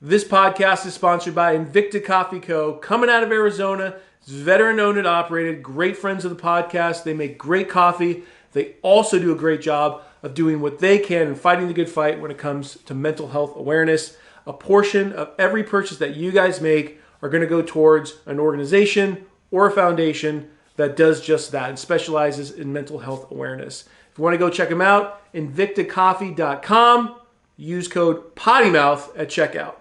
This podcast is sponsored by Invicta Coffee Co. Coming out of Arizona. It's veteran-owned and operated. Great friends of the podcast. They make great coffee. They also do a great job of doing what they can and fighting the good fight when it comes to mental health awareness. A portion of every purchase that you guys make are going to go towards an organization or a foundation that does just that and specializes in mental health awareness. If you want to go check them out, invictacoffee.com. Use code POTTYMOUTH at checkout.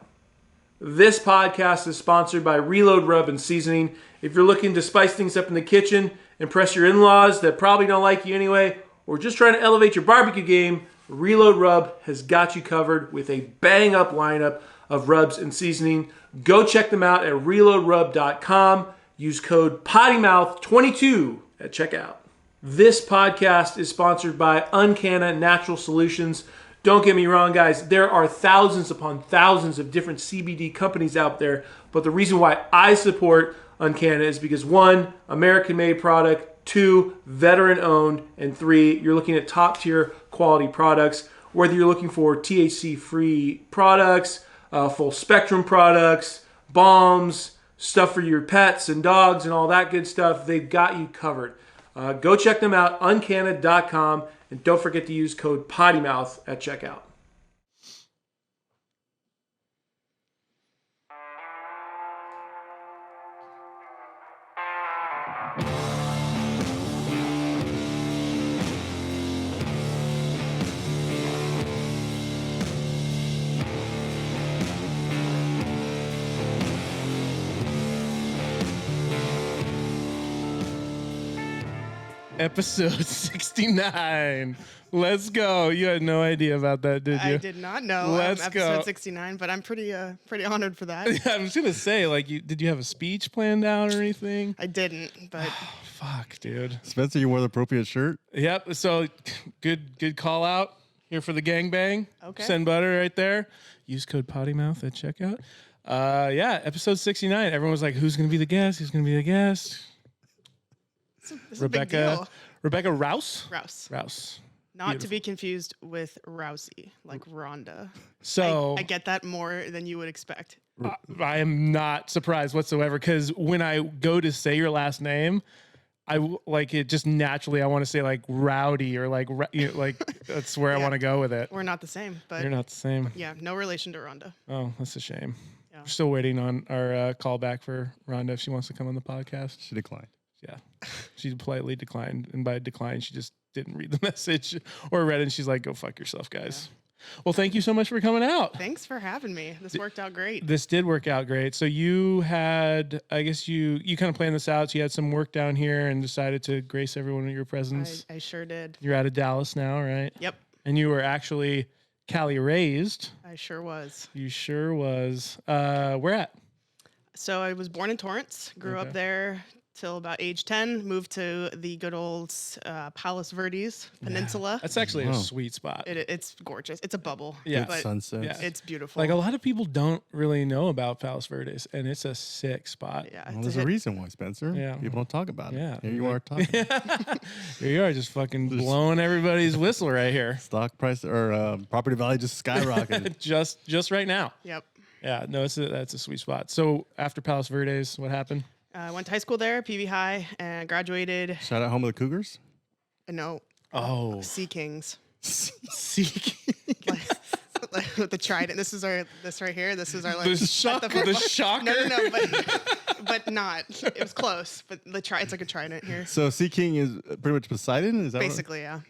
This podcast is sponsored by Reload Rub and Seasoning. If you're looking to spice things up in the kitchen, impress your in-laws that probably don't like you anyway, or just trying to elevate your barbecue game, Reload Rub has got you covered with a bang-up lineup of rubs and seasoning. Go check them out at reloadrub.com. Use code POTTYMOUTH22 at checkout. This podcast is sponsored by Uncanna Natural Solutions. Don't get me wrong, guys. There are thousands upon thousands of different CBD companies out there, but the reason why I support Uncanna is because 1, American-made product, 2, veteran-owned, and 3, you're looking at top-tier quality products. Whether you're looking for THC-free products, full-spectrum products, balms, stuff for your pets and dogs and all that good stuff, they've got you covered. Go check them out, uncanna.com. And don't forget to use code POTTYMOUTH at checkout. Episode 69. Let's go. You had no idea about that, did you? I did not know. Let's episode go. 69, but I'm pretty honored for that. Yeah, I was gonna say, like, did you have a speech planned out or anything? I didn't, but Fuck, dude. Spencer, you wore the appropriate shirt. Yep. So good call out here for the gangbang. Okay. Send butter right there. Use code POTTYMOUTH at checkout. Yeah, episode 69. Everyone was like, "Who's gonna be the guest? Who's gonna be the guest?" this is a big deal. Rebecca Rouse. Rouse. Not to be confused with Rousey, like Rhonda. So I get that more than you would expect. I am not surprised whatsoever because when I go to say your last name, like it just naturally I want to say like Rowdy or like like that's where I want to go with it. We're not the same, but You're not the same. yeah, no relation to Rhonda. Oh, that's a shame. Yeah. We're still waiting on our call back for Rhonda if she wants to come on the podcast. She declined. Yeah, she politely declined, and by decline, she just didn't read the message or read it. And she's like, "Go fuck yourself, guys." Yeah. Well, thank you so much for coming out. Thanks for having me. This worked out great. This did work out great. So you had, I guess you kind of planned this out. So you had some work down here and decided to grace everyone with your presence. I sure did. You're out of Dallas now, right? Yep. And you were actually Cali raised. I sure was. You sure was. Where at? So I was born in Torrance, grew up there till about age 10, moved to the good old Palos Verdes Peninsula. That's actually a sweet spot. It's gorgeous. It's a bubble. Yeah. But Sunset. Yeah. it's beautiful. Like a lot of people don't really know about Palos Verdes, and it's a sick spot. Yeah, Well, it's there's a reason why, Spencer. Yeah. People don't talk about it. Yeah. Here you are talking. Here you are, just fucking blowing everybody's whistle right here. Stock price or property value just skyrocketed. just right now. Yep. Yeah, no, that's a sweet spot. So after Palos Verdes, what happened? I went to high school there, PV High, and graduated. Shout out home of the Cougars. No, Oh, Sea Kings. seek Like, with the trident. This right here. This is our like the shock, the shocker. No, but not. It was close. But it's like a trident here. So Sea King is pretty much Poseidon. Is that Basically, yeah.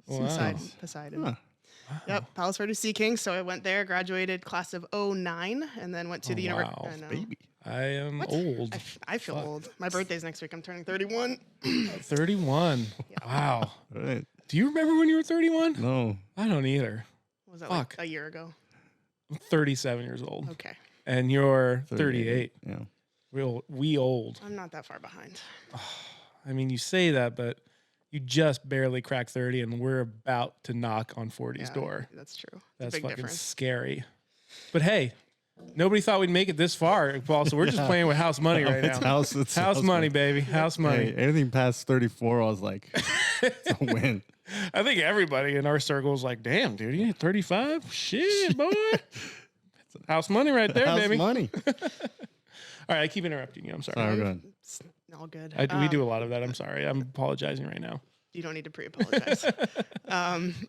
Wow. Poseidon. Huh. Yep, Palos Verdes Sea Kings. So I went there, graduated class of 09, and then went to the university. wow. I know. Baby. I am old. I feel old. My birthday's next week. I'm turning 31. 31. Wow. All right. Do you remember when you were 31? No. I don't either. Was that Fuck. like a year ago? I'm 37 years old. Okay. And you're 38. Yeah. We old. I'm not that far behind. I mean, you say that, but you just barely cracked 30, and we're about to knock on 40's door. That's true. It's That's a big fucking difference. scary. But hey, nobody thought we'd make it this far, Paul. So we're just playing with house money right It's now. House money, baby. House money. Hey, anything past 34, I was like, it's a win. I think everybody in our circle is like, damn, dude, you ain't 35? Shit, boy. House money right there, House baby. money. All right, I keep interrupting you. I'm sorry. Sorry, go ahead. It's all good. We do a lot of that. I'm sorry. I'm apologizing right now. You don't need to pre-apologize.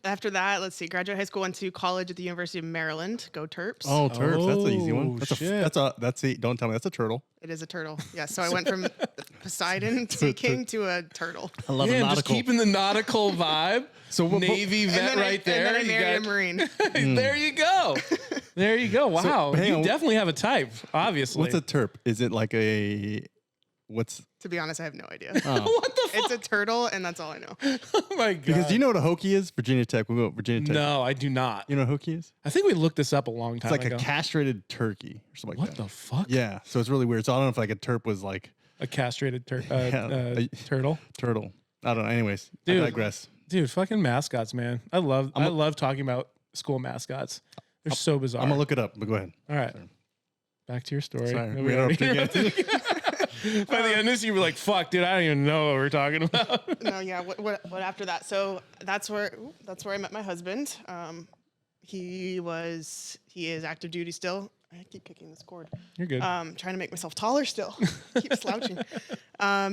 After that, let's see. Graduated high school, went to college at the University of Maryland. Go Terps. Oh, Terps. That's an easy one. Oh, That's shit. don't tell me that's a turtle. It is a turtle. Yeah. So I went from Poseidon Sea King to a turtle. I love Damn, the just nautical. keeping the nautical vibe. So what- Navy vet right there. And then I You married a got- Marine. There you go. There you go. Wow. hang You on. definitely have a type, obviously. What's a terp? Is it like a what's? To be honest, I have no idea. What the fuck? It's a turtle, and that's all I know. Oh my god. Because do you know what a hokey is? Virginia Tech. We go Virginia Tech. No, I do not. You know what a hokey is? I think we looked this up a long time It's like ago. a castrated turkey or something like What that. the fuck? Yeah. So it's really weird. So I don't know if like a terp was like A castrated Yeah, turtle. turtle. I don't know. Anyways, Dude. I digress. Dude, fucking mascots, man. I love talking about school mascots. They're so bizarre. I'm gonna look it up. But go ahead. All right. Back to your story. Sorry, No, we we already interrupted again. By the end of this, you were like, fuck, dude, I don't even know what we're talking about. No, yeah. What after that? So that's where I met my husband. He is active duty still. I keep kicking this cord. You're good. Trying to make myself taller still. Keep slouching.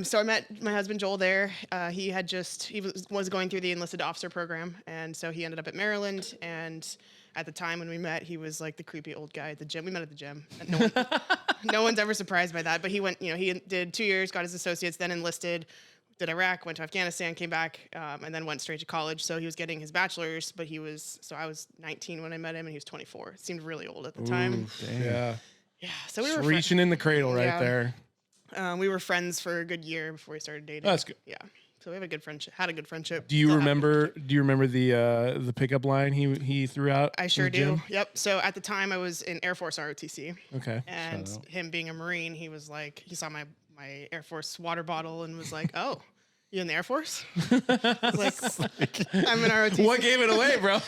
So I met my husband Joel there. He was going through the enlisted officer program, and so he ended up at Maryland. And at the time when we met, he was like the creepy old guy at the gym. We met at the gym. And no one's ever surprised by that. But he went, he did 2 years, got his associates, then enlisted. Did Iraq, went to Afghanistan, came back, and then went straight to college. So he was getting his bachelor's, but I was 19 when I met him, and he was 24. It seemed really old at the time. Yeah. Yeah, so we Just were reaching in the cradle right Yeah. there. we were friends for a good year before we started dating. That's good. Yeah, so we have a good friendship. Had a good friendship. Do you Still have a good remember? friendship. Do you remember the pickup line he threw out? I in sure the do. gym? Yep. So at the time, I was in Air Force ROTC, Okay. and Shout out. him being a Marine, he was like, he saw my Air Force water bottle and was like, "Oh, you in the Air Force?" I was like, "I'm in ROTC." What gave it away, bro?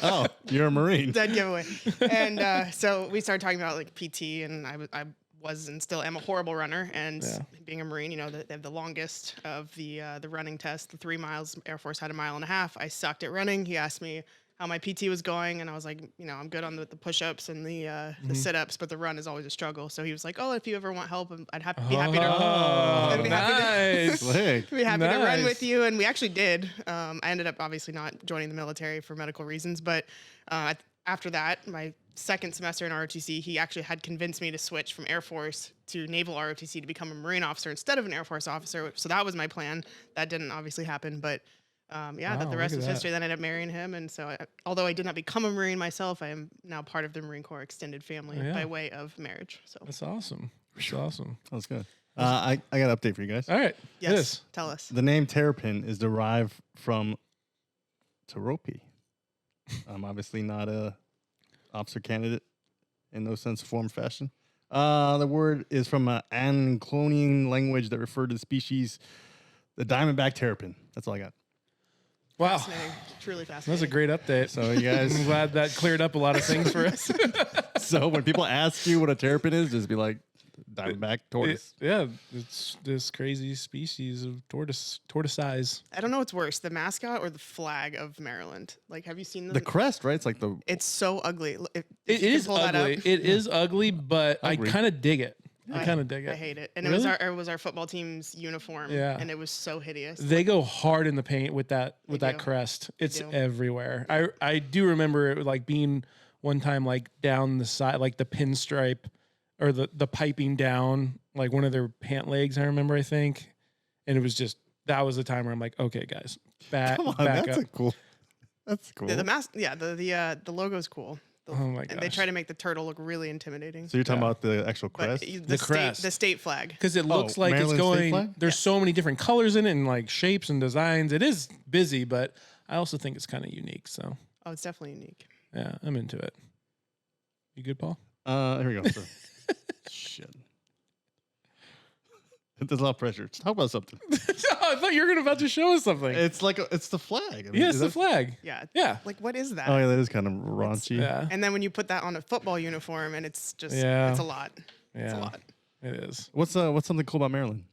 Oh, you're a Marine. Dead giveaway. And so we started talking about like PT, and I was and still am a horrible runner. And Yeah. being a Marine, they have the longest of the running test, the 3 miles. Air Force had 1.5 miles. I sucked at running. He asked me how my PT was going, and I was like, I'm good on the push-ups and the sit-ups, but the run is always a struggle. So he was like, "Oh, if you ever want help, I'd be happy to." Oh, I'd be happy to- nice. Slick. be happy to run Nice. with you, and we actually did. I ended up obviously not joining the military for medical reasons, but after that, my second semester in ROTC, he actually had convinced me to switch from Air Force to Naval ROTC to become a Marine officer instead of an Air Force officer. So that was my plan. That didn't obviously happen, but Wow, the rest look was at history. Then I ended up marrying him, and so although I did not become a Marine myself, I am now part of the Marine Corps extended family Yeah. by way of marriage. So That's awesome. That's awesome. That was good. I got an update for you guys. All right. yes, Yes. tell us. The name Terrapin is derived from Teropi. I'm obviously not a officer candidate in no sense, form, fashion. The word is from an Anclonian language that referred to the species, the diamondback terrapin. That's all I got. Wow. Fascinating. Truly That was fascinating. a great update. So you guys, I'm glad that cleared up a lot of things for us. so when people ask you what a terrapin is, just be like, diamondback tortoise. Yeah, it's this crazy species of tortoise. I don't know what's worse, the mascot or the flag of Maryland. Like, have you seen them? The crest, right? It's like the It's so ugly. If It you can is pull that up. ugly. It is ugly, but I Agree. kind of dig it. I kind of dig I it. hate it. And Really? it was our football team's uniform. Yeah. And it was so hideous. They go hard in the paint with that They do. crest. It's do. everywhere. I do remember it like being one time like down the side, like the pinstripe or the piping down, like one of their pant legs. I remember, I think, and it was just that was the time where I'm like, okay, guys, back come on, back that's up. a cool. That's cool. the logo's cool. Oh my And they gosh. try to make the turtle look really intimidating. So you're talking Yeah. about the actual But crest? the crest. state flag. Because it looks like Maryland it's state going. flag? There's so many different colors in it and like shapes and designs. It is busy, but I also think it's kind of unique. So Oh, it's definitely unique. yeah, I'm into it. You good, Paul? Here we go. So. Shit. There's a lot of pressure. Talk about something. I thought you were about to show us something. It's like it's the flag. I mean, Yeah, it's is the that- flag. Yeah. Yeah. Like, what is that? Oh yeah, that is kind of raunchy. Yeah. And then when you put that on a football uniform, and it's just, Yeah. it's a lot. Yeah. It's a lot. It is. What's something cool about Maryland?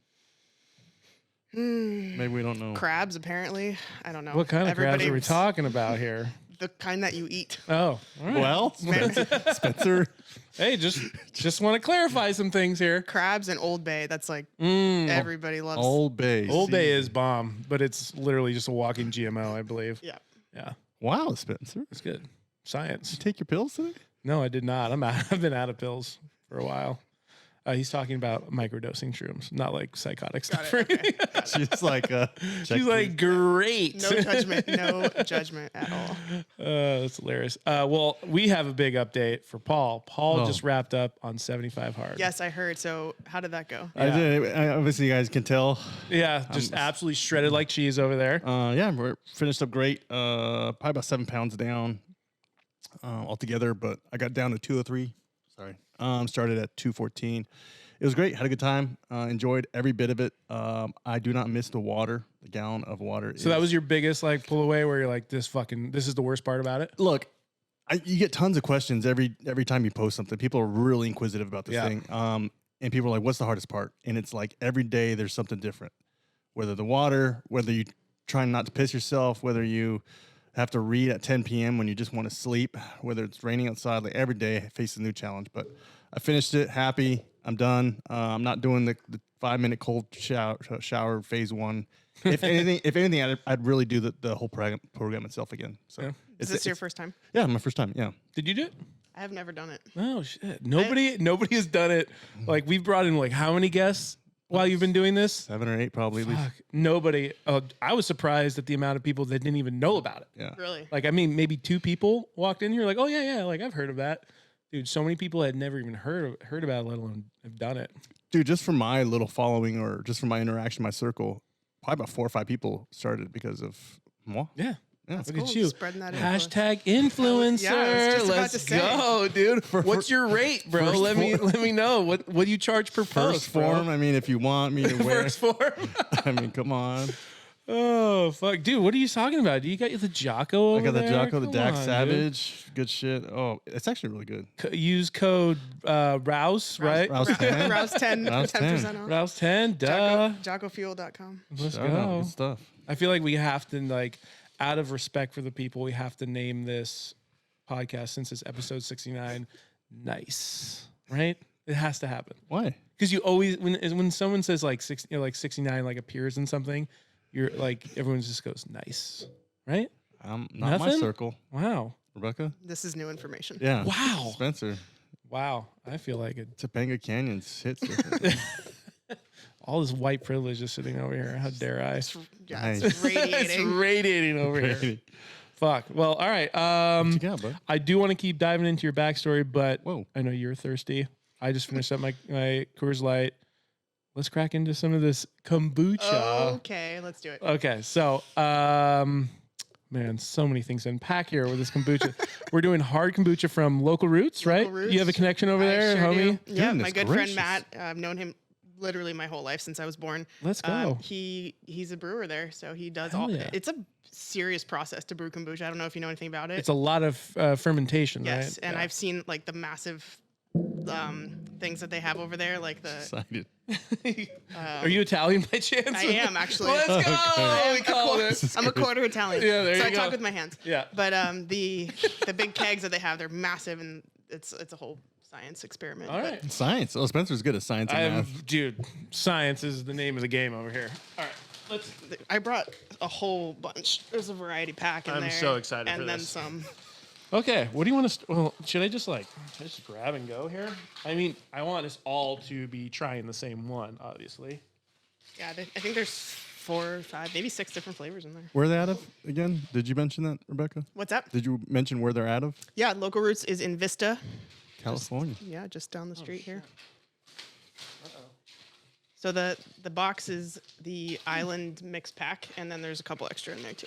Maybe we don't know. Crabs, apparently. I don't know. What kind of crabs are we Everybody- talking about here? the kind that you eat. Oh, all right. Well, Spencer. Hey, just want to clarify some things here. Crabs and Old Bay. That's like everybody loves. Old Bay. Old Bay is bomb, but it's literally just a walking GMO, I believe. Yeah. Yeah, Wow, Spencer. it's good. Science. Did you take your pills today? No, I did not. I've been out of pills for a while. He's talking about microdosing shrooms, not like psychotic stuff. Got it. Okay. She's like, She's like, great. No judgment. No judgment at all. That's hilarious. Well, we have a big update for Paul. Paul Oh. just wrapped up on 75 hard. Yes, I heard. So how did that go? I did. Obviously, you guys can tell. Yeah, just absolutely shredded like cheese over there. Yeah, we're finished up great. Probably about 7 pounds down altogether, but I got down to 203. Sorry. Started at 214. It was great. Had a good time. Enjoyed every bit of it. I do not miss the water. The gallon of water. So that was your biggest like pull away where you're like, this is the worst part about it. Look. You get tons of questions every time you post something. People are really inquisitive about this thing. And people are like, "What's the hardest part?" And it's like every day there's something different. Whether the water, whether you trying not to piss yourself, whether you have to read at 10 p.m. when you just want to sleep, whether it's raining outside, like every day I face a new challenge. But I finished it, happy. I'm done. I'm not doing the 5-minute cold shower phase 1. If anything, I'd really do the whole program itself again. So Yeah. Is this your first time? Yeah, my first time. Yeah. Did you do it? I have never done it. Oh shit! Nobody has done it. Like we've brought in like how many guests while you've been doing this? 7 or 8 probably. At least. Fuck, nobody. I was surprised at the amount of people that didn't even know about it. Yeah. Really? Like I mean, maybe 2 people walked in here like, oh yeah, like I've heard of that, dude. So many people had never even heard about it, let alone have done it. Dude, just from my little following or just from my interaction, my circle, probably about 4 or 5 people started because of moi. Yeah. Yeah. Look Cool, at you. spreading that influence. Hashtag influencer. Yeah, I was just about Let's to say. go, dude. What's your rate, bro? first Let me know. What do you charge per First post, bro? form. I mean, if you want me to wear, First form. I mean, come on. Oh fuck, dude! What are you talking about? Do you got the Jocko? I got the Jocko, the Come Dak on, Savage. Good shit. Oh, it's actually really good. dude. Use code Rouse, right? Rouse 10. Rouse 10, Rouse 10. 10% off. Rouse 10. Duh. JockoFuel.com. Let's Shout out, go. Good stuff. I feel like we have to like, out of respect for the people, we have to name this podcast since it's episode 69. Nice, right? It has to happen. Why? Because you always when someone says like 69 like appears in something, you're like everyone just goes nice, right? Not my Nothing? circle. Wow, Rebecca? This is new information. Yeah. wow, Spencer. wow. I feel like it. Topanga Canyon's hits. All this white privilege is sitting over here. How dare I? Yeah, Nice. it's It's radiating. radiating over here. Fuck. Well, all right. What you got, bud? I do want to keep diving into your backstory, but Whoa. I know you're thirsty. I just finished up my Coors Light. Let's crack into some of this kombucha. Okay, let's do it. Okay, so man, so many things to unpack here with this kombucha. We're doing hard kombucha from Local Roots, right? Local Roots. You have a connection over I there, sure homie? do. Yeah, Goodness my good gracious. friend Matt. I've known him literally my whole life since I was born. Let's go. He's a brewer there, so he does Hell all. yeah. It's a serious process to brew kombucha. I don't know if you know anything about it. It's a lot of fermentation, Yes, right? and Yeah. I've seen like the massive things that they have over there, like the. Excited. Are you Italian by chance? I am actually. Let's go. Okay. We called it. I'm a quarter Italian. Yeah, there so you I go. talk with my hands. Yeah. But the big kegs that they have, they're massive, and it's a whole science experiment. All But right. Science. Oh, Spencer's good at science and math. Dude, science is the name of the game over here. All right, let's. I brought a whole bunch. There's a variety pack in I'm there. so excited and for then this. some. Okay, what do you want to? Well, should I just grab and go here? I mean, I want us all to be trying the same one, obviously. Yeah, I think there's 4, 5, maybe 6 different flavors in there. Where are they out of again? Did you mention that, Rebecca? What's up? Did you mention where they're out of? Yeah, Local Roots is in Vista. California. Yeah, just down the street here. So the box is the Island mix pack, and then there's a couple extra in there too.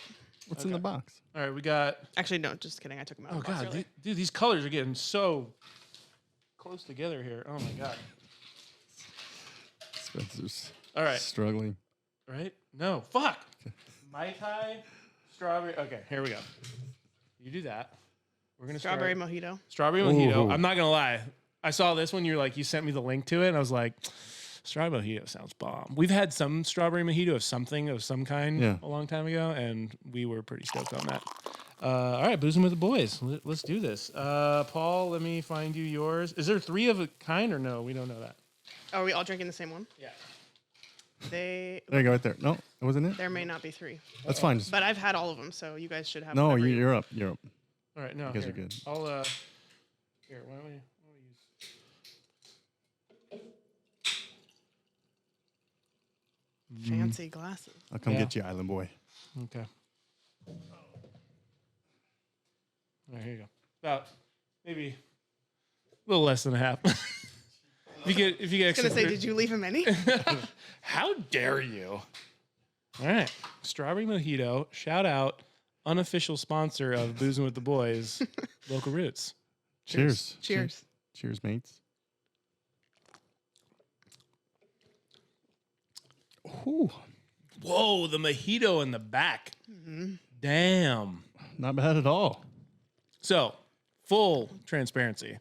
What's in the box? All right, we got. Actually, no, just kidding. I took them out. Oh of the box god, earlier. dude, these colors are getting so close together here. Oh my god. Spencer's All right, struggling. right? No, fuck. Mai Tai, strawberry. Okay, here we go. You do that. We're gonna Strawberry start. mojito. Strawberry mojito. Ooh. I'm not gonna lie. I saw this one. You sent me the link to it, and I was like, strawberry mojito sounds bomb. We've had some strawberry mojito of some kind Yeah. a long time ago, and we were pretty stoked on that. All right, boozing with the boys. Let's do this. Paul, let me find you yours. Is there 3 of a kind or no? We don't know that. Are we all drinking the same one? Yeah. There you go, right there. No, it wasn't it. There may not be 3. That's fine. Just, But I've had all of them, so you guys should have. no, whatever you're up. You're up. All right, no, You guys here. are good. I'll here. Why don't we use? fancy glasses. I'll come Yeah. get you, Island Boy. Okay. All right, here you go. About maybe a little less than a half. if you get I was gonna extra. say, did you leave him any? How dare you? All right, strawberry mojito. Shout out, unofficial sponsor of Boozing with the Boys, Local Roots. Cheers. Cheers. Cheers, mates. Ooh, Whoa, the mojito in the back. Damn. not bad at all. So, full transparency.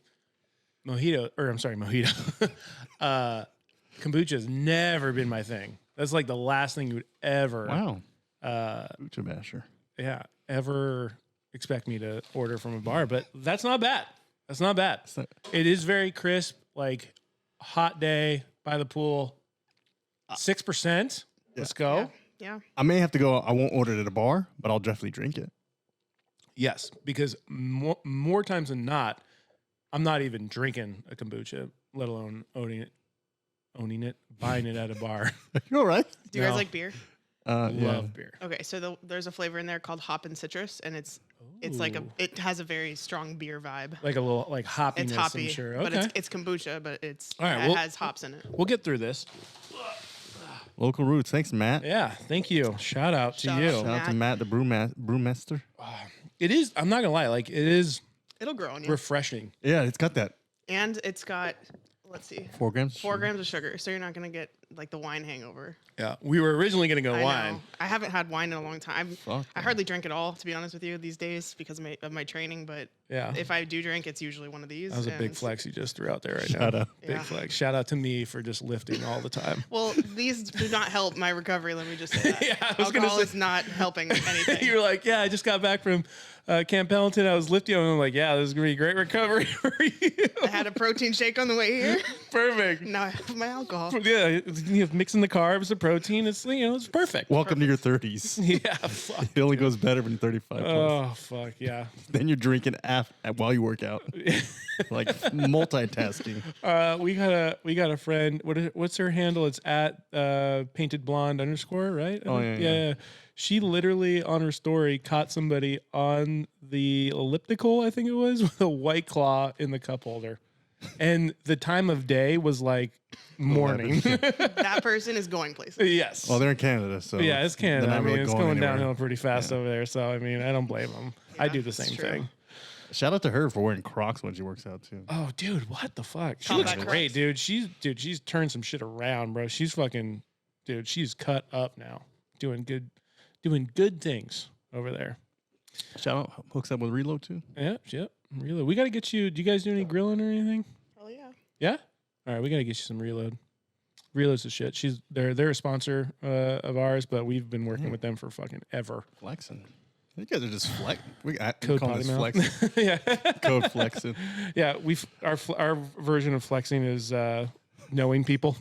Mojito. Kombucha has never been my thing. That's like the last thing you would ever, Wow. Ucha basher. ever expect me to order from a bar. But that's not bad. That's not bad. not- It is very crisp, like hot day by the pool. 6%. Let's go. Yeah. I may have to go. I won't order it at a bar, but I'll definitely drink it. Yes, because more times than not, I'm not even drinking a kombucha, let alone owning it, buying it at a bar. You all right? Do you guys No. like beer? Love Yeah. beer. Okay, so there's a flavor in there called hop and citrus, and it's like it has a very strong beer vibe. Like a little like hoppiness, It's hoppy, I'm sure. but Okay. it's kombucha, but it right, well- has hops in it. We'll get through this. Local roots. Thanks, Matt. Yeah, thank you. Shout out to Shout you. out. Shout out to Matt, the brewmaster. It is, I'm not gonna lie, like it is It'll grow on you. refreshing. Yeah, it's got that And it's got, let's see, 4 grams. 4 grams of sugar, so you're not gonna get like the wine hangover. Yeah. We were originally gonna go I wine. know. I haven't had wine in a long time. Fuck, I hardly drink at all, to be honest with you, these days because of my training. But Yeah. if I do drink, it's usually one of these. That was a big and- flex you just threw out there right Shout now. out. Big Yeah. flex. Shout out to me for just lifting all the time. Well, these do not help my recovery. Let me just say that. Yeah, I was gonna Alcohol say- is not helping anything. You were like, yeah, I just got back from Camp Pendleton. I was lifting. And I'm like, yeah, this is gonna be great recovery for you. I had a protein shake on the way here. Perfect. Now I have my alcohol. Yeah, you have mixing the carbs, the protein. It's it's perfect. Welcome to your 30s. Yeah. Fuck. It only goes better when you're 35. plus. Oh fuck yeah. Then you're drinking while you work out, like multitasking. We got a friend. What's her handle? It's at painted blonde _ right? Oh, yeah. She literally on her story caught somebody on the elliptical, I think it was, with a White Claw in the cup holder. And the time of day was like morning. That person is going places. Yes. Well, they're in Canada, so Yeah, it's Canada. they're I not mean, really it's going anywhere. downhill pretty fast over there. So, I mean, I don't blame them. I do the it's same true. thing. Shout out to her for wearing Crocs when she works out too. Oh, dude, what the fuck? She Combat looks great, Crocs. dude. She's turned some shit around, bro. She's fucking, dude. She's cut up now, doing good things over there. Shout out hooks up with Reload too. Yep. Reload. We got to get you. Do you guys do any grilling or anything? Oh yeah. Yeah. All right, we got to get you some Reload. Reload's the shit. They're a sponsor of ours, but we've been working with them for fucking ever. Flexing. You guys are just flex. We Code call potty this mouth. flexing. Yeah. Code flexing. Yeah, our version of flexing is knowing people.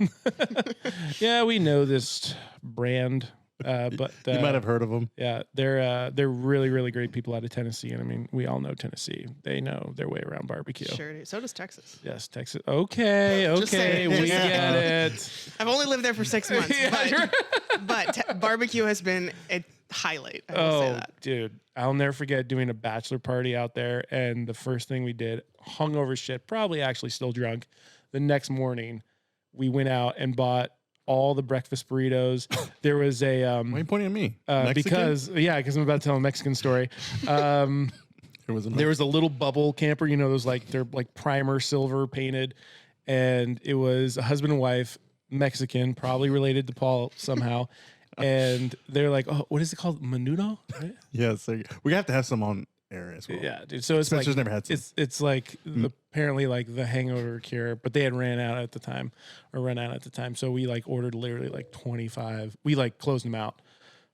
Yeah, we know this brand, but You might have heard of them. Yeah, they're really really great people out of Tennessee, and I mean we all know Tennessee. They know their way around barbecue. Sure do. So does Texas. Yes, Texas. Okay, Just saying. we Just get it. I've only lived there for 6 months, Yeah, but barbecue has been a highlight. I will say Oh, that. dude, I'll never forget doing a bachelor party out there, and the first thing we did, hungover shit, probably actually still drunk. The next morning, we went out and bought all the breakfast burritos. There was a Why are you pointing at me? because I'm about to tell a Mexican story. there was There was a little bubble camper, those they're like primer silver painted, and it was a husband and wife, Mexican, probably related to Paul somehow. And they're like, oh, what is it called? Menudo? Right? Yeah, so we have to have some on air as well. Yeah, dude. So it's Spencer's like never had some. it's like apparently like the hangover cure, but they had run out at the time. So we like ordered literally like 25. We like closed them out.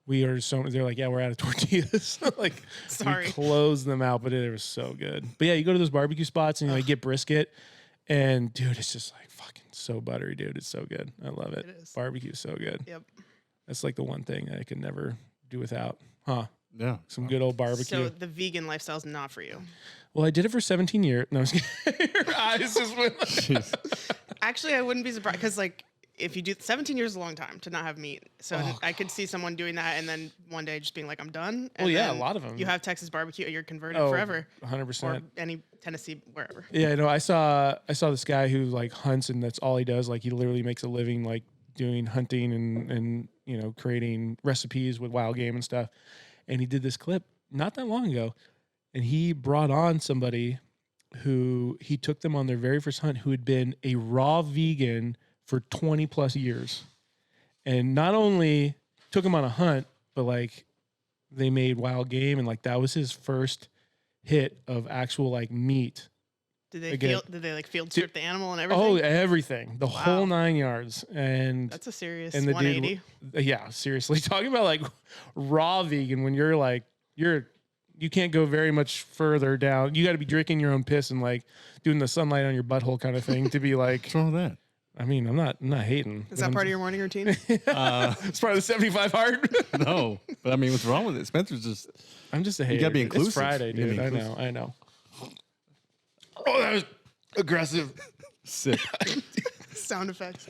they're like, yeah, we're out of tortillas. Like, Sorry. we closed them out, but it was so good. But yeah, you go to those barbecue spots and you like get brisket, and dude, it's just like fucking so buttery, dude. It's so good. I love it. It is. Barbecue is so good. Yep. That's like the one thing I could never do without. Huh? Yeah. Some good old barbecue. So the vegan lifestyle is not for you. Well, I did it for 17 years. No, I was kidding. Your eyes just went like, Jeez. Actually, I wouldn't be surprised because like if you do 17 years is a long time to not have meat. So I could see someone doing that and then one day just being like, I'm done. And well, yeah, a then lot of them. You have Texas barbecue, you're converted Oh, forever. 100%. Or any Tennessee, wherever. Yeah, no, I saw this guy who like hunts and that's all he does. Like he literally makes a living like doing hunting and you know, creating recipes with wild game and stuff. And he did this clip not that long ago, and he brought on somebody who he took them on their very first hunt who had been a raw vegan for 20 plus years. And not only took him on a hunt, but like they made wild game and like that was his first hit of actual like meat. Did they Again. like field strip the animal and everything? Oh, everything. The whole 9 yards. And That's a serious and the 180. dude, yeah, seriously. Talking about like raw vegan when you're like you can't go very much further down. You got to be drinking your own piss and like doing the sunlight on your butthole kind of thing to be like. What's wrong with that? I mean, I'm not hating. Is that part of your morning routine? It's part of the 75 hard. No, but I mean, what's wrong with it? Spencer's just. I'm just a hater. You gotta be It's inclusive. Friday, You gotta dude. be I know. Oh, that was aggressive. Sick. Sound effects.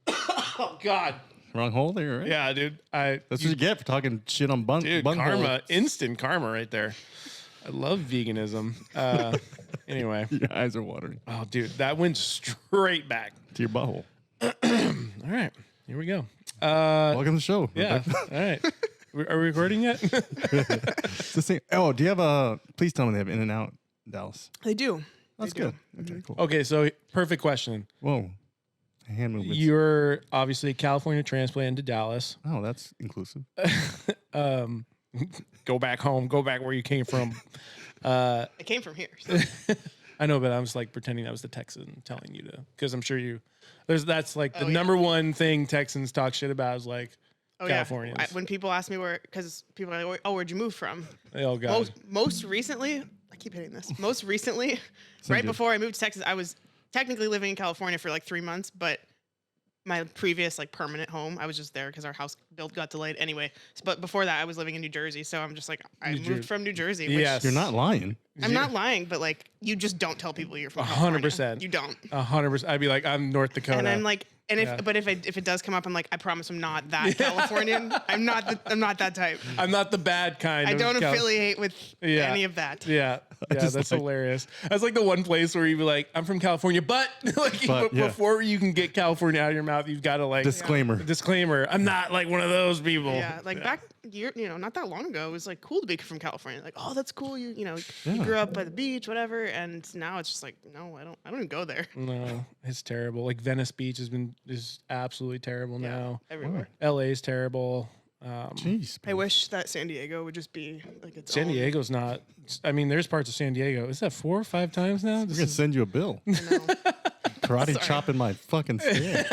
Oh God. Wrong hole there, right? Yeah, dude. That's what you get for talking shit on bun. Dude, bun karma, hole. instant karma right there. I love veganism. Anyway. Your eyes are watering. Oh, dude, that went straight back. To your butthole. All right, here we go. Welcome to the show. Yeah. All right. Are we recording yet? It's the same. Oh, do you have a? Please tell me they have In and Out, Dallas. They do. That's They do. good. Okay, cool. Okay, so perfect question. Whoa, hand movements. You're obviously a California transplant to Dallas. Oh, that's inclusive. Go back home. Go back where you came from. I came from here. So. I know, but I was like pretending I was the Texan telling you to, because I'm sure that's like the Oh, yeah. number one thing Texans talk shit about is like Californians. Yeah. When people ask me where, because people are like, oh, where'd you move from? Oh God. Most recently, I keep hitting this. Most recently, right good. before I moved to Texas, I was technically living in California for like 3 months, but my previous like permanent home, I was just there because our house build got delayed anyway. But before that, I was living in New Jersey, so I'm just like, I moved from New Jersey. Which Yes. You're not lying. I'm not lying, but like, you just don't tell people you're from California. 100%. You don't. 100%. I'd be like, I'm North Dakota. And I'm like, and if Yeah. but if it does come up, I'm like, I promise I'm not that Californian. I'm not that type. I'm not the bad kind. I of don't affiliate with Yeah. any of that. Yeah, just that's like- hilarious. That's like the one place where you'd be like, "I'm from California," but like But, yeah. before you can get California out of your mouth, you've got to like Disclaimer. disclaimer. I'm not like one of those people. Yeah, like back not that long ago, it was like cool to be from California. Like, oh, that's cool. You Yeah. grew up by the beach, whatever. And now it's just like, no, I don't even go there. No, it's terrible. Like Venice Beach is absolutely terrible now. Everywhere. LA's terrible. Jeez. I wish that San Diego would just be like its San own. Diego's not. I mean, there's parts of San Diego. Is that 4 or 5 times now? We're This gonna is- send you a bill. I know. Karate Sorry. chopping my fucking stairs.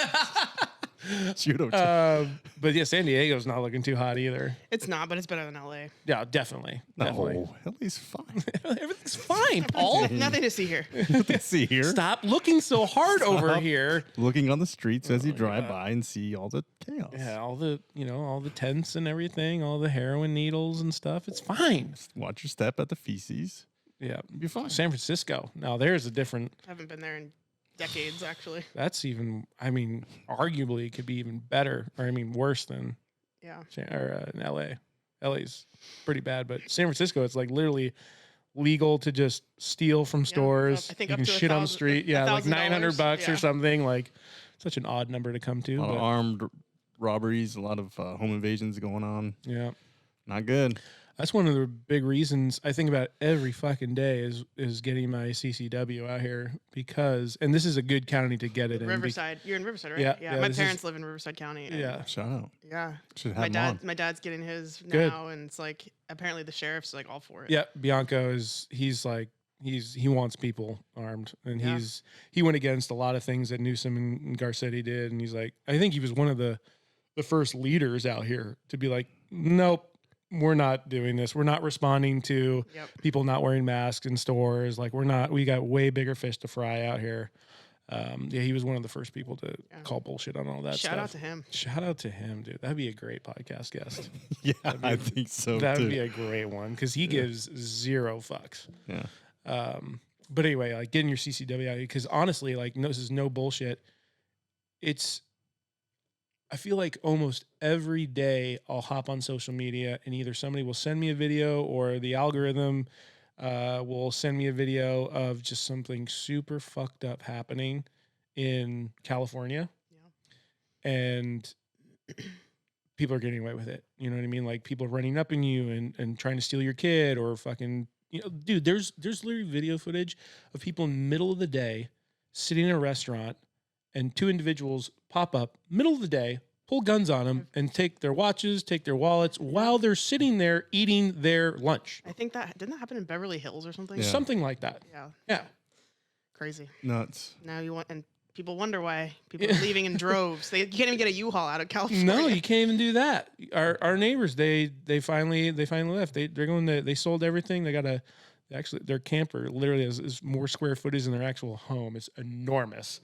Judo chop. but yeah, San Diego's not looking too hot either. It's not, but it's better than LA. Yeah, definitely. Definitely. No, at least fine. Everything's fine, Paul. Nothing to see here. Let's see here. Stop looking so hard over Stop. here. Looking on the streets as you drive by and see all the chaos. Yeah, all the tents and everything, all the heroin needles and stuff. It's fine. Watch your step at the feces. Yeah. You'll be fine. San Francisco. Now there's a different, Haven't been there in decades, actually. that's even, I mean, arguably could be even better, or I mean, worse than Yeah. in LA. LA's pretty bad, but San Francisco, it's like literally legal to just steal from stores. I think you up can to shit on the $1,000 street. Yeah, like $900 yeah. or something. Like such an odd number to come to. A lot of But armed robberies, a lot of home invasions going on. yeah. Not good. That's one of the big reasons I think about every fucking day is getting my CCW out here because, and this is a good county to get it in. Riverside. You're in Riverside, right? Yeah, Yeah. yeah, My this parents live in Riverside County. and Yeah. Shout out. Yeah. Should My have him on. dad's getting his Good. now, and it's like apparently the sheriff's like all for it. Yeah, Bianco he wants people armed, and Yeah. he went against a lot of things that Newsom and Garcetti did, and he's like, I think he was one of the first leaders out here to be like, nope, we're not doing this. We're not responding to Yep. people not wearing masks in stores. Like we got way bigger fish to fry out here. Yeah, he was one of the first people to call bullshit on all that stuff. Shout out to him. Shout out to him, dude. That'd be a great podcast guest. Yeah, I think so That too. would be a great one because he gives zero fucks. Yeah. But anyway, like getting your CCW out, because honestly, like no, this is no bullshit. I feel like almost every day I'll hop on social media and either somebody will send me a video or the algorithm will send me a video of just something super fucked up happening in California. Yeah. And people are getting away with it. You know what I mean? Like people running up on you and trying to steal your kid or fucking, dude, there's literally video footage of people in the middle of the day sitting in a restaurant and two individuals pop up middle of the day, pull guns on them and take their watches, take their wallets while they're sitting there eating their lunch. I think didn't that happen in Beverly Hills or something? Yeah. Something like that. Yeah. Yeah. Crazy. Nuts. Now and people wonder why people are leaving in droves. You can't even get a U-Haul out of California. No, you can't even do that. Our neighbors, they finally left. They sold everything. They got their camper literally is more square footage than their actual home. It's enormous.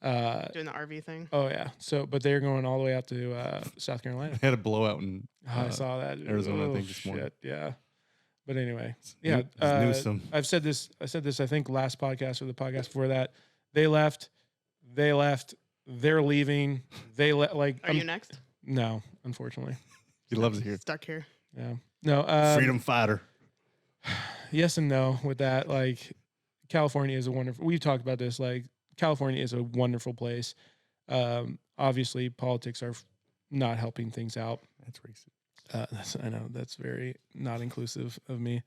Doing the RV thing. Oh yeah. So, but they're going all the way out to South Carolina. Had a blowout in I saw that. Arizona, I think, this morning. Yeah. But anyway, yeah. Newsom. I said this, I think last podcast or the podcast before that. They left. They're leaving. Are you next? No, unfortunately. He loves it here. Stuck here. Yeah. No. Freedom fighter. Yes and no with that. Like California is a wonderful, we've talked about this, like California is a wonderful place. Obviously politics are not helping things out. That's racist. I know that's very not inclusive of me.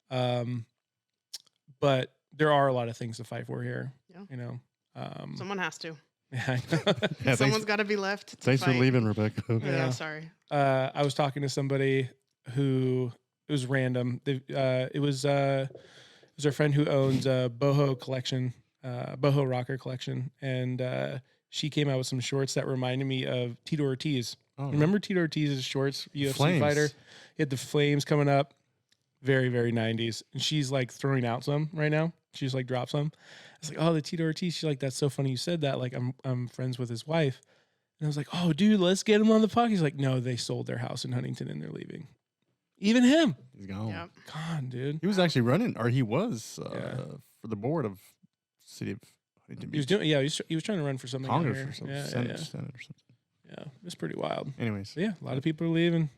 But there are a lot of things to fight for here. Yeah. Someone has to. Yeah, Yeah, Someone's got to be left to Thanks fight. for leaving, Rebecca. Yeah, sorry. I was talking to somebody who, it was random. It was our friend who owns a boho collection, boho rocker collection, and she came out with some shorts that reminded me of Tito Ortiz. Oh, Remember Tito Ortiz's shorts, UFC Flames. fighter? He had the flames coming up, very very 90s, and she's like throwing out some right now. She just like dropped some. I was like, oh, the Tito Ortiz. She's like, that's so funny you said that. Like I'm friends with his wife, and I was like, oh, dude, let's get him on the podcast. He's like, no, they sold their house in Huntington and they're leaving. Even him. He's gone. Yep. Gone, dude. He was actually running, or he was for the board of City of Huntington He was Beach. doing, yeah, he was trying to run for something. out Congress here. or something. Yeah, Senate, yeah. Senate or something. Yeah, it's pretty wild. Anyways, But yeah, a lot of people are leaving.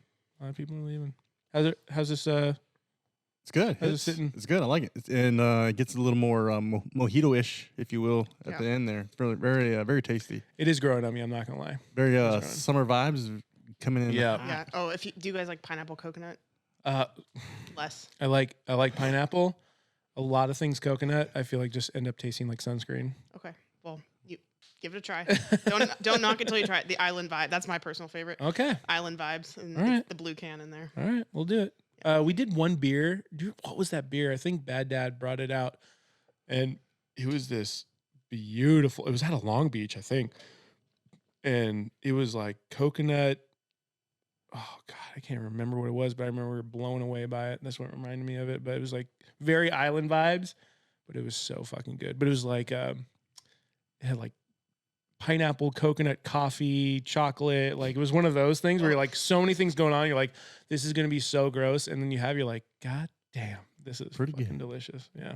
How's this? it's good. How's it sitting? It's good. I like it. And it gets a little more mojito-ish, if you will, at Yeah. the end there. Really, very, very tasty. It is growing on me. I'm not gonna lie. Very growing. summer vibes coming in. Yeah. Yeah. Oh, do you guys like pineapple coconut? Less. I like pineapple. A lot of things coconut. I feel like just end up tasting like sunscreen. Okay. Well, you give it a try. don't knock it till you try it. The Island Vibe. That's my personal favorite. Okay. Island Vibes and All right. the blue can in there. All right, we'll do it. We did one beer. Dude, what was that beer? I think Bad Dad brought it out, and it was this beautiful. It was out of Long Beach, I think, and it was like coconut. Oh God, I can't remember what it was, but I remember we were blown away by it. That's what reminded me of it. But it was like very island vibes, but it was so fucking good. But it was like it had like pineapple, coconut, coffee, chocolate. Like it was one of those things where you're like so many things going on. You're like, this is gonna be so gross, and then you're like, God damn, this is Pretty fucking good. delicious. Yeah,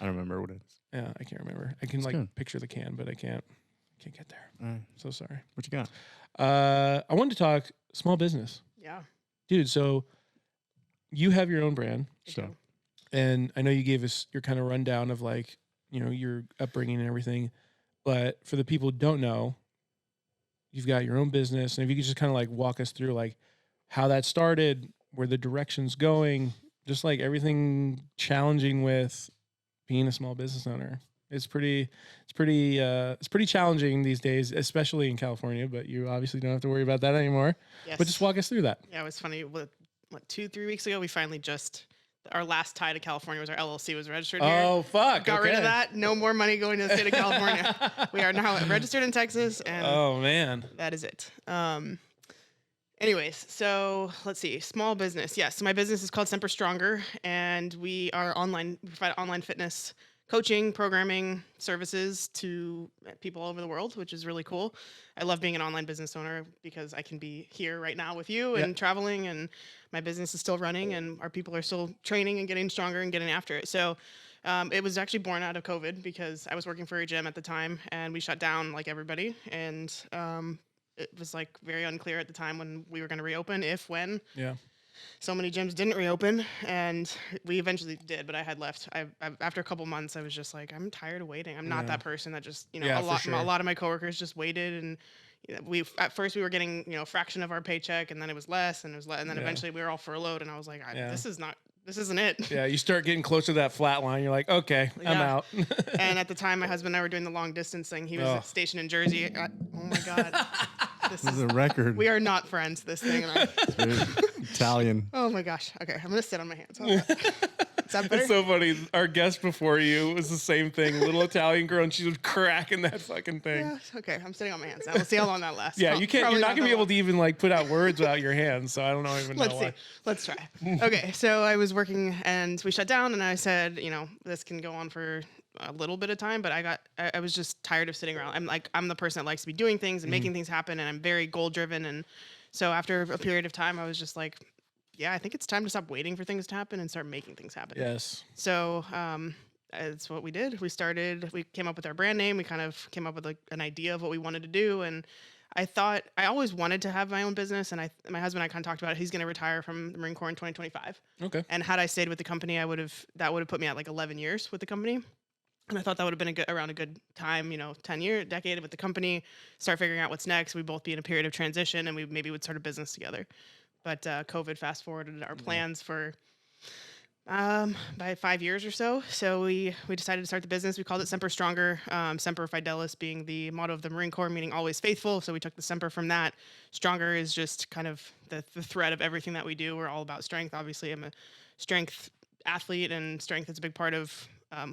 I don't remember what it is. yeah. I can't remember. I can It's like good. picture the can, but I can't get there. All right. So sorry. What you got? I wanted to talk small business, Yeah. dude. So you have your own brand. So And I know you gave us your kind of rundown of like, your upbringing and everything. But for the people who don't know, you've got your own business. And if you could just kind of like walk us through like how that started, where the direction's going, just like everything challenging with being a small business owner. It's pretty challenging these days, especially in California, but you obviously don't have to worry about that anymore. Yes. But just walk us through that. Yeah, it was funny. What 2-3 weeks ago, we finally our last tie to California was our LLC was registered here. Oh, fuck. Got rid of okay. that. No more money going to the state of California. We are now registered in Texas, and Oh, man. that is it. Anyways, so let's see. Small business. Yes, so my business is called Semper Stronger, and we are online. We provide online fitness coaching, programming services to people all over the world, which is really cool. I love being an online business owner because I can be here right now with you and traveling, and my business is still running, and our people are still training and getting stronger and getting after it. So it was actually born out of COVID because I was working for a gym at the time, and we shut down like everybody, and it was like very unclear at the time when we were going to reopen, if, when. Yeah. So many gyms didn't reopen, and we eventually did, but I had left. After a couple months, I was just like, I'm tired of waiting. I'm not that person that just, Yeah, a for sure. lot of my coworkers just waited, and at first we were getting, a fraction of our paycheck, and then it was less, and and then eventually we were all furloughed, and I was like, this isn't it. Yeah, you start getting close to that flat line. You're like, okay, I'm Yeah. out. And at the time, my husband and I were doing the long distance thing. He was stationed in Jersey. Oh my God. This is a record. We are not friends, this thing. And Italian. oh my gosh. Okay, I'm going to sit on my hands. Is that better? It's so funny. Our guest before you was the same thing. Little Italian girl, and she was cracking that fucking thing. Yeah, okay, I'm sitting on my hands now. We'll see how long that lasts. Yeah, you can't. Probably You're not gonna be able to that even like put out words without your hands. So I don't know even know Let's see. why. Let's try. Okay, so I was working and we shut down, and I said, this can go on for a little bit of time, but I was just tired of sitting around. I'm the person that likes to be doing things and making things happen, and I'm very goal driven. And so after a period of time, I was just like, yeah, I think it's time to stop waiting for things to happen and start making things happen. Yes. So that's what we did. We came up with our brand name. We kind of came up with an idea of what we wanted to do. And I always wanted to have my own business. And my husband and I kind of talked about it. He's going to retire from the Marine Corps in 2025. Okay. And had I stayed with the company, that would have put me at like 11 years with the company. And I thought that would have been around a good time, 10-year decade with the company, start figuring out what's next. We'd both be in a period of transition, and we maybe would start a business together. But COVID fast forwarded our plans for by 5 years or so. So we decided to start the business. We called it Semper Stronger. Semper Fidelis being the motto of the Marine Corps, meaning always faithful. So we took the Semper from that. Stronger is just kind of the thread of everything that we do. We're all about strength. Obviously, I'm a strength athlete, and strength is a big part of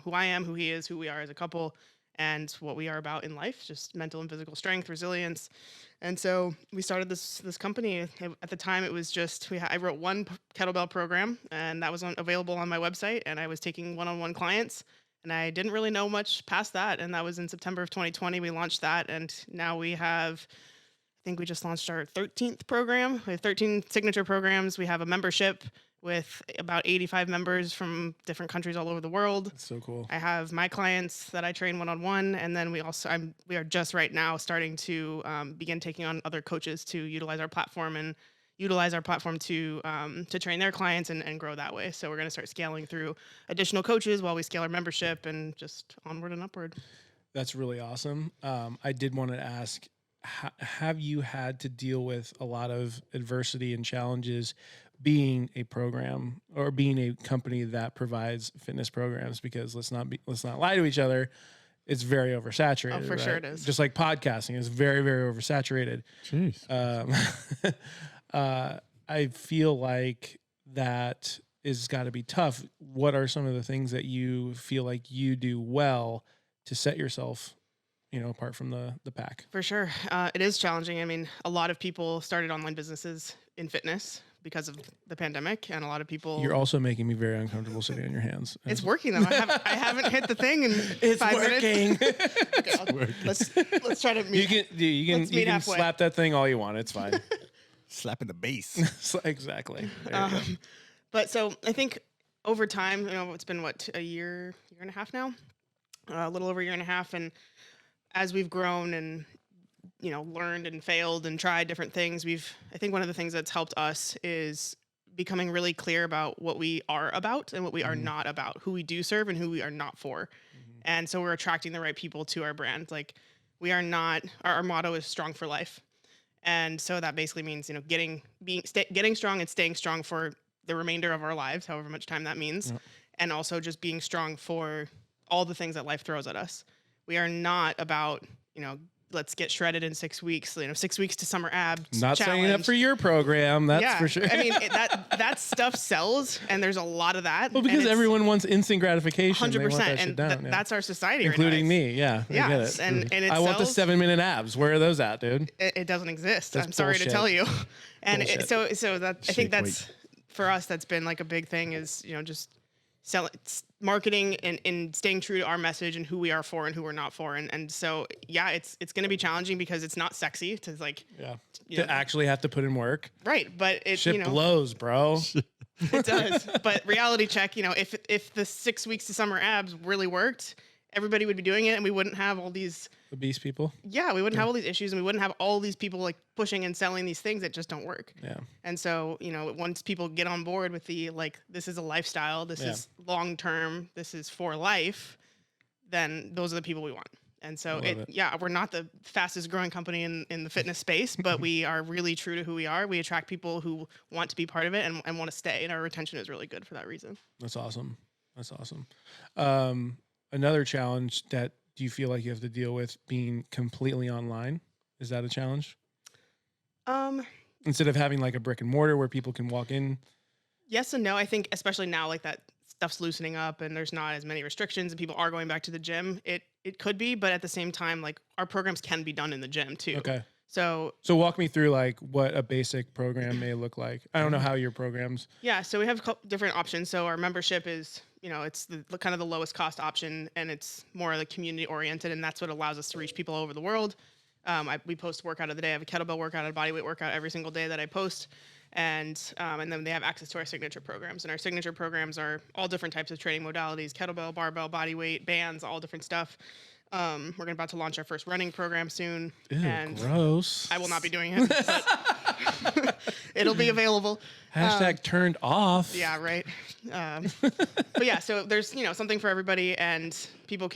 who I am, who he is, who we are as a couple, and what we are about in life, just mental and physical strength, resilience. And so we started this company. At the time, it was just, I wrote one kettlebell program, and that was available on my website, and I was taking one-on-one clients, and I didn't really know much past that. And that was in September of 2020. We launched that, and now we have, I think we just launched our 13th program. We have 13 signature programs. We have a membership with about 85 members from different countries all over the world. That's so cool. I have my clients that I train one-on-one, and then we are just right now starting to begin taking on other coaches to utilize our platform to train their clients and grow that way. So we're going to start scaling through additional coaches while we scale our membership, and just onward and upward. That's really awesome. I did want to ask, have you had to deal with a lot of adversity and challenges being a program or being a company that provides fitness programs? Because let's not lie to each other, it's very oversaturated. Oh, for sure it is. Just like podcasting is very, very oversaturated. Jeez. I feel like that is got to be tough. What are some of the things that you feel like you do well to set yourself, apart from the pack? For sure. It is challenging. I mean, a lot of people started online businesses in fitness because of the pandemic, and a lot of people. You're also making me very uncomfortable sitting on your hands. It's working though. I haven't hit the thing in 5 minutes. Okay, let's try to meet. You can halfway. slap that thing all you want. It's fine. Slapping the base. Exactly. There you go. But so I think over time, it's been a year and a half now, a little over a year and a half, and as we've grown and learned and failed and tried different things, I think one of the things that's helped us is becoming really clear about what we are about and what we are not about, who we do serve and who we are not for. And so we're attracting the right people to our brand. Like, we are not, our motto is strong for life. And so that basically means, getting strong and staying strong for the remainder of our lives, however much time that means. Yep. And also just being strong for all the things that life throws at us. We are not about, let's get shredded in 6 weeks. 6 weeks to summer abs. Not challenge. signing up for your program, that's for sure. I mean, that stuff sells, and there's a lot of that. Well, because everyone wants instant gratification. 100%, they want that shit and down, that's our society, including right now. me. Yeah, I get it. And it I want the sells. 7-minute abs. Where are those at, dude? It doesn't exist. That's I'm sorry bullshit. to tell you. And Bullshit. so that I think that's for us. That's been like a big thing is just marketing and staying true to our message and who we are for and who we're not for. And so it's going to be challenging because it's not sexy to to actually have to put in work. Right, but it Shit blows, bro. It does. But reality check, if the 6 weeks to summer abs really worked, everybody would be doing it, and we wouldn't have all these obese people. Yeah, we wouldn't have all these issues, and we wouldn't have all these people like pushing and selling these things that just don't work. Yeah. And so, once people get on board with the this is a lifestyle, this is long term, this is for life, then those are the people we want. And so we're not the fastest growing company in the fitness space, but we are really true to who we are. We attract people who want to be part of it and want to stay, and our retention is really good for that reason. That's awesome. Another challenge that do you feel like you have to deal with being completely online? Is that a challenge? Instead of having like a brick and mortar where people can walk in? Yes and no. I think especially now that stuff's loosening up and there's not as many restrictions and people are going back to the gym, it could be, but at the same time, our programs can be done in the gym too. Okay. So walk me through what a basic program may look like. I don't know how your programs. Yeah, so we have different options. So our membership is, it's the kind of the lowest cost option, and it's more community oriented, and that's what allows us to reach people all over the world. We post workout of the day. I have a kettlebell workout, a bodyweight workout every single day that I post. And then they have access to our signature programs. And our signature programs are all different types of training modalities: kettlebell, barbell, bodyweight, bands, all different stuff. We're about to launch our first running program soon. Ew, and gross. I will not be doing it, but it'll be available. # turned off. Yeah, right. But yeah, so there's, something for everybody, and people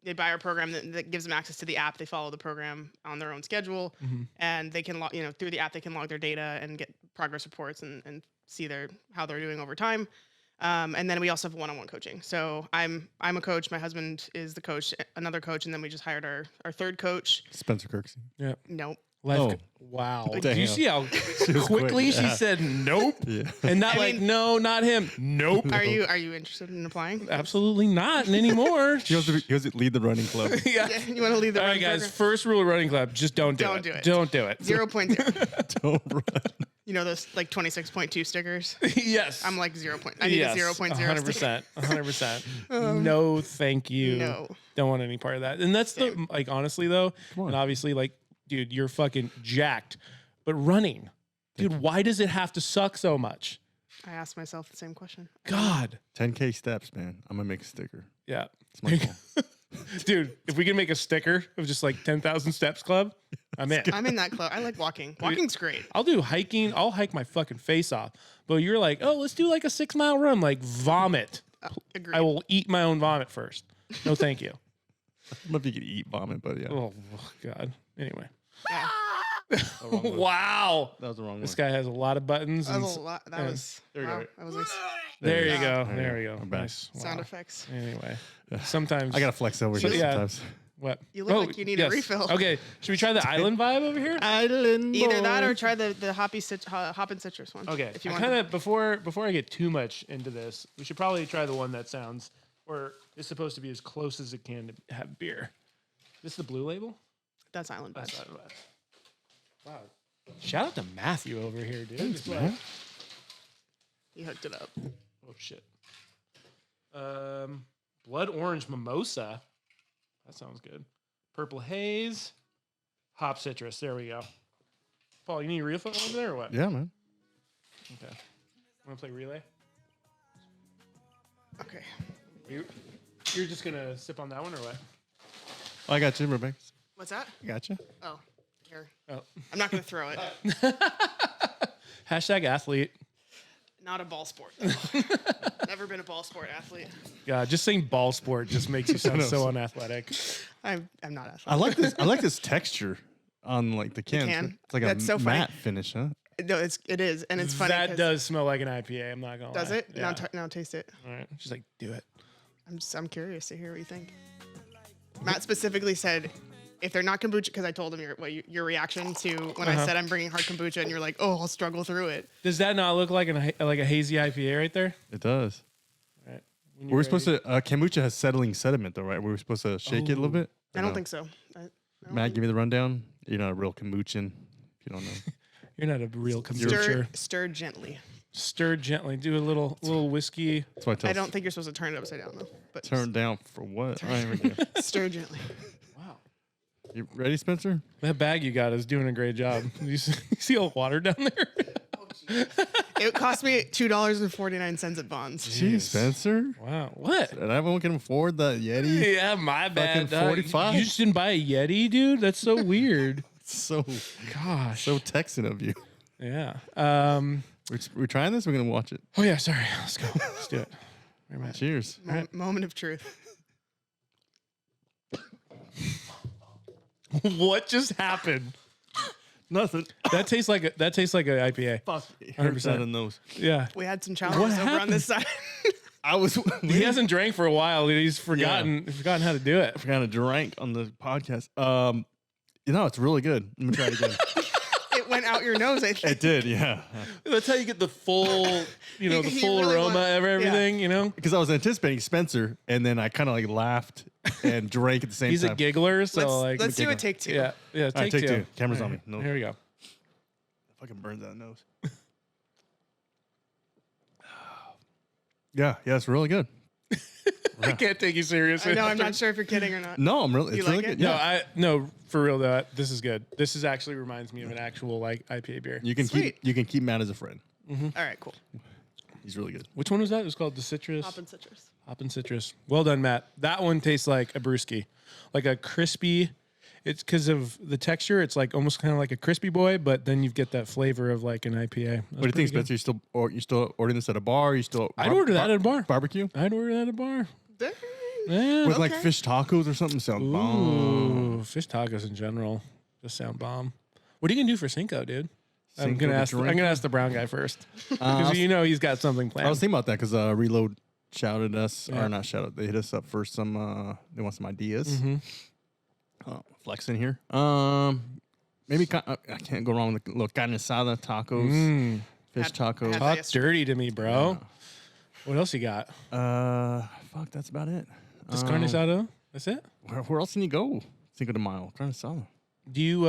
they buy our program that gives them access to the app. They follow the program on their own schedule, and they can through the app, they can log their data and get progress reports and see how they're doing over time. And then we also have one-on-one coaching. So I'm a coach. My husband is the coach, another coach, and then we just hired our third coach. Spencer Kirksey. Yeah. Nope. Wow. Damn. Did you see how quickly she said nope? Yeah. And not no, not him. Nope. Are you interested in applying? Absolutely not anymore. He wants to lead the running club. Yeah. You want to lead the All right, running guys. program? First rule of running club: just don't do it. Don't do it. 0.0. Don't run. Those 26.2 stickers. Yes. I'm like 0. I need a 0.0. 100%. 100%. No, thank you. No. Don't want any part of that. And that's honestly though, and obviously dude, you're fucking jacked, but running, dude, why does it have to suck so much? I asked myself the same question. God. 10K steps, man. I'm gonna make a sticker. Yeah. It's my goal. Dude, if we can make a sticker of just 10,000 steps club, I'm in. I'm in that club. I like walking. Walking's great. I'll do hiking. I'll hike my fucking face off. But you're like, oh, let's do a 6-mile run. Vomit. Agreed. I will eat my own vomit first. No, thank you. I don't know if you could eat vomit, but yeah. Oh, God. Anyway. Yeah. Wow. That was the wrong This one. guy has a lot of buttons. That And was a lot. That was. There you wow, go. that was like there you go. There There you we go. go. I'm back. Nice. sound Wow. effects. Anyway, sometimes I gotta flex over So, here yeah. sometimes. What? You look like you need a refill. Okay, should we try the island vibe over here? Island. Either that or try the hop and citrus one. Okay. If you I want. kind of before I get too much into this, we should probably try the one that sounds or is supposed to be as close as it can to have beer. This is the blue label. That's Island That's Vibes. not bad. Wow. Shout out to Matthew over here, dude. Thanks, man. You hooked it up. Oh shit. Blood orange mimosa. That sounds good. Purple haze. Hop citrus. There we go. Paul, you need a refill over there or what? Yeah, man. Okay. Want to play relay? Okay. You're just gonna sip on that one or what? I got you, Rebecca. What's that? I got you. Oh, here. Oh. I'm not gonna throw it. Hashtag athlete. Not a ball sport. Never been a ball sport athlete. God, just saying ball sport just makes you sound so unathletic. I'm not athletic. I like this. I like this texture on the can. can? It's like That's a so funny. matte finish, huh? No, it is, and it's funny. That 'cause- does smell like an IPA. I'm not gonna Does lie. it? Yeah. Now taste it. All right. She's like, do it. I'm curious to hear what you think. Matt specifically said if they're not kombucha, because I told him your reaction to when I said I'm bringing hard kombucha, and you're like, oh, I'll struggle through it. Does that not look like a hazy IPA right there? It does. All right. We're supposed to. Kombucha has settling sediment, though, right? We were supposed to shake it a little bit. I don't think so. Matt, give me the rundown. You're not a real kombuchan, if you don't know. You're not a real kombucha. Stir gently. Stir gently. Do a little whiskey. That's what I don't think you're supposed to turn it upside down though. But Turn down for what? All right, here we go. stir gently. Wow. You ready, Spencer? That bag you got is doing a great job. You see all the water down there? It cost me $2.49 at Bonds. Jeez, Spencer. Wow. What? And everyone can afford the Yeti. Yeah, my bad. Fucking 45. You just didn't buy a Yeti, dude? That's so weird. So Gosh. so Texan of you. Yeah. We're trying this. We're gonna watch it. Oh yeah. Sorry. Let's go. Let's do it. Where am I? Cheers. Moment of truth. What just happened? Nothing. That tastes like an IPA. Fuck. 100%. in those. Yeah. We had some challenges over on this side. I was. He hasn't drank for a while. He's forgotten how to do it. I forgot to drink on the podcast. It's really good. Let me try it again. It went out your nose, I think. It did, yeah. That's how you get the full, the He full really aroma wants- of everything. Because I was anticipating Spencer, and then I kind of like laughed and drank at the same He's time. a giggler, so Let's do a take two. yeah. All right, take two. Camera's All on right, me. No. Here we go. Fucking burns that nose. Yeah, it's really good. I can't take you serious. I know. I'm not sure if you're kidding or not. No, I'm really. You It's like really it? good. No, Yeah, no, for real though. This is good. This is actually reminds me of an actual like IPA beer. you can Sweet. keep Matt as a friend. All right, cool. He's really good. Which one was that? It was called the Citrus. Hop and citrus. Hop and Citrus. Well done, Matt. That one tastes like a brewski, like a crispy. It's because of the texture. It's like almost kind of like a crispy boy, but then you get that flavor of like an IPA. What do you think, Spencer? You still ordering this at a bar? You still? I'd order that at a bar. Barbecue I'd order that at a bar. Dang. Yeah. with like Okay. fish tacos or something. Sound bomb. Ooh, fish tacos in general just sound bomb. What are you gonna do for Cinco, dude? I'm Cinco gonna de ask. I'm Drinko? gonna ask the brown guy first because he's got something planned. I was thinking about that because Reload shouted us, Yeah. or not shouted. They hit us up for some. They want some ideas. Flexing here. Maybe I can't go wrong with a little carne asada tacos, fish tacos. had- Talk yesterday. dirty to me, bro. What else you got? Fuck, that's about it. Just carne asada? That's it? Where else can you go? Cinco de Mayo, carne asada. Do you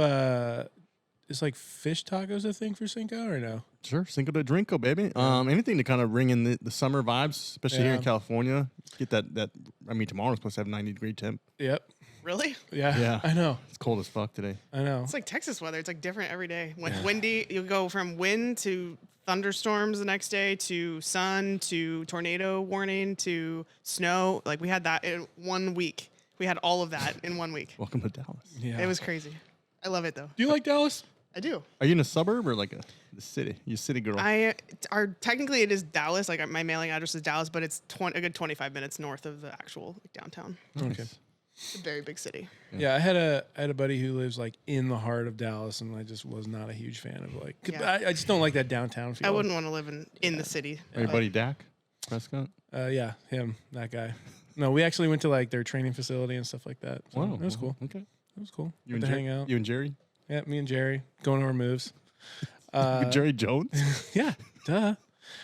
is like fish tacos a thing for Cinco or no? Sure, Cinco de Drinko, baby. Anything to kind of bring in the summer vibes, especially here in Yeah. California. Get that. I mean, tomorrow's supposed to have 90-degree temp. Yep. Really? Yeah. Yeah. I know. It's cold as fuck today. I know. It's like Texas weather. It's like different every day. When windy, you go from wind to thunderstorms the next day to sun to tornado warning to snow. Like we had that in 1 week. We had all of that in 1 week. Welcome to Dallas. Yeah. It was crazy. I love it though. Do you like Dallas? I do. Are you in a suburb or like the city? You a city girl? Technically it is Dallas. Like my mailing address is Dallas, but it's a good 25 minutes north of the actual downtown. Okay. It's a very big city. Yeah, I had a buddy who lives like in the heart of Dallas, and I just was not a huge fan of like. Yeah. I just don't like that downtown feel. I wouldn't want to live in the city. Your buddy Dak Prescott? Yeah, him, that guy. No, we actually went to like their training facility and stuff like that. So Wow, it was cool. Okay. It was cool. You Got and to hang out. You and Jerry? Yeah, me and Jerry going over moves. With Jerry Jones? Yeah, duh.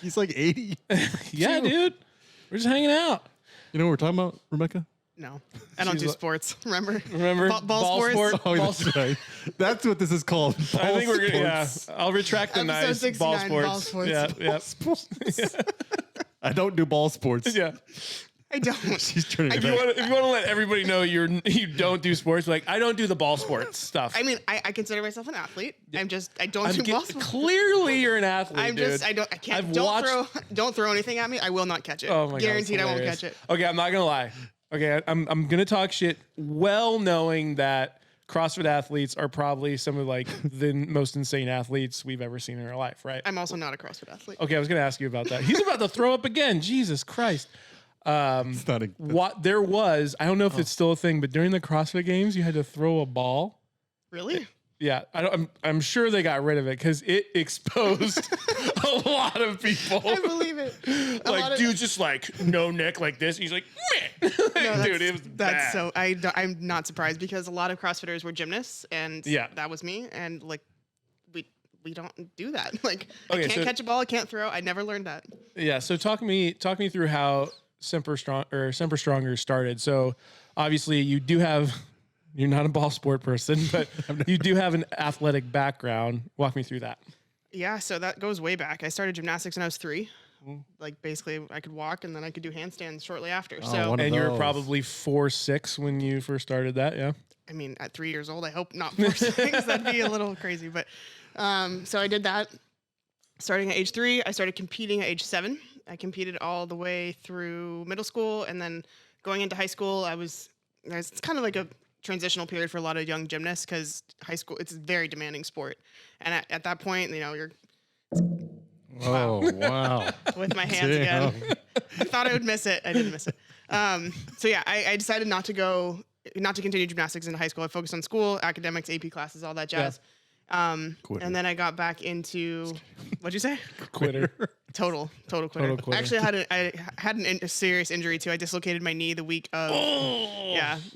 He's like 80. Yeah, dude. We're just hanging out. You know what we're talking about, Rebecca? No, I don't She's do like- sports. Remember? Remember Ball sports? Oh, Ball that's right. That's what this is called. I think we're gonna. Yeah, sports. I'll retract the Episode nice ball 69, ball sports. sports. Yeah, I don't do ball sports. yeah. I don't. She's turning If it you back. want to let everybody know you don't do sports, like I don't do the ball sports stuff. I mean, I consider myself an athlete. I don't do ball sports. Clearly, you're an athlete. I'm dude. just, I can't, I've don't throw anything at me. I will not catch it. Oh my God, Guaranteed it's I won't hilarious. catch it. Okay, I'm not gonna lie. Okay, I'm gonna talk shit, well knowing that CrossFit athletes are probably some of like the most insane athletes we've ever seen in our life, right? I'm also not a CrossFit athlete. Okay, I was gonna ask you about that. He's about to throw up again. Jesus Christ. It's not a, What there was, I don't know if it's still a thing, but during the CrossFit Games, you had to throw a ball. Really? Yeah, I'm sure they got rid of it because it exposed a lot of people. I believe it. Like, dude's just like, no neck like this. He's like, meh. No, Dude, it was bad. so I'm not surprised because a lot of CrossFitters were gymnasts, and that was me. And like, we don't do that. Like, I can't catch a ball, I can't throw. I never learned that. Yeah. So talk me through how Semper Stronger started. So obviously you're not a ball sport person, but you do have an athletic background. Walk me through that. Yeah, so that goes way back. I started gymnastics when I was 3. Like, basically, I could walk, and then I could do handstands shortly after. And you were probably 4'6" when you first started that, yeah? I mean, at 3 years old, I hope not 4'6". That'd be a little crazy. But so I did that. Starting at age 3, I started competing at age 7. I competed all the way through middle school, and then going into high school, it's kind of like a transitional period for a lot of young gymnasts because high school, it's a very demanding sport. And at that point, you're... Oh, wow. With my hands again. I thought I would miss it. I didn't miss it. So yeah, I decided not to continue gymnastics in high school. I focused on school, academics, AP classes, all that jazz. Yeah. And then I got back into, what'd you say? Quitter. Total quitter. Actually, I had a serious injury too. I dislocated my knee the week of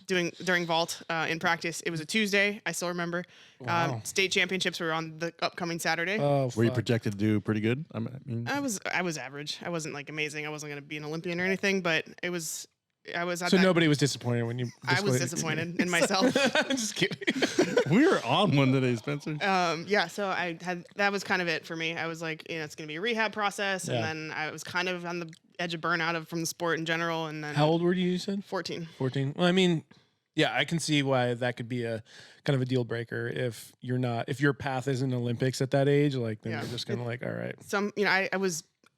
during vault in practice. It was a Tuesday. I still remember. Wow. State championships were on the upcoming Saturday. Oh, were you projected to do pretty good? I mean, I was average. I wasn't like amazing. I wasn't going to be an Olympian or anything, but I was. So nobody was disappointed when you. I was disappointed in myself. I'm just kidding. We were on one today, Spencer. Yeah. So that was kind of it for me. I was like, it's going to be a rehab process, and then I was kind of on the edge of burnout from the sport in general. And then how old were you said? 14. 14. Well, I mean, yeah, I can see why that could be a kind of a deal breaker if your path isn't Olympics at that age. Like, then you're just kind of like, all right.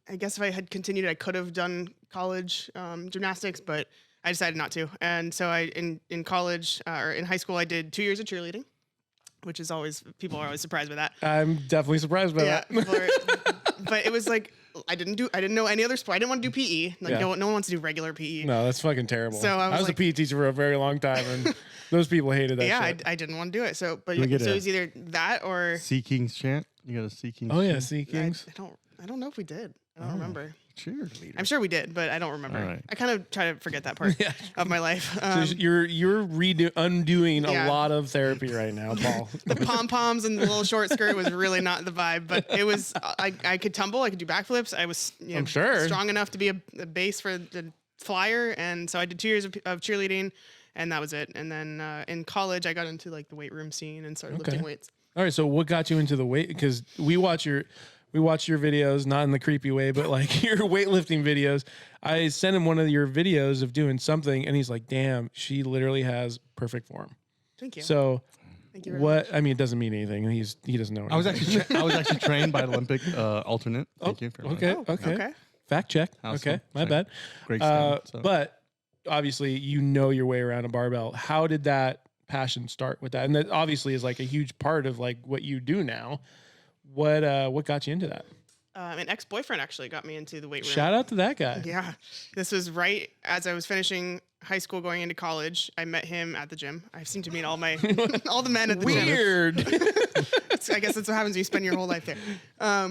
I guess if I had continued, I could have done college gymnastics, but I decided not to. And so in college or in high school, I did 2 years of cheerleading, which is people are always surprised by that. I'm definitely surprised by that. But it was like I didn't know any other sport. I didn't want to do PE. No one wants to do regular PE. No, that's fucking terrible. So I was a PE teacher for a very long time, and those people hated that. Yeah, shit. I didn't want to do it. So it was either that or Sea Kings chant. You got a Sea Kings. Oh yeah, chant? Sea Kings. I don't know if we did. I don't remember. Cheerleader. I'm sure we did, but I don't remember. Right. I kind of try to forget that part of my life. So you're undoing a lot of therapy right now, Paul. The pom poms and the little short skirt was really not the vibe, but it was. I could tumble. I could do backflips. I was I'm sure strong enough to be a base for the flyer, and so I did 2 years of cheerleading, and that was it. And then in college, I got into like the weight room scene and started lifting weights. All right. So what got you into the weight? Because we watch your videos, not in the creepy way, but like your weightlifting videos. I sent him one of your videos of doing something, and he's like, "Damn, she literally has perfect form." Thank you. So, thank you very much. I mean, it doesn't mean anything. He doesn't know. Anything. I was actually trained by an Olympic alternate. Thank you. For Okay. Fact check. Awesome. Okay, my bad. Great stuff. But obviously, you know your way around a barbell. How did that passion start with that? And that obviously is like a huge part of like what you do now. What got you into that? An ex-boyfriend actually got me into the weight room. Shout out to that guy. Yeah. This was right as I was finishing high school going into college. I met him at the gym. I seem to meet all the men at the gym. Weird. I guess that's what happens when you spend your whole life there.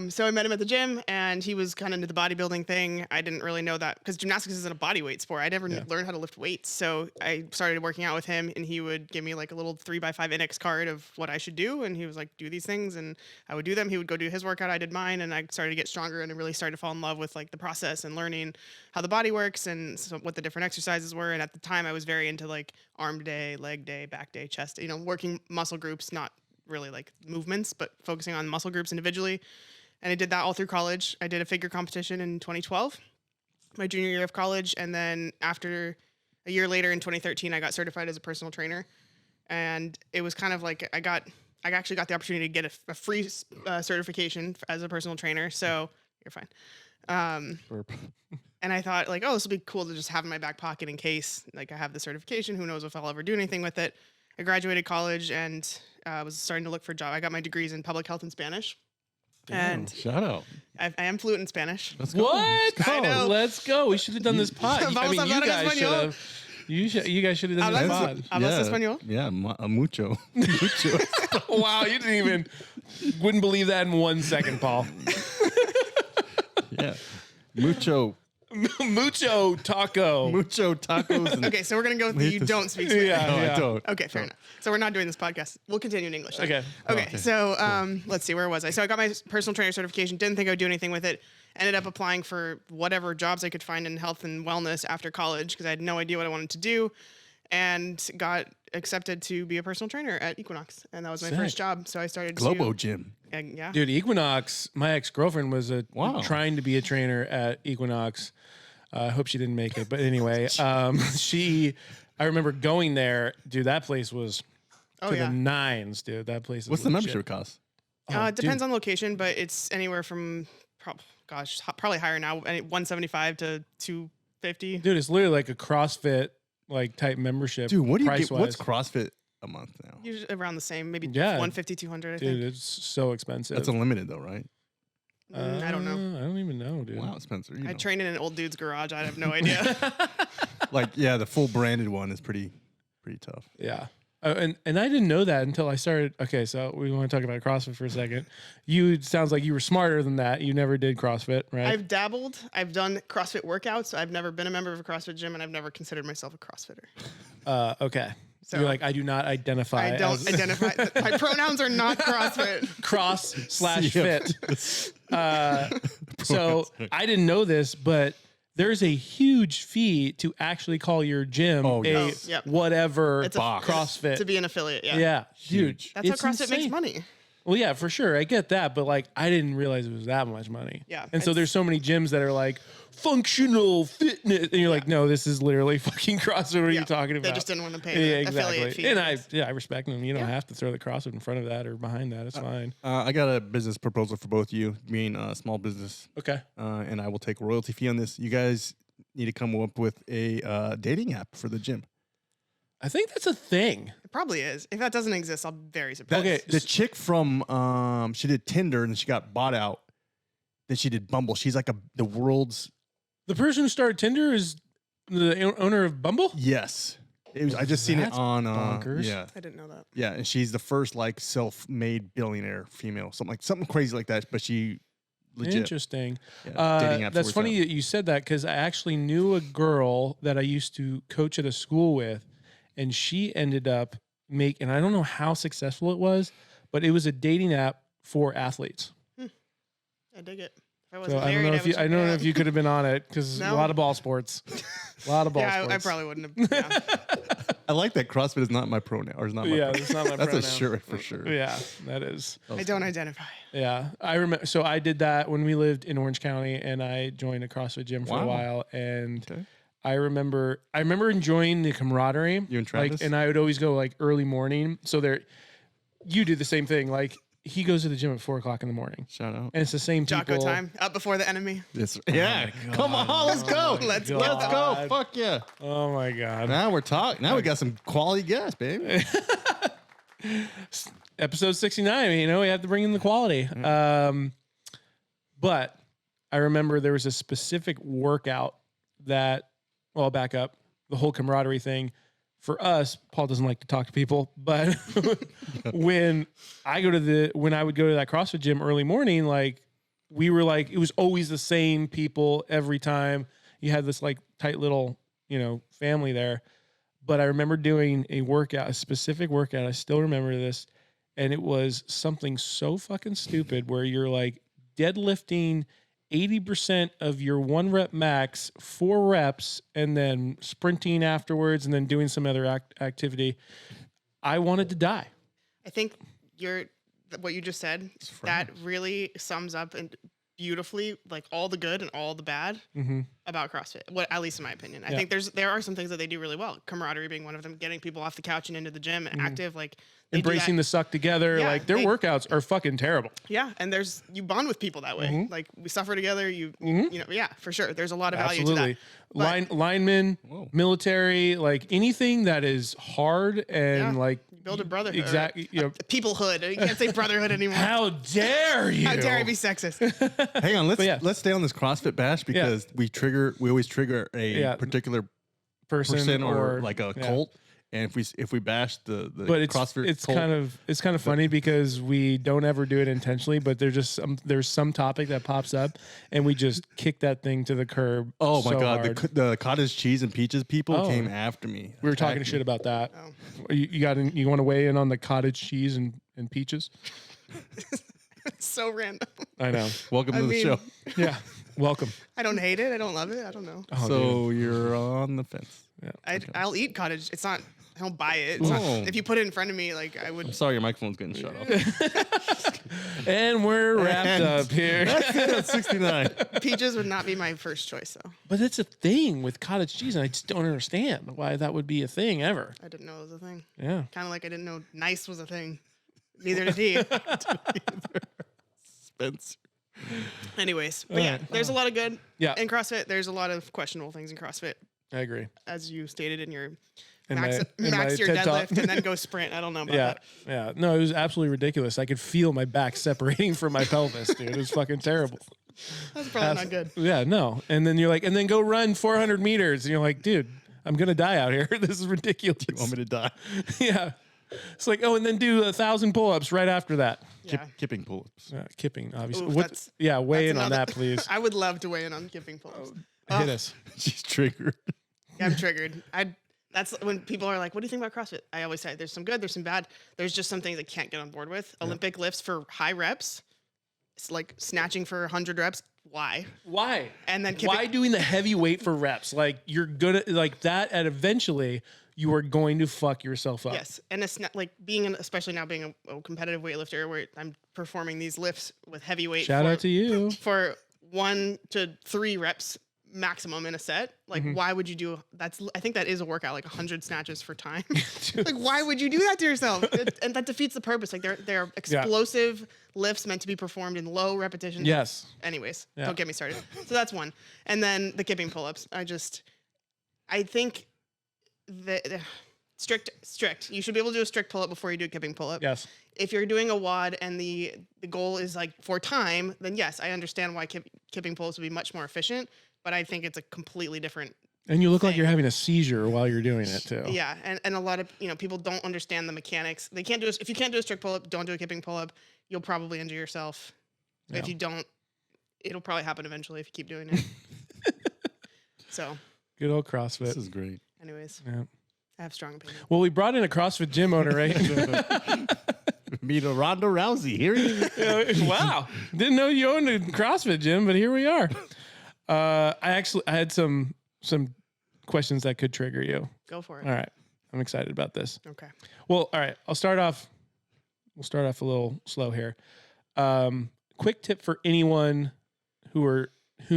So I met him at the gym, and he was kind of into the bodybuilding thing. I didn't really know that because gymnastics isn't a body weight sport. I never learned how to lift weights. So I started working out with him, and he would give me like a little 3x5 index card of what I should do. And he was like, do these things. And I would do them. He would go do his workout. I did mine. And I started to get stronger and I really started to fall in love with like the process and learning how the body works and what the different exercises were. And at the time I was very into like arm day, leg day, back day, chest, working muscle groups, not really like movements, but focusing on muscle groups individually. And I did that all through college. I did a figure competition in 2012, my junior year of college. And then after a year later in 2013, I got certified as a personal trainer. And it was kind of like I actually got the opportunity to get a free certification as a personal trainer. So you're fine. And I thought like, this will be cool to just have in my back pocket in case like I have the certification. Who knows if I'll ever do anything with it. I graduated college and was starting to look for a job. I got my degrees in public health and Spanish. And shout out. I am fluent in Spanish. Let's go. What? I know. Let's go. We should have done this pod. I mean, you guys should have. You guys should have done this pod. ¿Hablas español? Yeah, mucho. Mucho. Wow, you wouldn't believe that in 1 second, Paul. Yeah. Mucho taco. Mucho tacos. And Okay, so we're gonna go with the you don't speak Spanish. Yeah, no, yeah. I don't. Okay, fair enough. So we're not doing this podcast. We'll continue in English. then. Okay. Okay. So let's see. Where was I? So I got my personal trainer certification. Didn't think I would do anything with it. Ended up applying for whatever jobs I could find in health and wellness after college because I had no idea what I wanted to do, and got accepted to be a personal trainer at Equinox, and that was my Sick. first job. So I started Globo Gym. yeah. Dude, Equinox, my ex-girlfriend was Wow. trying to be a trainer at Equinox. I hope she didn't make it. But anyway, I remember going there. Dude, that place was Oh to yeah. the nines, dude. That place is What's the legit. membership cost? It depends on location, but it's anywhere from probably higher now, 175 to 250. Dude, it's literally like a CrossFit like type membership. Dude, what do you get? price-wise. What's CrossFit a month now? Usually around the same, maybe Yeah. 150, 200. I Dude, think. it's so expensive. That's unlimited though, right? I don't know. I don't even know, dude. Wow, Spencer. You I know. trained in an old dude's garage. I have no idea. Like, yeah, the full branded one is pretty tough. Yeah. And I didn't know that until I started. Okay, so we want to talk about CrossFit for a second. You sounds like you were smarter than that. You never did CrossFit, right? I've dabbled. I've done CrossFit workouts. I've never been a member of a CrossFit gym, and I've never considered myself a CrossFitter. Okay. So- You're like, I do not identify I don't as identify. My pronouns are not CrossFit. cross/fit. So I didn't know this, but there's a huge fee to actually call your gym Oh, a yes. Yep. whatever It's a CrossFit. to be an affiliate. Yeah. yeah, dude. Huge. That's how it's CrossFit makes insane. money. Well, yeah, for sure. I get that, but like, I didn't realize it was that much money. Yeah, And so it's- there's so many gyms that are like functional fitness, and you're like, no, this is literally fucking CrossFit. What are Yeah, you talking about? They just didn't want to pay Yeah, the affiliate exactly. fee. And I respect them. You don't Yeah. have to throw the CrossFit in front of that or behind that. It's fine. I got a business proposal for both of you, being a small business, Okay. and I will take a royalty fee on this. You guys need to come up with a dating app for the gym. I think that's a thing. It probably is. If that doesn't exist, I'll be very surprised. Okay. The chick from she did Tinder and then she got bought out. Then she did Bumble. She's like the world's The person who started Tinder is the owner of Bumble? yes. It was, I just seen it That's on bonkers. yeah. I didn't know that. Yeah, and she's the first like self-made billionaire female, something crazy like that. But she legit Interesting. yeah, dating apps That's works funny out. that you said that because I actually knew a girl that I used to coach at a school with, and she ended up and I don't know how successful it was, but it was a dating app for athletes. I dig it. If I So wasn't I don't married, know if you, would I check don't it know out. if you could have been on it because a No. lot of ball sports, a lot of ball Yeah, I sports. probably wouldn't have. Yeah. I like that CrossFit is not my pronoun or is not my Yeah, pronoun. that's not my That's pronoun. a shirt for sure. Yeah, that is. I don't identify. Yeah, I remember. So I did that when we lived in Orange County, and I joined a CrossFit gym for a Wow. while. And Okay. I remember enjoying the camaraderie. You and Travis? Like, and I would always go like early morning. So you do the same thing. Like he goes to the gym at 4:00 in the morning, Shout out. and it's the same Jocko people. time. Up before the enemy. Yes. Yeah. Come on, let's go. Let's go. Let's go. Fuck yeah. Oh my god! Now we're talking. Now we got some quality guests, baby. Episode 69. You know, we have to bring in the quality. But I remember there was a specific workout that. Well, I'll back up. The whole camaraderie thing. For us, Paul doesn't like to talk to people, but when I would go to that CrossFit gym early morning, like we were like, it was always the same people every time. You had this like tight little, family there. But I remember doing a specific workout. I still remember this. And it was something so fucking stupid where you're like deadlifting 80% of your 1 rep max, 4 reps, and then sprinting afterwards and then doing some other activity. I wanted to die. I think what you just said, that really sums up and beautifully like all the good and all the bad about CrossFit. At least in my opinion, I think there are some things that they do really well. Camaraderie being one of them. Getting people off the couch and into the gym and active, like they do Embracing that. the suck together. Yeah, like their workouts are fucking terrible. Yeah, and you bond with people that way. Like we suffer together. Yeah, for sure. There's a lot of value Absolutely. to that. Linemen, Whoa. military, like anything that is hard and Yeah. like Build a brotherhood. Exactly. Peoplehood. You can't say brotherhood anymore. How dare you? How dare I be sexist? Hang on, yeah. let's stay on this CrossFit bash because we always trigger a Yeah. particular person or like a yeah. cult. And if we bash the But CrossFit, it's kind of funny because we don't ever do it intentionally, but there's some topic that pops up and we just kick that thing to the curb. oh my so god, hard. the cottage cheese and peaches people Oh. came after me. We were talking Attacked shit me. about that. Oh. You want to weigh in on the cottage cheese and peaches? It's so random. I know. Welcome I to the mean- show. Yeah. Welcome. I don't hate it. I don't love it. I don't know. Oh, So you're on the fence. I'll eat cottage. It's not. I don't buy it. It's not- Oh. if you put it in front of me, like I I'm would. sorry, your microphone's getting shut off. and we're wrapped And- up here. That's 69. Peaches would not be my first choice, though. But it's a thing with cottage cheese, and I just don't understand why that would be a thing ever. I didn't know it was a thing. Yeah. Kind of like I didn't know nice was a thing. Neither did he. Spencer. Anyways, but yeah, Alright. there's a lot of good Yeah. in CrossFit. There's a lot of questionable things in CrossFit, I agree. as you stated in your In max, my max your TED Talk. deadlift and then go sprint. I don't know about Yeah. that. Yeah. No, it was absolutely ridiculous. I could feel my back separating from my pelvis, dude. It was fucking terrible. That's probably not good. Yeah, no. And then you're like, and then go run 400 meters. And you're like, dude, I'm going to die out here. This is ridiculous. You want me to die? Yeah. It's like, oh, and then do 1,000 pull-ups right after that. Yeah. Kipping pull-ups. Kipping, obviously. Ooh, What, that's- yeah, weigh in That's on another- that, please. I would love to weigh in on kipping pull-ups. Hit us. She's triggered. Yeah, I'm triggered. That's when people are like, "What do you think about CrossFit?" I always say, "There's some good, there's some bad. There's just some things I can't get on board with." Olympic lifts for high reps, it's like snatching for 100 reps. Why? Why? And then Why doing the heavy weight for reps? Like, you're gonna, like that, and eventually you are going to fuck yourself up. Yes, and it's not like especially now being a competitive weightlifter, where I'm performing these lifts with heavy weight. Shout out to you. for 1 to 3 reps maximum in a set. Like, why would you do that's? I think that is a workout, like 100 snatches for time. Like, why would you do that to yourself? And that defeats the purpose. Like, they're explosive lifts meant to be performed in low repetitions. Yes. Anyways, Yeah. don't get me started. So that's one. And then the kipping pull-ups. I think the strict. You should be able to do a strict pull-up before you do a kipping pull-up. Yes. If you're doing a WOD and the goal is like for time, then yes, I understand why kipping pull-ups would be much more efficient. But I think it's a completely different. And you look like thing. you're having a seizure while you're doing it too. Yeah, and a lot of people don't understand the mechanics. They can't do if you can't do a strict pull-up, don't do a kipping pull-up. You'll probably injure yourself. Yeah. If you don't, it'll probably happen eventually if you keep doing it. So, Good old CrossFit. This is great. anyways, Yeah. I have strong opinions. Well, we brought in a CrossFit gym owner, right? Meet a Ronda Rousey. Here he is. Wow. Didn't know you owned a CrossFit gym, but here we are. I had some questions that could trigger you. Go for it. All right. I'm excited about this. Okay. Well, all right. We'll start off a little slow here. Quick tip for anyone who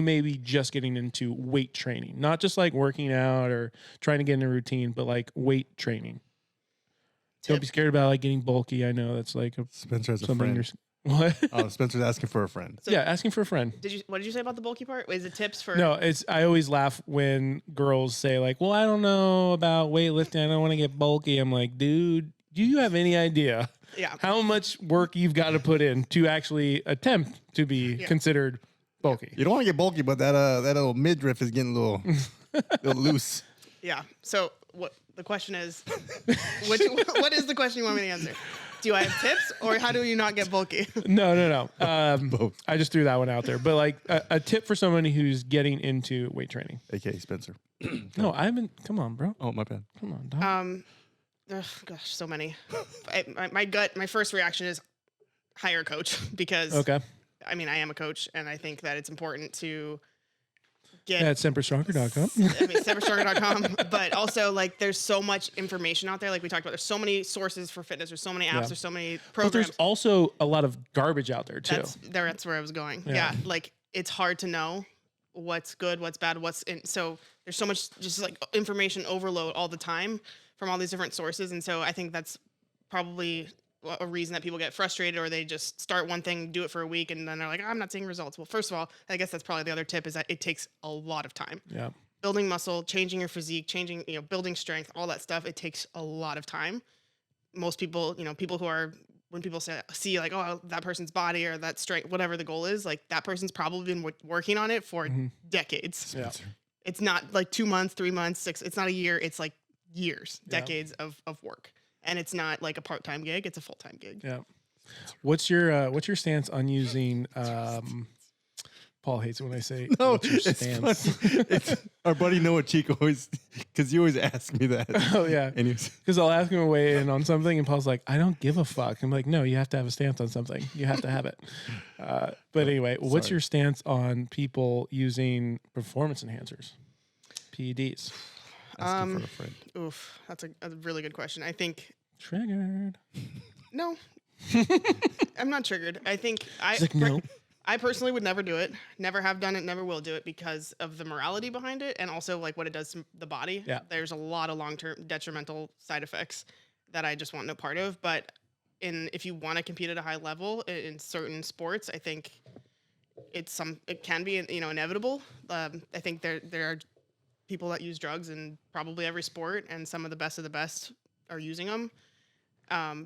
may be just getting into weight training, not just like working out or trying to get in a routine, but like weight training. Don't Tip. be scared about like getting bulky. I know that's like Spencer has a something friend. What? Oh, Spencer's asking for a friend. So- Yeah, asking for a friend. What did you say about the bulky part? Is it tips for? No, I always laugh when girls say like, "Well, I don't know about weightlifting. I don't want to get bulky." I'm like, dude, do you have any idea Yeah. how much work you've got to put in to actually attempt to be considered bulky? You don't want to get bulky, but that little midriff is getting a little loose. Yeah. So what the question is? What is the question you want me to answer? Do I have tips, or how do you not get bulky? No. Both. I just threw that one out there. But like a tip for somebody who's getting into weight training. AKA Spencer. No, I haven't. Come on, bro. Oh, my bad. Come on, dog. Gosh, so many. My first reaction is hire a coach because Okay. I mean, I am a coach, and I think that it's important to get At semperstronger.com. I mean, semperstronger.com, but also like there's so much information out there. Like we talked about, there's so many sources for fitness. There's so many apps. Yeah. There's so many But programs. there's also a lot of garbage out there too. That's where I was going. Yeah. Yeah. Like it's hard to know what's good, what's bad, what's in. So there's so much just like information overload all the time from all these different sources. And so I think that's probably a reason that people get frustrated, or they just start one thing, do it for a week, and then they're like, I'm not seeing results. Well, first of all, I guess that's probably the other tip, is that it takes a lot of time. Yeah. Building muscle, changing your physique, building strength, all that stuff, it takes a lot of time. Most people, people who are, when people see like, oh, that person's body or that strength, whatever the goal is, like that person's probably been working on it for decades. Yeah. It's not like 2 months, 3 months, 6, it's not a year, it's like years, decades of work. And it's not like a part-time gig, it's a full-time gig. Yeah. What's your stance on using Paul hates it when I say No, what's your it's stance? funny. It's our buddy Noah Chico always, because you always ask me that. Oh yeah. And he was, Because I'll ask him to weigh in on something, and Paul's like, "I don't give a fuck." I'm like, "No, you have to have a stance on something. You have to have it." But anyway, what's sorry. your stance on people using performance enhancers, PEDs? asking for a friend. Oof, that's a really good question. I think Triggered. no, I'm not triggered. I think She's like, no. I personally would never do it. Never have done it. Never will do it because of the morality behind it, and also like what it does to the body. Yeah. There's a lot of long-term detrimental side effects that I just want no part of. But if you want to compete at a high level in certain sports, I think it can be inevitable. I think there are people that use drugs in probably every sport, and some of the best are using them.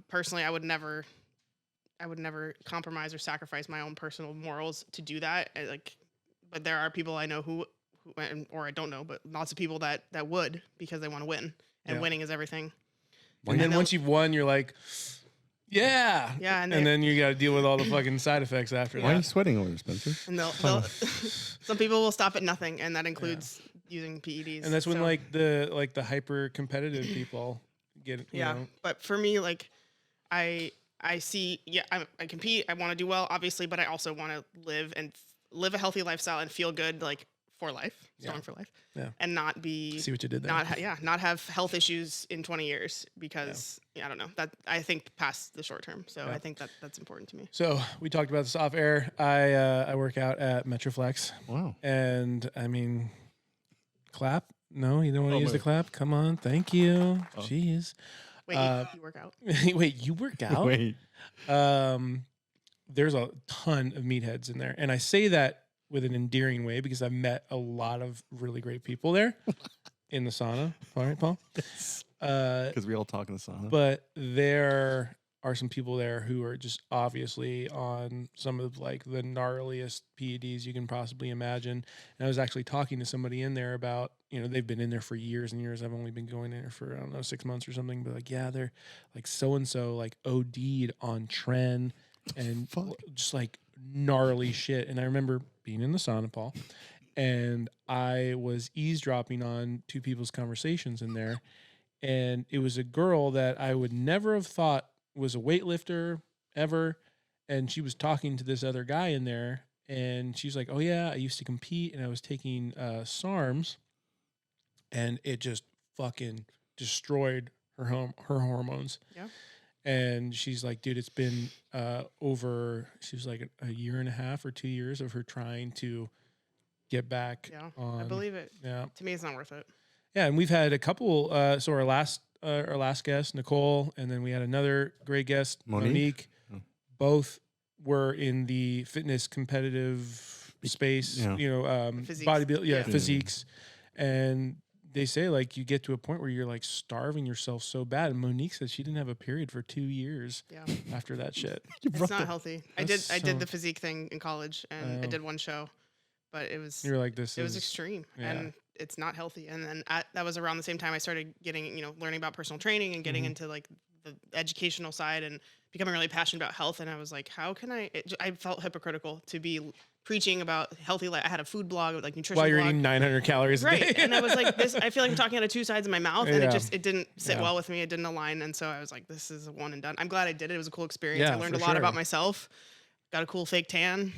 Personally, I would never compromise or sacrifice my own personal morals to do that. But there are people I know who or I don't know, but lots of people that would, because they want to win, and winning is everything. And then once you've won, you're like, yeah. Yeah. And then you got to deal with all the fucking side effects after Why are you that. sweating over, Spencer? And they'll some people will stop at nothing, and that includes using PEDs. And that's when So- the hyper competitive people get, you know. But for me, like I see, I compete, I want to do well, obviously, but I also want to live a healthy lifestyle and feel good, like for life, strong for life, and not be, See what you did there. not have health issues in 20 years because I don't know, that I think past the short term. So I think that's important to me. So we talked about this off air. I work out at Metroflex. Wow. And I mean, clap. No, you don't want to use the clap. Come on. Thank you. Jeez. Wait, you work out? Wait, you work out? Wait. There's a ton of meatheads in there. And I say that with an endearing way because I've met a lot of really great people there in the sauna. All right, Paul? Because we all talk in the sauna. But there are some people there who are just obviously on some of like the gnarliest PEDs you can possibly imagine. And I was actually talking to somebody in there about, they've been in there for years and years. I've only been going in there for, I don't know, 6 months or something. But like, yeah, they're like so-and-so like OD'd on Tren and just like gnarly shit. And I remember being in the sauna, Paul, and I was eavesdropping on two people's conversations in there. And it was a girl that I would never have thought was a weightlifter ever. And she was talking to this other guy in there. And she's like, oh, yeah, I used to compete and I was taking SARMs. And it just fucking destroyed her hormones. Yeah. And she's like, dude, it's been she was like a year and a half or 2 years of her trying to get back on. I believe it. Yeah. To me, it's not worth it. Yeah, and we've had a couple. So our last guest, Nicole, and then we had another great guest, Monique. Both were in the fitness competitive space. Physiques. Bodybuilding, physiques, and they say like you get to a point where you're like starving yourself so bad. And Monique said she didn't have a period for 2 years. After that shit. It's not healthy. I did the physique thing in college, and I did one show, but it was You're like this. It was extreme, and it's not healthy. And then that was around the same time I started getting, learning about personal training and getting into like the educational side and becoming really passionate about health. And I was like, how can I felt hypocritical to be preaching about healthy life. I had a food blog, like nutrition while you're blog. eating 900 calories a Right. day. And I was like, I feel like I'm talking out of two sides of my mouth, and it didn't sit well with me. It didn't align. And so I was like, this is a one and done. I'm glad I did it. It was a cool experience. Yeah, I learned a for lot sure. about myself. Got a cool fake tan.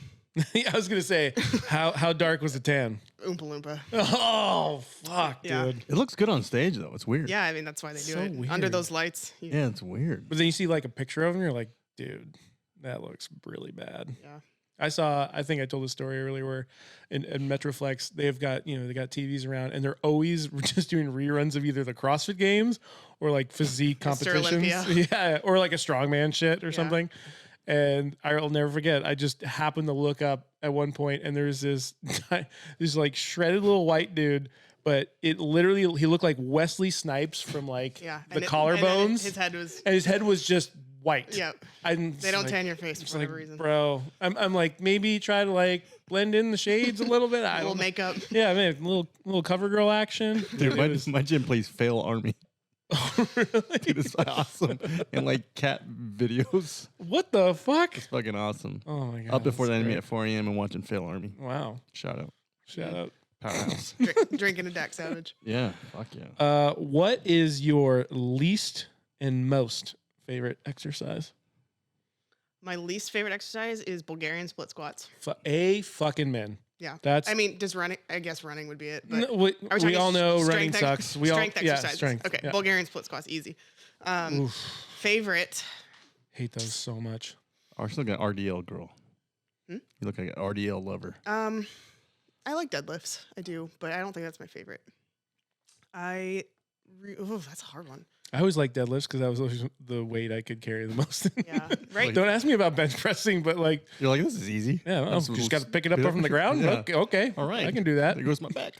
Yeah, I was gonna say, how dark was the tan? Oompa Loompa. Oh fuck, Yeah. dude. It looks good on stage though. It's weird. Yeah, I mean, that's why they do So it. weird. Under those lights. Yeah, it's weird. But then you see like a picture of him, you're like, dude, that looks really bad. Yeah. I think I told a story earlier where in Metroflex, they've got, they got TVs around and they're always just doing reruns of either the CrossFit games or like physique Mr. competitions. Olympia. Yeah. Or like a strongman shit or something. And I'll never forget. I just happened to look up at one point and there's this like shredded little white dude, but it literally, he looked like Wesley Snipes from like the collarbones. His head was just white. Yeah. They don't tan your face for whatever reason. Bro, I'm like, maybe try to like blend in the shades a little bit. A little makeup. Yeah, man, little cover girl action. Dude, my gym plays fail army. Dude, it's awesome. And like cat videos. What the fuck? It's fucking awesome. Oh my god. Up before the that's enemy great. at 4 a.m. and watching Fail Army. Wow. Shout out. Shout out. Powerhouse. Drinking a Dak Savage. Yeah. Fuck yeah. What is your least and most favorite exercise? My least favorite exercise is Bulgarian split squats. Fucking man. Yeah. That's. I mean, just running. I guess running would be it. But No, we talking all know running strength sucks. We all strength yeah, exercises. strength. Okay, yeah. Bulgarian split squats, easy. Favorite. Hate those so much. I still got RDL girl. Hmm? You look like an RDL lover. I like deadlifts. I do, but I don't think that's my favorite. That's a hard one. I always like deadlifts because that was always the weight I could carry the most. Yeah, right. Don't ask me about bench pressing, but like, You're like, this is easy. yeah, well, That's just got to pick it up from the ground. Yeah. Okay, All right. I can do that. There goes my back.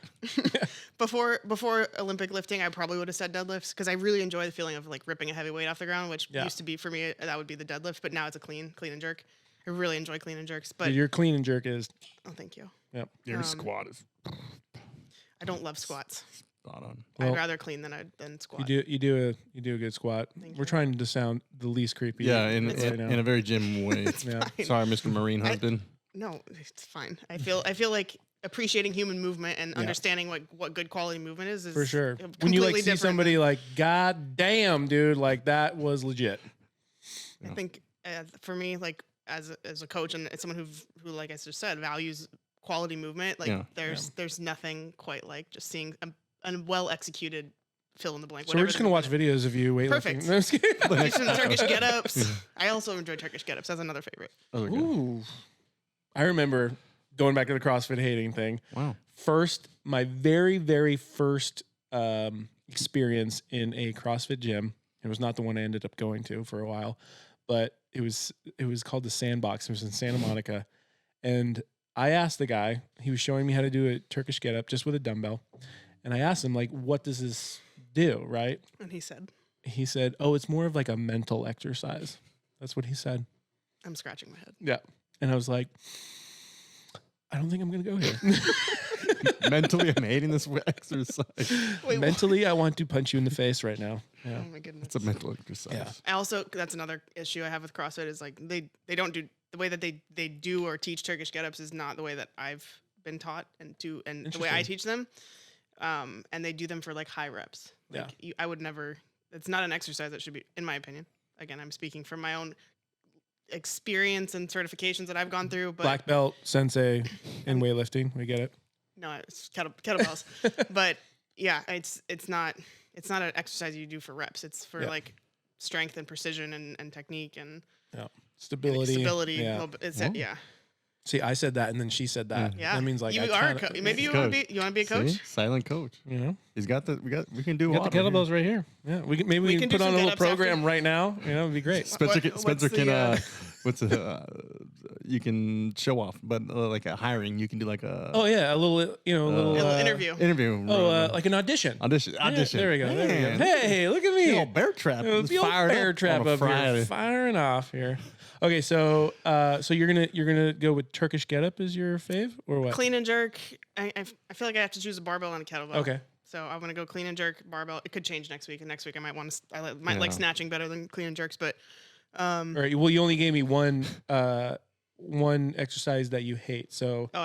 Before Olympic lifting, I probably would have said deadlifts because I really enjoy the feeling of like ripping a heavy weight off the ground, which Yeah. used to be for me that would be the deadlift, but now it's a clean and jerk. I really enjoy clean and jerks, but Your clean and jerk is. oh, thank you. Yep. Your squat is I don't love squats. spot on. Well, I'd rather clean than squat. You do a good squat. Thank We're you. trying to sound the least creepy. Yeah, in right now. a very gym way. Yeah. Fine. Sorry, Mr. Marine husband. No, it's fine. I feel like appreciating human movement and understanding what good quality movement is For sure. completely When you like see different somebody than- like, God damn, dude, like that was legit. I think for me, like as a coach and as someone who like I just said values quality movement, like Yeah. there's nothing quite like just seeing a well executed fill in the blank. So we're just gonna watch videos of you weightlifting. Perfect. No, I'm just kidding. Do some Turkish get-ups. I also enjoy Turkish get-ups. That's another favorite. Okay. Ooh. I remember going back to the CrossFit hating thing. Wow. My very, very first experience in a CrossFit gym. It was not the one I ended up going to for a while, but it was called the Sandbox. It was in Santa Monica, and I asked the guy. He was showing me how to do a Turkish get up just with a dumbbell, and I asked him like, "What does this do?" Right? And he said, He said, "Oh, it's more of like a mental exercise." That's what he said. I'm scratching my head. Yeah, and I was like, I don't think I'm gonna go here. Mentally, I'm hating this exercise. Wait, Mentally, I want to punch you in the face right now. Yeah. Oh my goodness. It's a mental exercise. Yeah. I also that's another issue I have with CrossFit is like they don't do the way that they do or teach Turkish get-ups is not the way that I've been taught and the way I Interesting. teach them. And they do them for like high reps. Like Yeah. I would never. It's not an exercise that should be, in my opinion. Again, I'm speaking from my own experience and certifications that I've gone through. But Black belt, sensei in weightlifting. We get it. no, it's kettlebells. But yeah, it's not an exercise you do for reps. It's for Yeah. like strength and precision and technique and Yeah. Stability. Yeah. Yeah. See, I said that and then she said that. Yeah. That means like you I are a kinda- coach. Maybe you Coach. want to be a coach. See? Silent coach. You know, He's got the. We can do. we got the kettlebells right here. Yeah, we can maybe we can can do put on some a little get-ups after. program right now. You know, it'd be great. Spencer can. What's Spencer the, can. What's you can show off, but like a hiring, you can do like a Oh yeah, a little Little interview. interview. like an audition. audition. Yeah, there we go. There we Man. go. Hey, look at me. The old bear trap. The It's old fired bear up trap on a up here, Friday. firing off here. Okay, so you're gonna go with Turkish getup as your fave or what? Clean and jerk. I feel like I have to choose a barbell and a kettlebell. Okay. So I'm gonna go clean and jerk, barbell. It could change next week, and next week I might want to. Might like Yeah. snatching better than clean and jerks, but All right. Well, you only gave me one exercise that you hate. So, do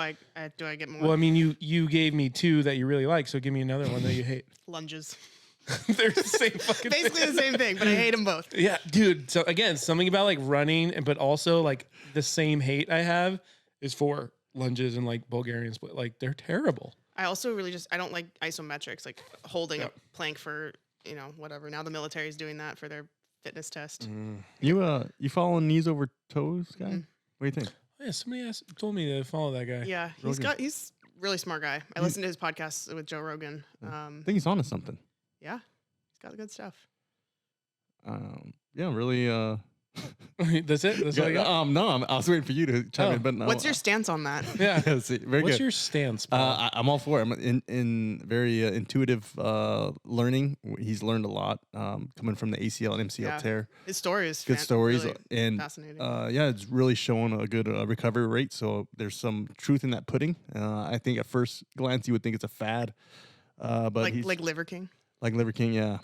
I get more well, I mean, you gave me two that you really like. So give me another one that you hate. lunges? They're the same fucking Basically thing. the same thing, but I hate them both. Yeah, dude. So again, something about like running, but also like the same hate I have is for lunges and like Bulgarian split. Like they're terrible. I also really I don't like isometrics, like holding a plank for whatever. Now the military's doing that for their fitness test. You following knees over toes, guy? Mm. What do you think? Yeah, somebody told me to follow that guy. Yeah, he's a really smart guy. I listened to his podcast with Joe Rogan. I think he's onto something. Yeah, he's got the good stuff. Yeah, really. That's it. That's all I got. No, I was waiting for you to chime in, but no. What's your stance on that? Yeah. Yeah, see, very What's good. your stance, Paul? I'm all for it. I'm in very intuitive learning. He's learned a lot coming from the ACL and MCL Yeah. tear. His story is Good stories really and fascinating. yeah, it's really showing a good recovery rate. So there's some truth in that pudding. I think at first glance you would think it's a fad, but he's like Liver King. like Liver King, yeah.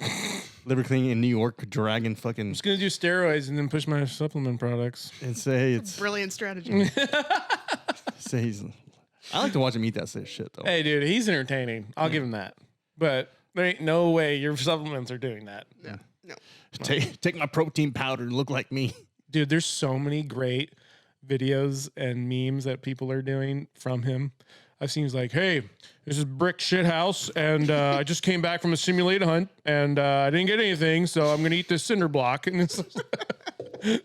Liver King in New York dragging fucking I'm just gonna do steroids and then push my supplement products. and say it's Brilliant strategy. say he's. I like to watch him eat that shit though. Hey, dude, he's entertaining. I'll give him that. But there ain't no way your supplements are doing that. No. Take my protein powder and look like me. Dude, there's so many great videos and memes that people are doing from him. I've seen he's like, hey, this is brick shit house, and I just came back from a simulated hunt, and I didn't get anything, so I'm gonna eat this cinder block. And it's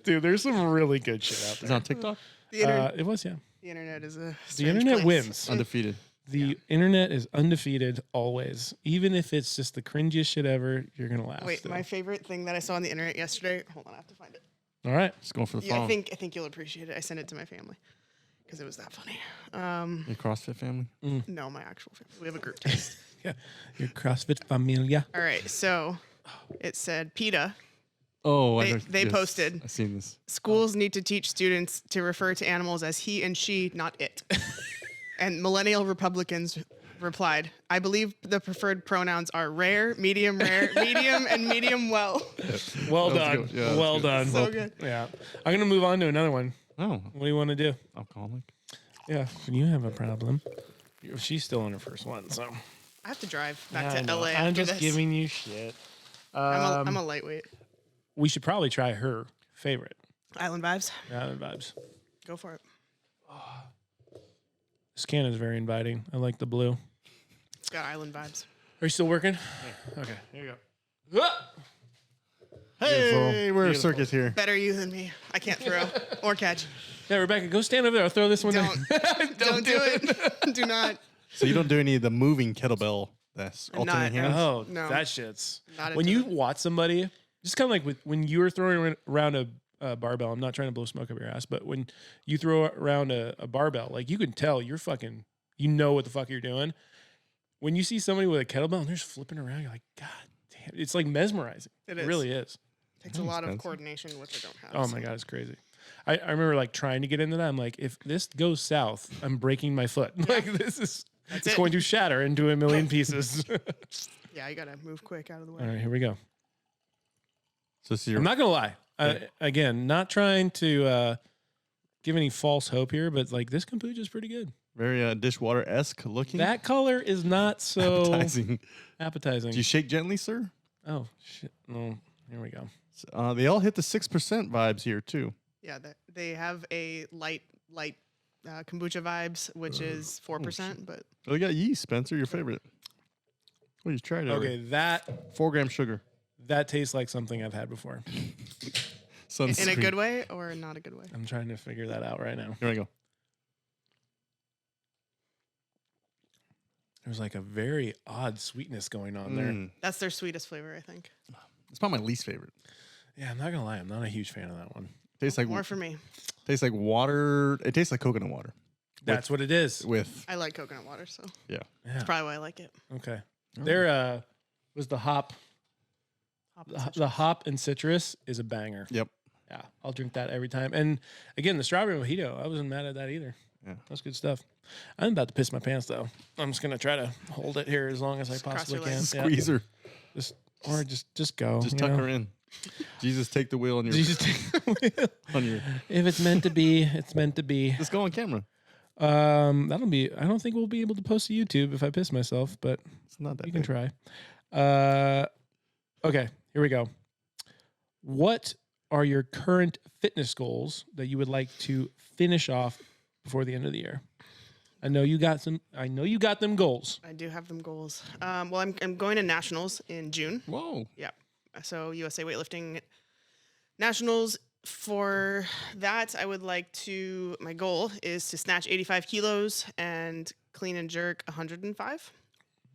dude, there's some really good shit out It's there. on TikTok. The internet, It was, yeah. the internet is a The strange internet place. wins. Undefeated. The internet is undefeated always. Even if it's just the cringiest shit ever, you're gonna laugh. Wait, still. my favorite thing that I saw on the internet yesterday. Hold on, I have to find it. All right. Just going for the Yeah, phone. I think you'll appreciate it. I sent it to my family because it was that funny. Your CrossFit family. No, my actual family. We have a group text. Yeah. Your CrossFit familia. All right, so it said PETA. Oh, They posted. I've seen this. Schools need to teach students to refer to animals as he and she, not it. And millennial Republicans replied, I believe the preferred pronouns are rare, medium, and medium well. Well That was done. good. Yeah, that was Well good. done. So good. Yeah. I'm gonna move on to another one. Oh, What do you want to do? alcoholic. Yeah. You have a problem. She's still on her first one, so I have to drive back I to know. LA. I'm after just this. giving you shit. I'm a lightweight. We should probably try her favorite. Island vibes. Island vibes. Go for it. This can is very inviting. I like the blue. It's got island vibes. Are you still working? Okay, here you go. Hey, we're a circus here. Better you than me. I can't throw or catch. Yeah, Rebecca, go stand over there. I'll throw this one Don't. Don't do it. Do not. So you don't do any of the moving kettlebell that's I'm alternate not. hands? Oh, No. that shit's. Not When into you watch somebody, just kind of like when you were throwing around a barbell, I'm not trying to blow smoke up your ass, but when you throw around a barbell, like you can tell you're fucking, you know what the fuck you're doing. When you see somebody with a kettlebell and they're just flipping around, you're like, God damn, it's like mesmerizing. It It is. really is. Takes a lot of expensive. coordination, which I don't have. Oh so. my God, it's crazy. I remember like trying to get into that. I'm like, if this goes south, I'm breaking my foot. Like this is, it's it. going to shatter into a million pieces. Yeah, you gotta move quick out of the way. All right, here we go. So this is your I'm not gonna lie. Again, not trying to give any false hope here, but like this kombucha is pretty good. very dishwater-esque looking. That color is not so appetizing. appetizing. Do you shake gently, sir? Oh shit! No, here we go. They all hit the 6% vibes here too. Yeah, they have a light kombucha vibes, which is 4%, but Oh, you got yeast, Spencer, your favorite. Well, you tried it. Okay, that 4 gram sugar. that tastes like something I've had before. in Sunscreen. a good way or not a good way. I'm trying to figure that out right now. Here we go. There's like a very odd sweetness going on there. That's their sweetest flavor, I think. It's probably my least favorite. Yeah, I'm not gonna lie. I'm not a huge fan of that one. Tastes like More for me. tastes like water. It tastes like coconut water That's what it is. with I like coconut water, so yeah. Yeah. that's probably why I like it. Okay. There was the hop. The hop and citrus is a banger. Yep. Yeah, I'll drink that every time. And again, the strawberry mojito, I wasn't mad at that either. Yeah. That's good stuff. I'm about to piss my pants though. I'm just gonna try to hold it here as long as I cross possibly your can. legs. Yeah. Squeeze her. Just go. Just you tuck know? her in. Jesus, take the wheel on your Jesus, on your. if it's meant to be, it's meant to be. Just go on camera. That'll be. I don't think we'll be able to post to YouTube if I piss myself, but It's not that. you can big. try. Okay, here we go. What are your current fitness goals that you would like to finish off before the end of the year? I know you got some. I know you got them goals. I do have them goals. Well, I'm going to nationals in June. Whoa. Yeah. So USA weightlifting nationals. For that, I would like to. My goal is to snatch 85 kilos and clean and jerk 105.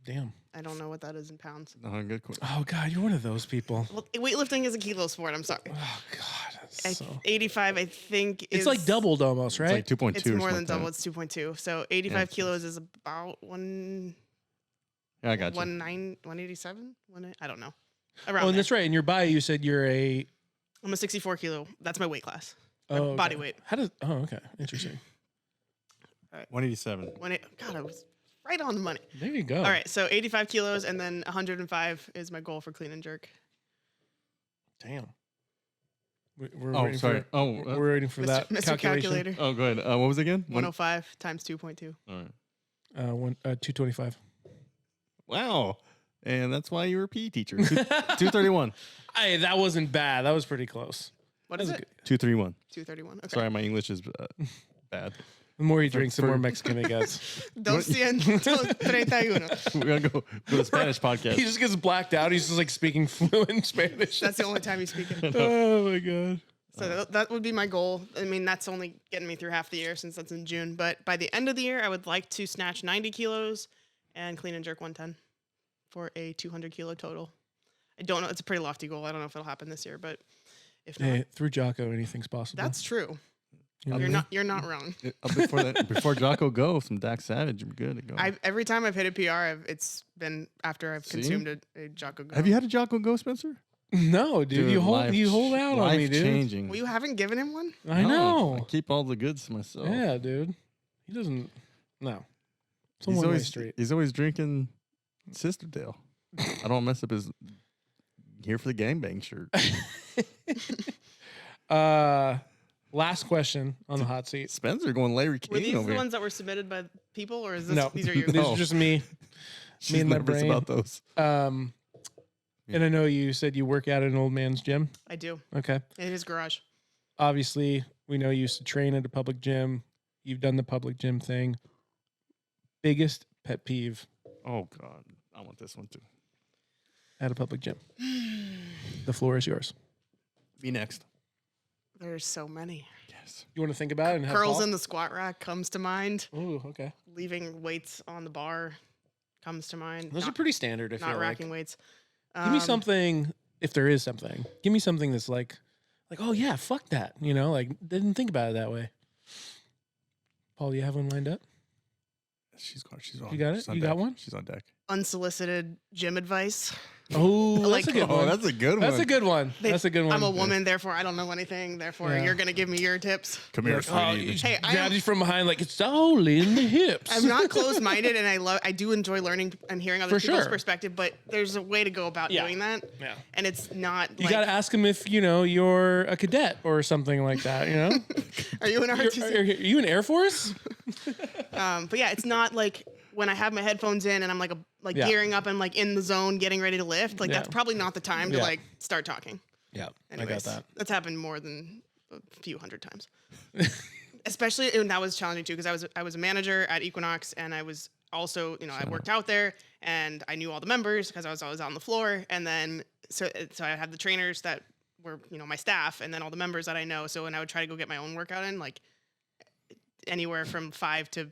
Damn. I don't know what that is in pounds. Good. Oh God, you're one of those people. Well, weightlifting is a kilo sport. I'm sorry. Oh God, that's so. 85, I think, is It's like doubled almost, right? It's like 2.2. It's or more than something double. like It's 2.2. So 85 Yeah. kilos is about that. Yeah, I got you. 187. I don't know. Around Oh, and there. that's right. In your bio, you said you're a I'm a 64 kilo. That's my weight class. My okay. body weight. How does? Oh, okay, interesting. 187. God, I was right on the money. There you go. All right, so 85 kilos and then 105 is my goal for clean and jerk. Damn. We're Oh, waiting sorry. For, we're waiting for that Mr. calculation. Calculator. Oh, go ahead. What was it again? 105 times 2.2. All right. 225. Wow. And that's why you were a PE teacher. 231. Hey, that wasn't bad. That was pretty close. What is That's it? 231. 231. Okay. Sorry, my English is bad. The more he drinks, the more Mexican he gets. 231. We're going to go to the Spanish podcast. He just gets blacked out. He's just like speaking fluent Spanish. That's the only time you speak it. Oh my god. So that would be my goal. I mean, that's only getting me through half the year since that's in June. But by the end of the year, I would like to snatch 90 kilos and clean and jerk 110 for a 200 kilo total. I don't know. It's a pretty lofty goal. I don't know if it'll happen this year, but if not, Hey, through Jocko, anything's possible. that's true. You know what I mean? You're not wrong. Before Jocko go, some Dak Savage, you're good to go. Every time I've hit a PR, it's been after I've See? consumed a Jocko Go. Have you had a Jocko go, Spencer? No, dude, you hold out on me, dude. Changing. Well, you haven't given him one? I know. I keep all the goods to myself. Yeah, dude. He doesn't. No. It's a one-way street. He's always drinking Sisterdale. I don't mess up his here for the gangbang shirt. Last question on the hot seat. Spencer going Larry Were King these over the here. ones that were submitted by people, or is this No, these are yours? These No. are just me. She's and my nervous brain. about those. And I know you said you work out at an old man's gym. I do. Okay. In his garage. Obviously, we know you used to train at a public gym. You've done the public gym thing. Biggest pet peeve Oh God, I want this one too. at a public gym. The floor is yours. Be next. There's so many. Yes. You want to think about it and have Curls Paul? in the squat rack comes to mind. Ooh, okay. Leaving weights on the bar comes to mind. Those are not, pretty standard. I not feel racking like. weights. Give me something, if there is something. Give me something that's like, oh yeah, fuck that. You know, like didn't think about it that way. Paul, you have one lined up? She's on. You got it? she's on You deck. got one? She's on deck. Unsolicited gym advice. Oh, that's Like- a good Oh, one. that's a good one. That's a good one. That's a good one. I'm a woman, therefore I don't know anything. Therefore, Yeah. you're gonna give me your tips. Come here, Oh, sweetie. you Hey, I grab am- you from behind like it's all in the hips. I'm not closed-minded, and I do enjoy learning and hearing other For people's sure. perspective. But there's a way to go about Yeah. doing that, Yeah. and it's not. You like, got to ask him if you're a cadet or something like that. You know, Are you an are ROTC? you in Air Force? But yeah, it's not like when I have my headphones in and I'm like Yeah. gearing up and like in the zone, getting ready to lift. Like Yeah. that's probably not the time to Yeah. like start talking. Yeah, Anyways, I got that. That's happened more than a few hundred times. Especially, and that was challenging too because I was a manager at Equinox, and I was also I worked out there, and I knew all the members because I was always on the floor. And then so I had the trainers that were my staff, and then all the members that I know. So when I would try to go get my own workout in, like anywhere from 5 to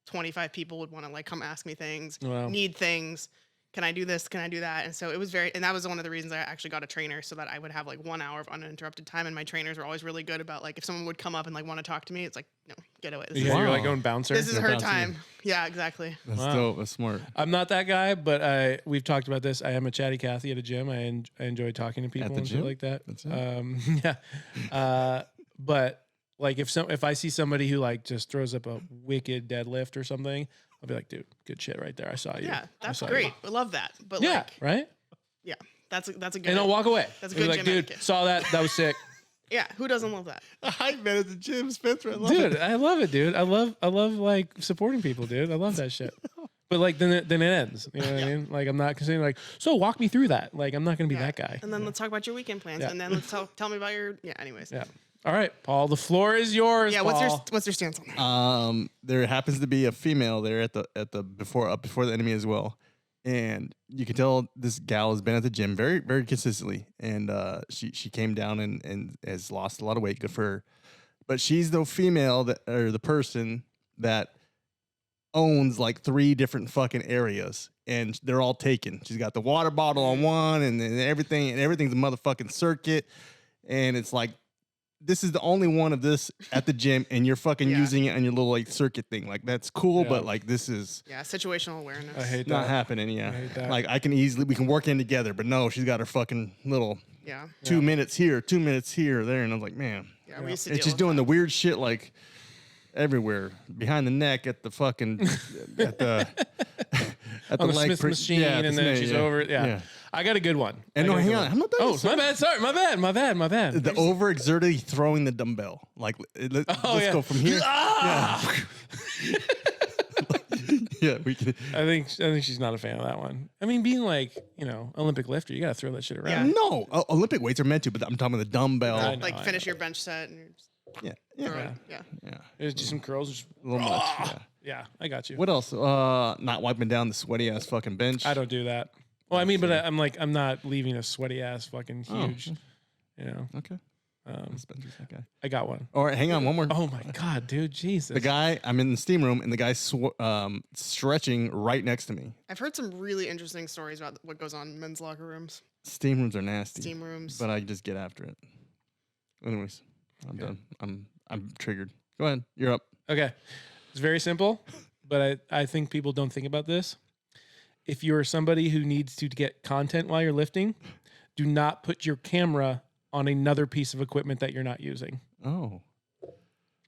25 people would want to like come ask me things, Wow. need things. Can I do this? Can I do that? And so it was and that was one of the reasons I actually got a trainer so that I would have like 1 hour of uninterrupted time. And my trainers were always really good about like, if someone would come up and like want to talk to me, it's like, no, get away. This Yeah, is, you're Wow. like going bouncer. this is No her doubt to you. time. Yeah, exactly. That's Wow. dope. That's smart. I'm not that guy, but we've talked about this. I am a chatty Cathy at a gym. I enjoy talking to people the and gym? shit like that. That's it. Yeah. But like if I see somebody who like just throws up a wicked deadlift or something, I'll be like, dude, good shit right there. I saw you. Yeah, I that's saw great. you. I love that. But Yeah, like, right. yeah, that's a good. And I'll walk away. That's a I'll be good like, gym dude, etiquette. saw that. That was sick. Yeah, who doesn't love that? A hype man at the gym, Spencer. I love Dude, it. I love it, dude. I love like supporting people, dude. I love that shit. But like then it ends. You know what I mean? Like I'm not considering like, so walk me through that. Like I'm not gonna be Yeah. that guy. And then let's talk about your weekend plans. Yeah. And then let's tell me about your anyways. Yeah. All right, Paul. The floor is yours. Yeah, Paul. what's your stance on that? There happens to be a female there at the before the enemy as well, and you can tell this gal has been at the gym very very consistently, and she came down and has lost a lot of weight. Good for her, but she's the female the person that owns like 3 different fucking areas, and they're all taken. She's got the water bottle on one, and then everything's a motherfucking circuit, and it's like, this is the only one of this at the gym, and you're fucking Yeah. using it on your little like circuit thing. Like that's cool, Yeah. but like this is Yeah, situational awareness. I hate not that. happening. I hate Yeah, that. like we can work in together, but no, she's got her fucking little Yeah. 2 minutes here, 2 minutes here, there, and I was like, man, Yeah, we used to and deal she's with doing that. the weird shit like everywhere, behind the neck, at the fucking at the On the leg Smith pre- machine, at the and then Smith, she's yeah. over. Yeah. Yeah. I got a good one. And no, I got a hang good on. one. I'm not done. Oh, yet, sir. my bad. Sorry, my bad. The overexerted throwing the dumbbell. Like, let's yeah. go from here. Ah! Yeah, we can. I think she's not a fan of that one. I mean, being like, Olympic lifter, you got to throw that shit around. No, Olympic weights are meant to, but I'm talking about the dumbbell. I know. Like finish your bench set and you're just Yeah. throwing. Yeah. There's just some curls. Just, A little much. Yeah. yeah, I got you. What else? Not wiping down the sweaty ass fucking bench. I don't do that. Well, I mean, but I'm not leaving a sweaty ass fucking huge. Okay. Spencer's that guy. I got one. All right, hang on. One more. Oh my god, dude, Jesus. The guy, I'm in the steam room, and the guy's stretching right next to me. I've heard some really interesting stories about what goes on in men's locker rooms, Steam rooms are nasty. steam rooms. But I just get after it. Anyways, I'm done. I'm triggered. Go ahead. You're up. Okay. It's very simple, but I think people don't think about this. If you're somebody who needs to get content while you're lifting, do not put your camera on another piece of equipment that you're not using. Oh.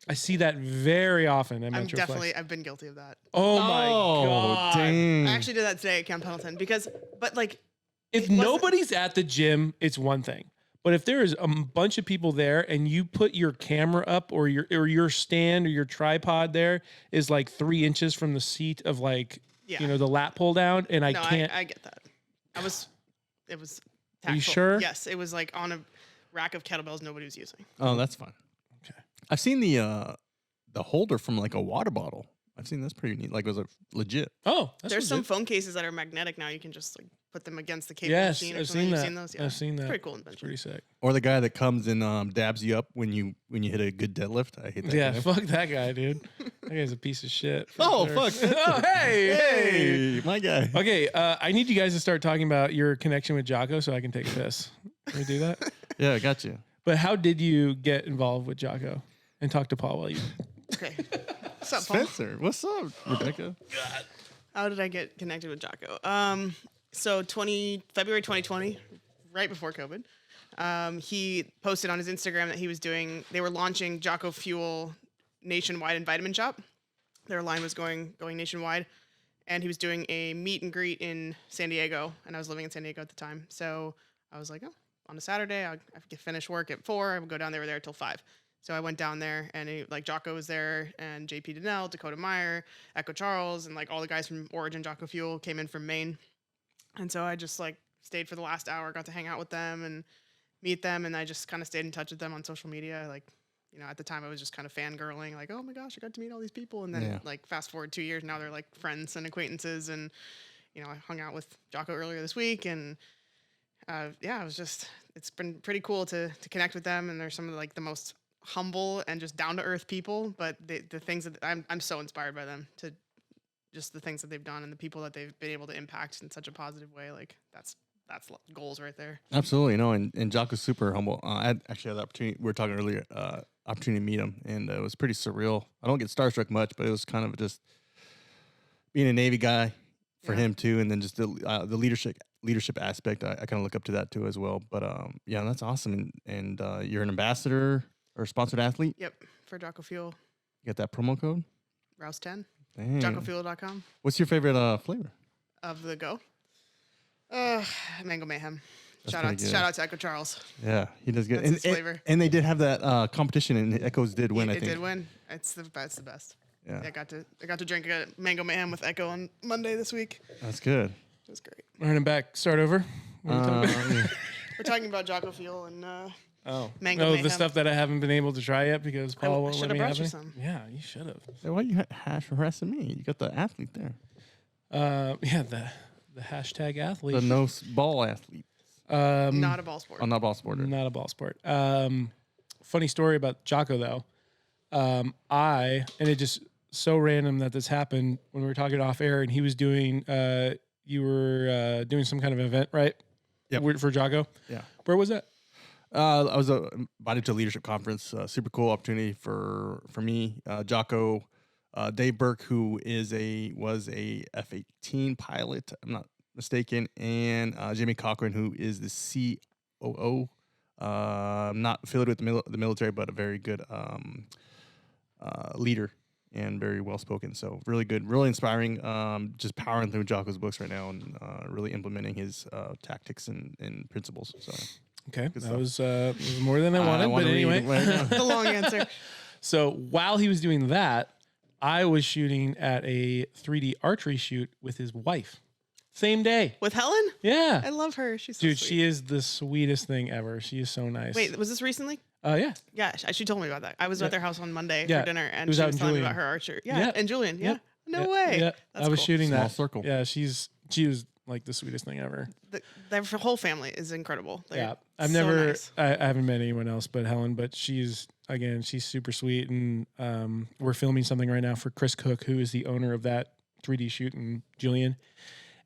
I see that very often at Men's Reflex. I've been guilty of that. Oh my god. Dang. I actually did that today at Camp Pendleton but like, If it wasn't- nobody's at the gym, it's one thing. But if there is a bunch of people there and you put your camera up or your stand or your tripod there is like 3 inches from the seat of like, Yeah. the lat pull down, and I no, can't. I get that. It was tactful. Are you sure? Yes, it was like on a rack of kettlebells nobody was using. Oh, that's fine. Okay. I've seen the holder from like a water bottle. I've seen that's pretty neat. Like it was a legit. Oh, that's There's some legit. phone cases that are magnetic now. You can just like put them against the cable Yes, machine. Or I've something. seen You've that. seen those? Yeah. I've seen that. It's pretty cool It's invention. pretty sick. Or the guy that comes and dabs you up when you hit a good deadlift. I hate that. Yeah, guy. fuck that guy, dude. That guy's a piece of shit. for Oh, sure. fuck. Oh, hey. Hey, my guy. Okay, I need you guys to start talking about your connection with Jocko so I can take a piss. Can we do that? Yeah, I got you. But how did you get involved with Jocko and talk to Paul while you? Okay. What's up, Paul? Spencer, what's up, Rebecca? How did I get connected with Jocko? So February 2020, right before COVID, he posted on his Instagram that they were launching Jocko Fuel nationwide in Vitamin Shop. Their line was going nationwide, and he was doing a meet and greet in San Diego, and I was living in San Diego at the time. So I was like, oh, on a Saturday, I could finish work at 4. I would go down there. We're there till 5. So I went down there, and Jocko was there, and JP Donnell, Dakota Meyer, Echo Charles, and like all the guys from Origin Jocko Fuel came in from Maine. And so I just like stayed for the last hour, got to hang out with them and meet them, and I just kind of stayed in touch with them on social media. Like, at the time I was just kind of fangirling, like, oh my gosh, I got to meet all these people. And then like fast forward 2 years, now they're like friends and acquaintances. And I hung out with Jocko earlier this week, and it's been pretty cool to connect with them. And they're some of like the most humble and just down to earth people, but the things that I'm so inspired by them, to just the things that they've done and the people that they've been able to impact in such a positive way. Like that's goals right there. Absolutely, and Jocko's super humble. I actually had the opportunity. We were talking earlier. Opportunity to meet him, and it was pretty surreal. I don't get starstruck much, but it was kind of just being a Navy guy for him too, and then just the leadership aspect. I kind of look up to that too as well. But yeah, that's awesome. And you're an ambassador or sponsored athlete. Yep, for Jocko Fuel, You got that promo code? Rouse 10, Dang. JockoFuel.com. What's your favorite flavor? Of the Go. Mango Mayhem. That's Shout pretty good. out to Echo Charles. Yeah, he does good. That's his flavor. And they did have that competition, and Echoes did win. I It think. did win. It's the best. Yeah. I got to drink a Mango Mayhem with Echo on Monday this week. That's good. It was great. Running back, start over. Yeah. We're talking about Jocko Fuel and Mango No, Mayhem. the stuff that I haven't been able to try yet because Paul won't let should've me brought have you any. some. Yeah, you should have. Hey, why are you harassing me? You got the athlete there, Yeah, the hashtag athlete. the no ball athlete. Not a ball sport. I'm not ball sporter. Not a ball sport. Funny story about Jocko though. And it just so random that this happened when we were talking off air, and he was doing. You were doing some kind of event, right? Yep. For Jocko. Yeah. Where was that? I was invited to a leadership conference. Super cool opportunity for me. Jocko, Dave Burke, who was a F-18 pilot. I'm not mistaken, and Jimmy Cochran, who is the COO. Not affiliated with the military, but a very good leader and very well spoken. So really good, really inspiring. Just powering through Jocko's books right now and really implementing his tactics and principles. So Okay, good that stuff. was more than I wanted, wanna but read anyway. it right now. The long answer. So while he was doing that, I was shooting at a 3D archery shoot with his wife. Same day. With Helen? Yeah. I love her. She's so Dude, sweet. she is the sweetest thing ever. She is so nice. Wait, was this recently? Yeah. Yeah, she told me about that. I was at their house on Monday Yeah, for dinner, it and was she out was in telling me Julian. about her archer. Yeah, Yeah. and Julian. Yeah. Yep. No Yeah, way. Yeah. That's I was cool. shooting Small that. circle. Yeah, she was like the sweetest thing ever. Their whole family is incredible. They're Yeah. I've so never nice. I haven't met anyone else but Helen, but she's super sweet, and we're filming something right now for Chris Cook, who is the owner of that 3D shoot in Julian.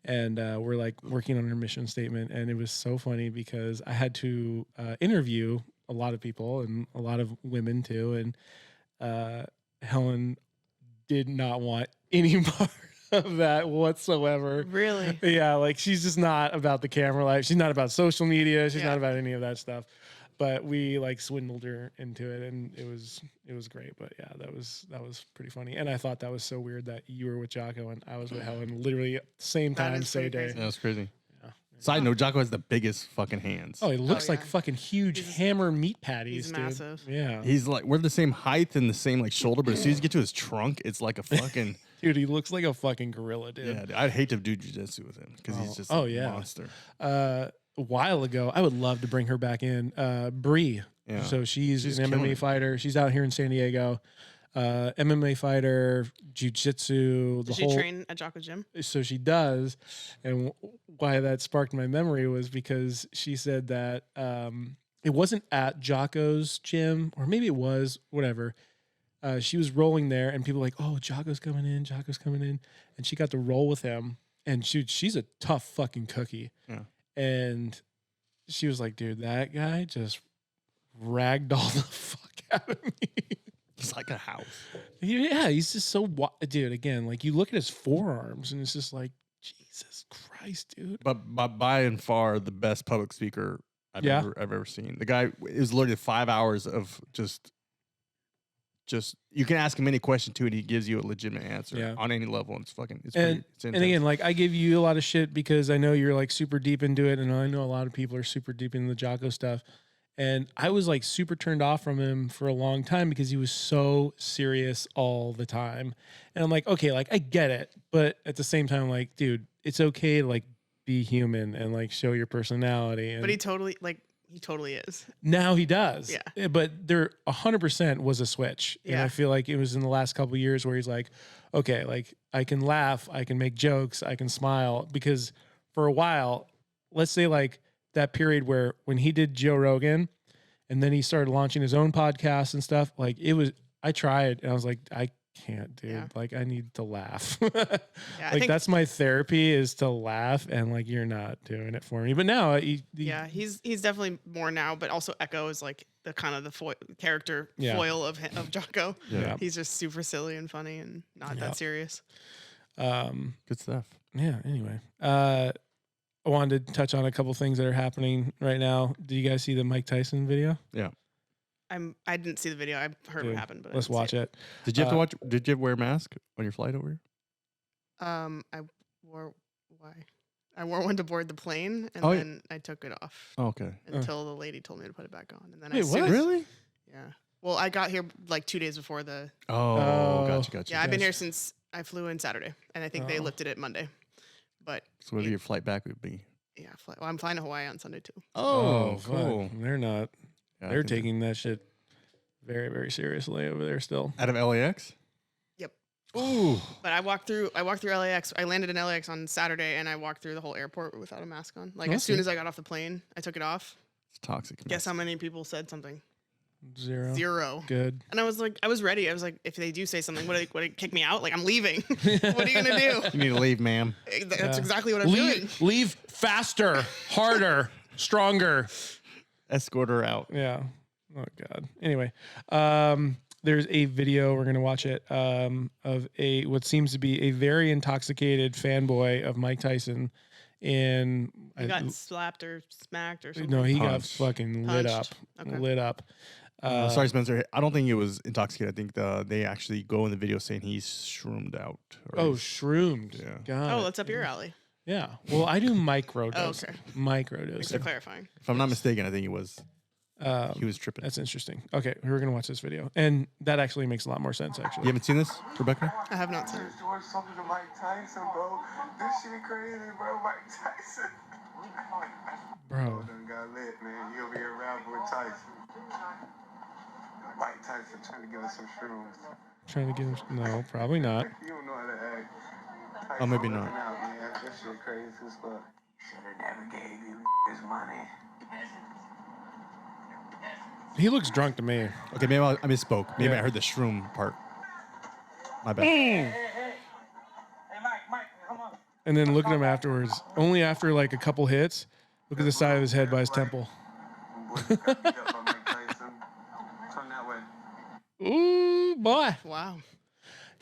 And we're like working on her mission statement, and it was so funny because I had to interview a lot of people and a lot of women too, and Helen did not want any part of that whatsoever. Really? Yeah, like she's just not about the camera life. She's not about social media. She's Yeah. not about any of that stuff. But we like swindled her into it, and it was great. But yeah, that was pretty funny. And I thought that was so weird that you were with Jocko and I was with Helen, literally same That time, is same pretty day. crazy. Yeah, that's crazy. Yeah. Side note: Jocko has the biggest fucking hands. Oh, he looks yeah. like fucking huge He's- hammer meat patties, he's dude. massive. Yeah, He's like we're the same height and the same like shoulder, but as soon as you get to his trunk, it's like a fucking dude, he looks like a fucking gorilla, dude. yeah. Dude, I'd hate to do jujitsu with him because he's just a yeah. monster. A while ago, I would love to bring her back in. Bree. Yeah. So she's She's an killing MMA it. fighter. She's out here in San Diego. MMA fighter, jiu-jitsu, the Did she whole. train at Jocko's gym? So she does, and why that sparked my memory was because she said that it wasn't at Jocko's gym, or maybe it was, whatever. She was rolling there, and people were like, "Oh, Jocko's coming in, Jocko's coming in," and she got to roll with him. And she's a tough fucking cookie. Yeah. And she was like, "Dude, that guy just ragdolled the fuck out of me." He's like a house. Yeah, he's just so dude. Again, like you look at his forearms, and it's just like Jesus Christ, dude. But by and far the best public speaker I've Yeah. ever seen. The guy is literally 5 hours of just you can ask him any question too, and he gives you a legitimate answer Yeah. on any level. And it's fucking it's And intense. again, like I give you a lot of shit because I know you're like super deep into it, and I know a lot of people are super deep into the Jocko stuff. And I was like super turned off from him for a long time because he was so serious all the time. And I'm like, okay, like I get it, but at the same time, like, dude, it's okay to like be human and like show your personality. And But he totally is. now he does. Yeah. But there 100% was a switch. And Yeah. I feel like it was in the last couple of years where he's like, okay, like I can laugh, I can make jokes, I can smile. Because for a while, let's say like that period where when he did Joe Rogan and then he started launching his own podcast and stuff, like I tried and I was like, I can't, dude. Yeah. Like I need to laugh. Yeah, I Like think, that's my therapy is to laugh, and like you're not doing it for me. But now yeah, he's definitely more now, but also Echo is like the kind of the character Yeah. foil of Jocko. Yeah. He's just super silly and funny and not Yeah. that serious. Good stuff. Yeah. Anyway, I wanted to touch on a couple things that are happening right now. Do you guys see the Mike Tyson video? Yeah. I didn't see the video. I heard Dude, what happened, but I let's didn't see watch it. Did you have to watch? Did you wear a mask on your flight over here? I wore I wore one to board the plane, and Oh, yeah. then I took it off Oh, okay. until the lady told me to put it back on, and then Wait, as soon what? as- Really? Yeah. Well, I got here like 2 days before the. Oh, gotcha. Yeah, I've been Gotcha. here since I flew in Saturday, and I think they Oh. lifted it Monday. But So whether your flight back would be. yeah, well, I'm flying to Hawaii on Sunday too. Fuck. They're not. Yeah, I They're think- taking that shit very, very seriously over there still. out of LAX. Yep. Ooh. But I walked through LAX. I landed in LAX on Saturday, and I walked through the whole airport without a mask on. Like as soon Okay. as I got off the plane, I took it off. It's toxic. Guess how many people said something? Zero. 0. Good. And I was like, I was ready. I was like, if they do say something, would it kick me out? Like I'm leaving. What are you gonna do? You need to leave, ma'am. That's exactly what I'm doing. Leave faster, harder, stronger. Escort her out. Yeah. Oh God. Anyway, there's a video we're gonna watch it of what seems to be a very intoxicated fanboy of Mike Tyson. And He got slapped or smacked or something. no, he Punched. got fucking lit up, Punched. Okay. lit up. Sorry, Spencer. I don't think it was intoxicated. I think they actually go in the video saying he's shroomed out. Oh, shroomed. Yeah. Got Oh, it. that's up your alley. Yeah. Well, I do micro dose. okay. Micro Thanks dose. for clarifying. If I'm not mistaken, I think he was tripping. That's interesting. Okay, we're gonna watch this video, and that actually makes a lot more sense. You Actually, haven't seen this, Rebecca? I have not seen it. Watch something to Mike Tyson, bro. This shit crazy, bro. Mike Tyson. bro. Done got lit, man. He'll be around with Tyson. Mike Tyson trying to give us some shrooms. Trying to get him. No, probably not. You don't know how to act. Oh, maybe Tyson not. looking out, man. That shit crazy as fuck. Should've never gave you his money. He looks drunk to me. Okay, maybe I misspoke. Maybe Yeah. I heard the shroom part. My bad. Hey, Mike, come on. And then look at him afterwards. Only after like a couple hits. Look at the side of his head by his temple. Boy, you got beat up by Mike Tyson. Turn that way. Ooh, boy. Wow.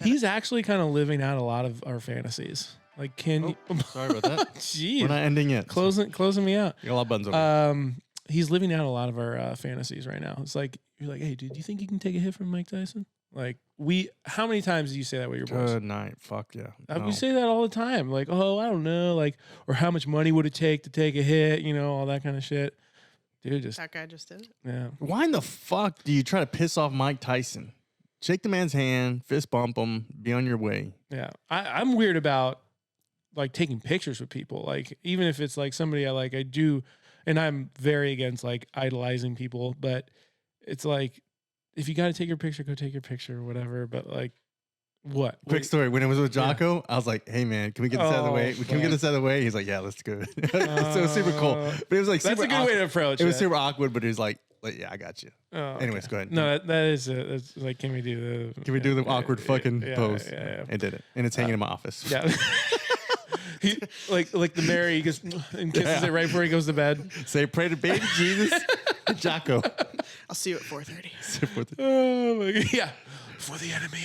He's actually kind of living out a lot of our fantasies. Like, can you? Sorry about that. Jeez. We're not ending yet. Closing me out. You got a lot of buttons over. He's living out a lot of our fantasies right now. It's like you're like, hey, dude, do you think you can take a hit from Mike Tyson? Like how many times do you say that with your boys? Good night. Fuck yeah. We say that all the time. Like, oh, I don't know, like, or how much money would it take to take a hit? You know, all that kind of shit. Dude, just That guy just did it. yeah. Why in the fuck do you try to piss off Mike Tyson? Shake the man's hand, fist bump him, be on your way. Yeah, I'm weird about like taking pictures with people. Like even if it's like somebody I like, I do, and I'm very against like idolizing people. But it's like if you got to take your picture, go take your picture or whatever. But like, what? Quick story. When it was with Jocko, I was like, hey man, can we get this out of the way? Can we get this out of the way? He's like, yeah, let's go. So it was super cool. But it was like That's super a good way to approach It was it. super awkward, but he was like yeah, I got you. Oh, Anyways, okay. go ahead. No, that is that's like, can we do the? Can we do the awkward fucking pose? Yeah. And did it. And it's hanging in my office. Yeah. He, like the Mary, he goes and kisses it right before he goes to bed. Say pray to baby Jesus. Jocko. I'll see you at 4:30. Oh my God. Yeah, for the enemy.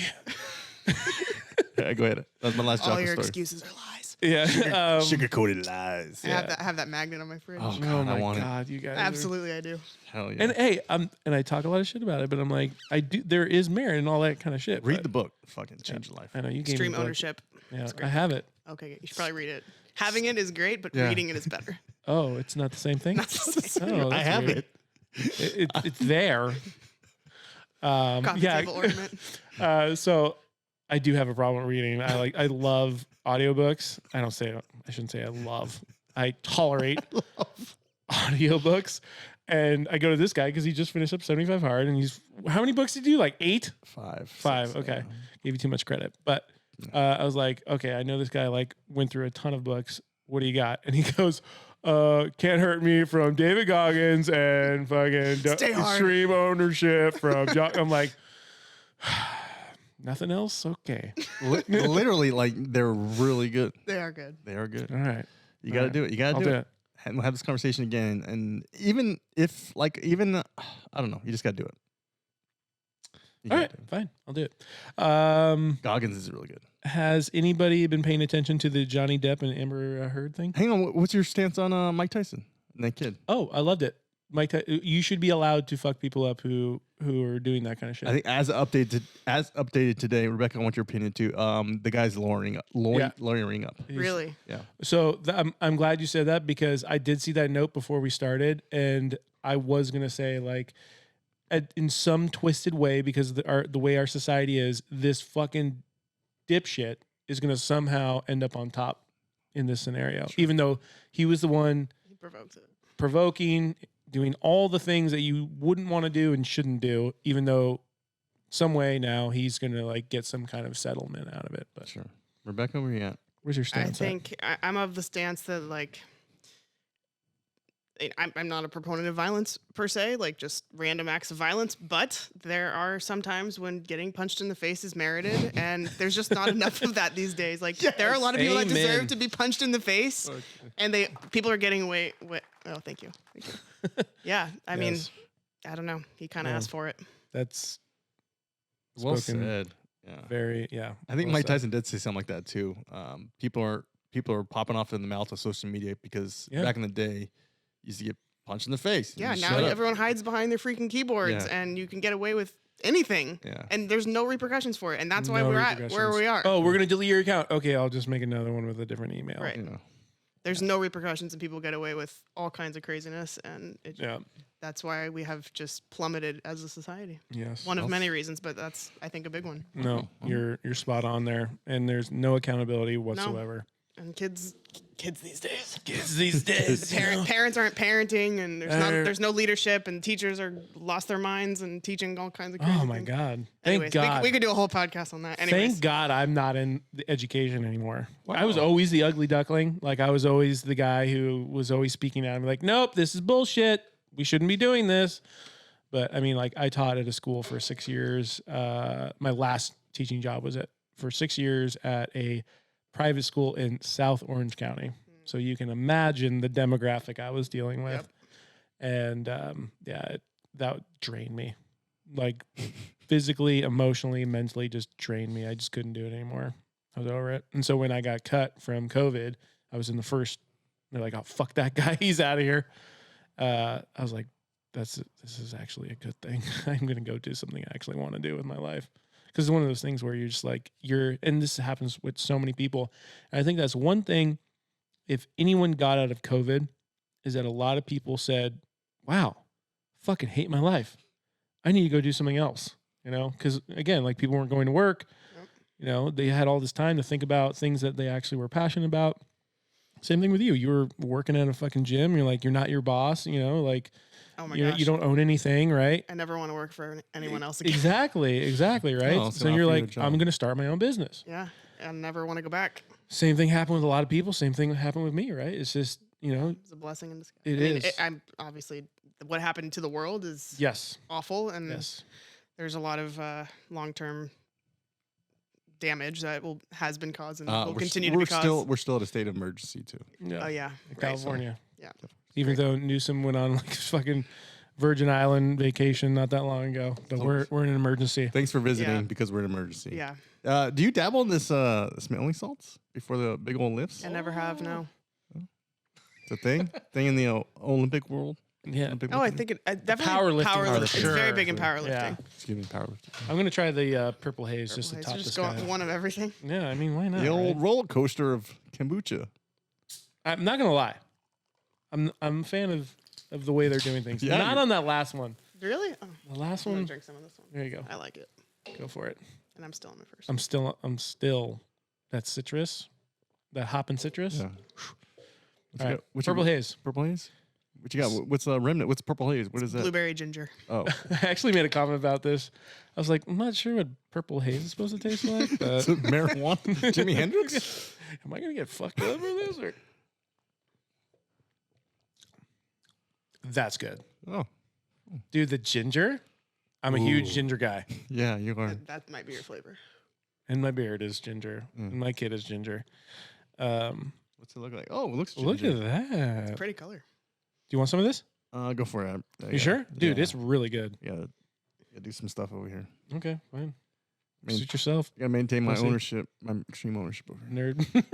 Yeah, go ahead. That's my last All Jocko your story. excuses are lies. Yeah. Sugar-coated lies. I have that magnet on my fridge. Oh, Oh God, I my want God, you guys. Absolutely, I do. it. Hell yeah. And hey, and I talk a lot of shit about it, but I'm like, I do. There is merit and all that kind of shit. Read but the book. Fucking change your life. I know you gave me Extreme the book. ownership. Yeah, great. I have it. Okay, you should probably read it. Having it is great, but Yeah. reading it is better. Oh, it's not the same thing. Not the same. Oh, I that's have weird. it. It's there. Coffee Yeah. table ornament. So I do have a problem with reading. I love audiobooks. I shouldn't say I love. I tolerate audiobooks. And I go to this guy because he just finished up 75 Hard, and how many books did you do? Like 8? 5. 5. 6, Okay. yeah. Gave you too much credit. But I was like, okay, I know this guy like went through a ton of books. What do you got? And he goes, Can't Hurt Me from David Goggins and fucking Stay hard. Extreme Ownership from John. I'm like, nothing else? Okay. Literally, like, they're really good. They are good. They are good. All right. You got to do it. You got to I'll do do it. it. And we'll have this conversation again. And even if, like, I don't know, you just got to do it. You All gotta right. do it. Fine. I'll do it. Goggins is really good. Has anybody been paying attention to the Johnny Depp and Amber Heard thing? Hang on. What's your stance on Mike Tyson and that kid? Oh, I loved it. You should be allowed to fuck people up who are doing that kind of shit. I think as updated today, Rebecca, I want your opinion too. The guy's lawyering up. Really? Yeah. So I'm glad you said that because I did see that note before we started, and I was gonna say like, in some twisted way, because the way our society is, this fucking dipshit is gonna somehow end up on top in this scenario, even though he was the one He provoked it. provoking, doing all the things that you wouldn't want to do and shouldn't do, even though some way now he's gonna like get some kind of settlement out of it. But Sure. Rebecca, where you at? where's your I stance? at? think I'm of the stance that like I'm not a proponent of violence per se, like just random acts of violence, but there are some times when getting punched in the face is merited, and there's just not enough of that these days. Like there are a lot of people that Amen. deserve to be punched in the face, and people are getting away with. Oh, thank you. Yeah, I mean, Yes. I don't know. He kind of Yeah. asked for it. That's Well spoken said. Yeah. very I think well Mike said. Tyson did say something like that too. People are popping off in the mouth of social media because Yeah. back in the day, you used to get punch in the face. Yeah, You now shut up. everyone hides behind their freaking keyboards, Yeah. and you can get away with anything. Yeah. And there's no repercussions for it, and that's why No we're at where repercussions. we are. Oh, we're gonna delete your account. Okay, I'll just make another one with a different email. Right. You know. There's no repercussions, and people get away with all kinds of craziness, and Yeah. that's why we have just plummeted as a society. Yes. One of many reasons, but that's, I think, a big one. No, you're spot on there, and there's no accountability whatsoever. And kids these days. Kids these days. Parents aren't parenting, and Uh, there's no leadership, and teachers are lost their minds and teaching all kinds of crazy Oh my things. God! Thank Anyways, God. we could do a whole podcast on that. Anyways, Thank God I'm not in the education anymore. I was always the ugly duckling. Like I was always the guy who was always speaking out. I'm like, nope, this is bullshit. We shouldn't be doing this. But I mean, like I taught at a school for 6 years. My last teaching job was for 6 years at a private school in South Orange County. So you can imagine the demographic I was dealing with. And that drained me. Like physically, emotionally, mentally, just drained me. I just couldn't do it anymore. I was over it. And so when I got cut from COVID, I was in the first, they're like, oh, fuck that guy. He's out of here. I was like, this is actually a good thing. I'm going to go do something I actually want to do with my life. Because it's one of those things where you're just like, and this happens with so many people. And I think that's one thing, if anyone got out of COVID, is that a lot of people said, wow, fucking hate my life. I need to go do something else, because again, like people weren't going to work, they had all this time to think about things that they actually were passionate about. Same thing with you. You were working at a fucking gym. You're like, you're not your boss, like, oh my gosh. you don't own anything, right? I never want to work for anyone else again. Exactly, right? Oh, so you're offer you a like, job. I'm going to start my own business. Yeah, I never want to go back. Same thing happened with a lot of people. Same thing happened with me, right? It's just, It's a blessing in disguise. It is. I'm obviously what happened to the world is yes. awful, and Yes. there's a lot of long-term damage that has been caused and will we're continue to be caused. We're still at a state of emergency too. Yeah. Oh yeah, In right. California. Yeah. Even though Newsom went on like fucking Virgin Island vacation not that long ago, but we're in an emergency. Thanks for visiting Yeah. because we're in an emergency. Yeah, Do you dabble in this smelling salts before the big old lifts? I never have no. It's a thing in the Olympic world. Yeah. Olympic Oh, I lifting? think it definitely Powerlifting for It's sure. very big in powerlifting. Yeah. Excuse me, powerlifting. I'm gonna try the purple haze just to Okay, top so this just go guy. one of everything. Yeah, I mean, why not? The old right? roller coaster of kombucha. I'm not gonna lie. I'm a fan of the way they're doing things. Yeah, Not you're- on that last one. Really? Oh, The last I'm gonna one. drink some of this one. There you go. I like it, Go for it. and I'm still on my first. I'm still that citrus, that hopping citrus. Yeah. All right. What's Purple haze. Purple haze? What you got? What's remnant? What's purple haze? What is that? Blueberry ginger. Oh, I actually made a comment about this. I was like, I'm not sure what purple haze is supposed to taste like, but is it marijuana? Jimi Hendrix? am I gonna get fucked up for this? Or? That's good, Oh, dude. The ginger. I'm a huge ginger guy, yeah, you are. That might be your flavor. and my beard is ginger, and my kid is ginger. What's it look like? Oh, it looks Look ginger. at that. Do Pretty color. you want some of this? Go for it. You sure, dude? Yeah. It's really good. Yeah, do some stuff over here. Okay, fine. I mean, Suit yourself, gotta maintain my Pussy. ownership, my extreme ownership over here. nerd.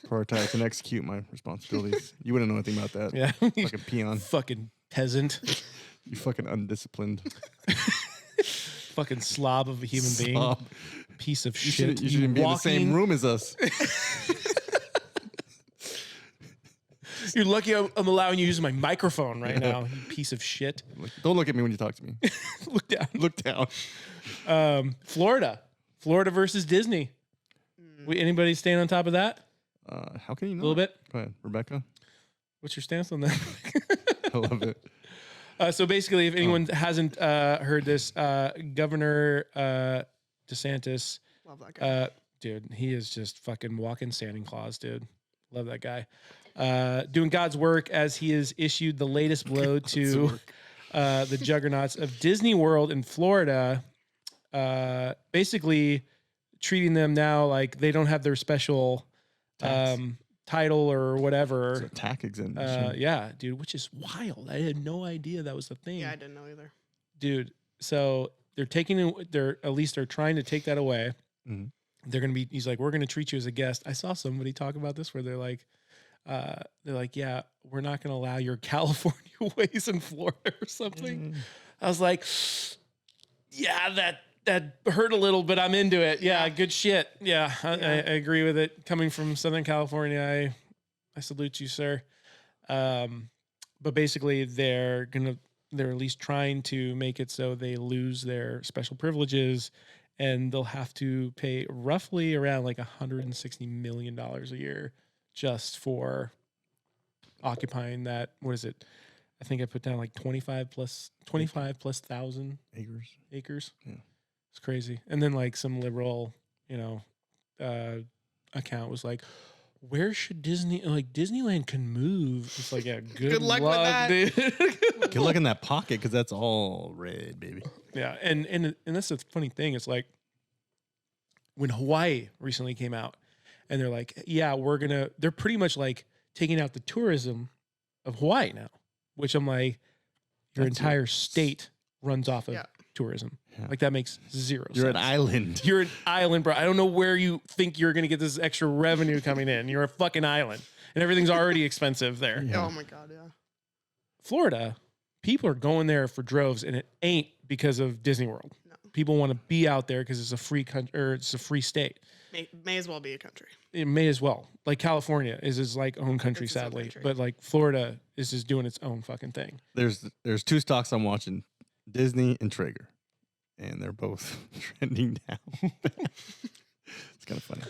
Prioritize and execute my responsibilities. You wouldn't know anything about that. Yeah, Fucking peon. fucking peasant, You fucking undisciplined. fucking slob of a human being, Slob. piece of You shit. shouldn't be in the same walking- room as us. You're lucky I'm allowing you to use my microphone right now, you piece of shit. Don't look at me when you talk to me. Look down. Look down. Florida versus Disney. Anybody staying on top of that? How can you know? A little bit. Go ahead, Rebecca. What's your stance on that? I love it. So basically, if anyone hasn't heard this, Governor DeSantis, Love that guy. dude, he is just fucking walking Santa Claus, dude. Love that guy. Doing God's work as he has issued the latest blow to the juggernauts of Disney World in Florida, basically treating them now like they don't have their special title or whatever. It's a tax exemption. Yeah, dude, which is wild. I had no idea that was the thing. Yeah, I didn't know either. Dude, so they're trying to take that away. Mhm. They're going to be, he's like, we're going to treat you as a guest. I saw somebody talk about this where they're like, they're like, yeah, we're not going to allow your California ways in Florida or something. I was like, yeah, that hurt a little, but I'm into it. Yeah, good shit. Yeah, I agree with it. Coming from Southern California, I salute you, sir. But basically, they're at least trying to make it so they lose their special privileges, and they'll have to pay roughly around like $160 million a year just for occupying that. What is it? I think I put down like 25 plus thousand acres. Yeah. It's crazy. And then like some liberal, account was like, where should Disneyland can move? It's like, yeah, good luck with that, dude. Good luck in that pocket, because that's all red, baby. Yeah, and that's the funny thing. It's like when Hawaii recently came out, and they're like, yeah, they're pretty much like taking out the tourism of Hawaii now, which I'm like, your entire state runs off of tourism. Yeah. Like that makes zero sense. You're an island. You're an island, bro. I don't know where you think you're going to get this extra revenue coming in. You're a fucking island, and everything's already expensive there. Yeah. Oh my God, yeah. Florida, people are going there for droves, and it ain't because of Disney World. No. People want to be out there because it's a free country, or it's a free state. May as well be a country. It may as well. Like California is his like own country, sadly, but like Florida is just doing its own fucking thing. There's two stocks I'm watching, Disney and Traeger, and they're both trending down. It's kind of funny.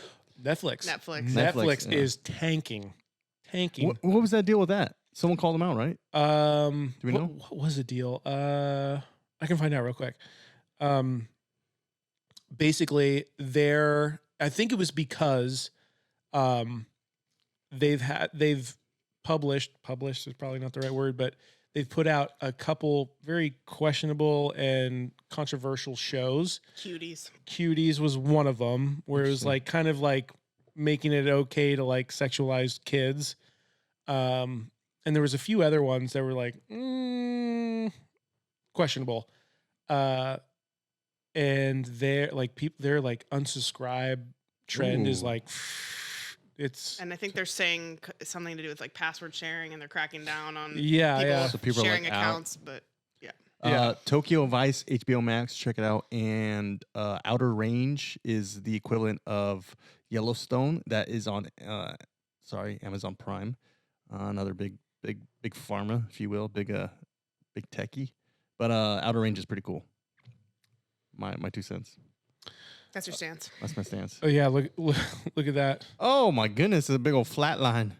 Netflix is tanking. What was that deal with that? Someone called them out, right? Do we know? What was the deal? I can find out real quick. Basically, I think it was because they've published is probably not the right word, but they've put out a couple very questionable and controversial shows. Cuties was one of them, where it was like kind of like making it okay to like sexualize kids. And there was a few other ones that were like questionable. And they're like their like unsubscribe trend is like and I think they're saying something to do with like password sharing, and they're cracking down on people sharing like accounts. But Tokyo Vice, HBO Max, check it out. And Outer Range is the equivalent of Yellowstone. That is on Amazon Prime. Another big pharma, if you will, big techie. But Outer Range is pretty cool. My 2 cents. That's your stance. That's my stance. Oh yeah, look at that. Oh my goodness, it's a big old flat line.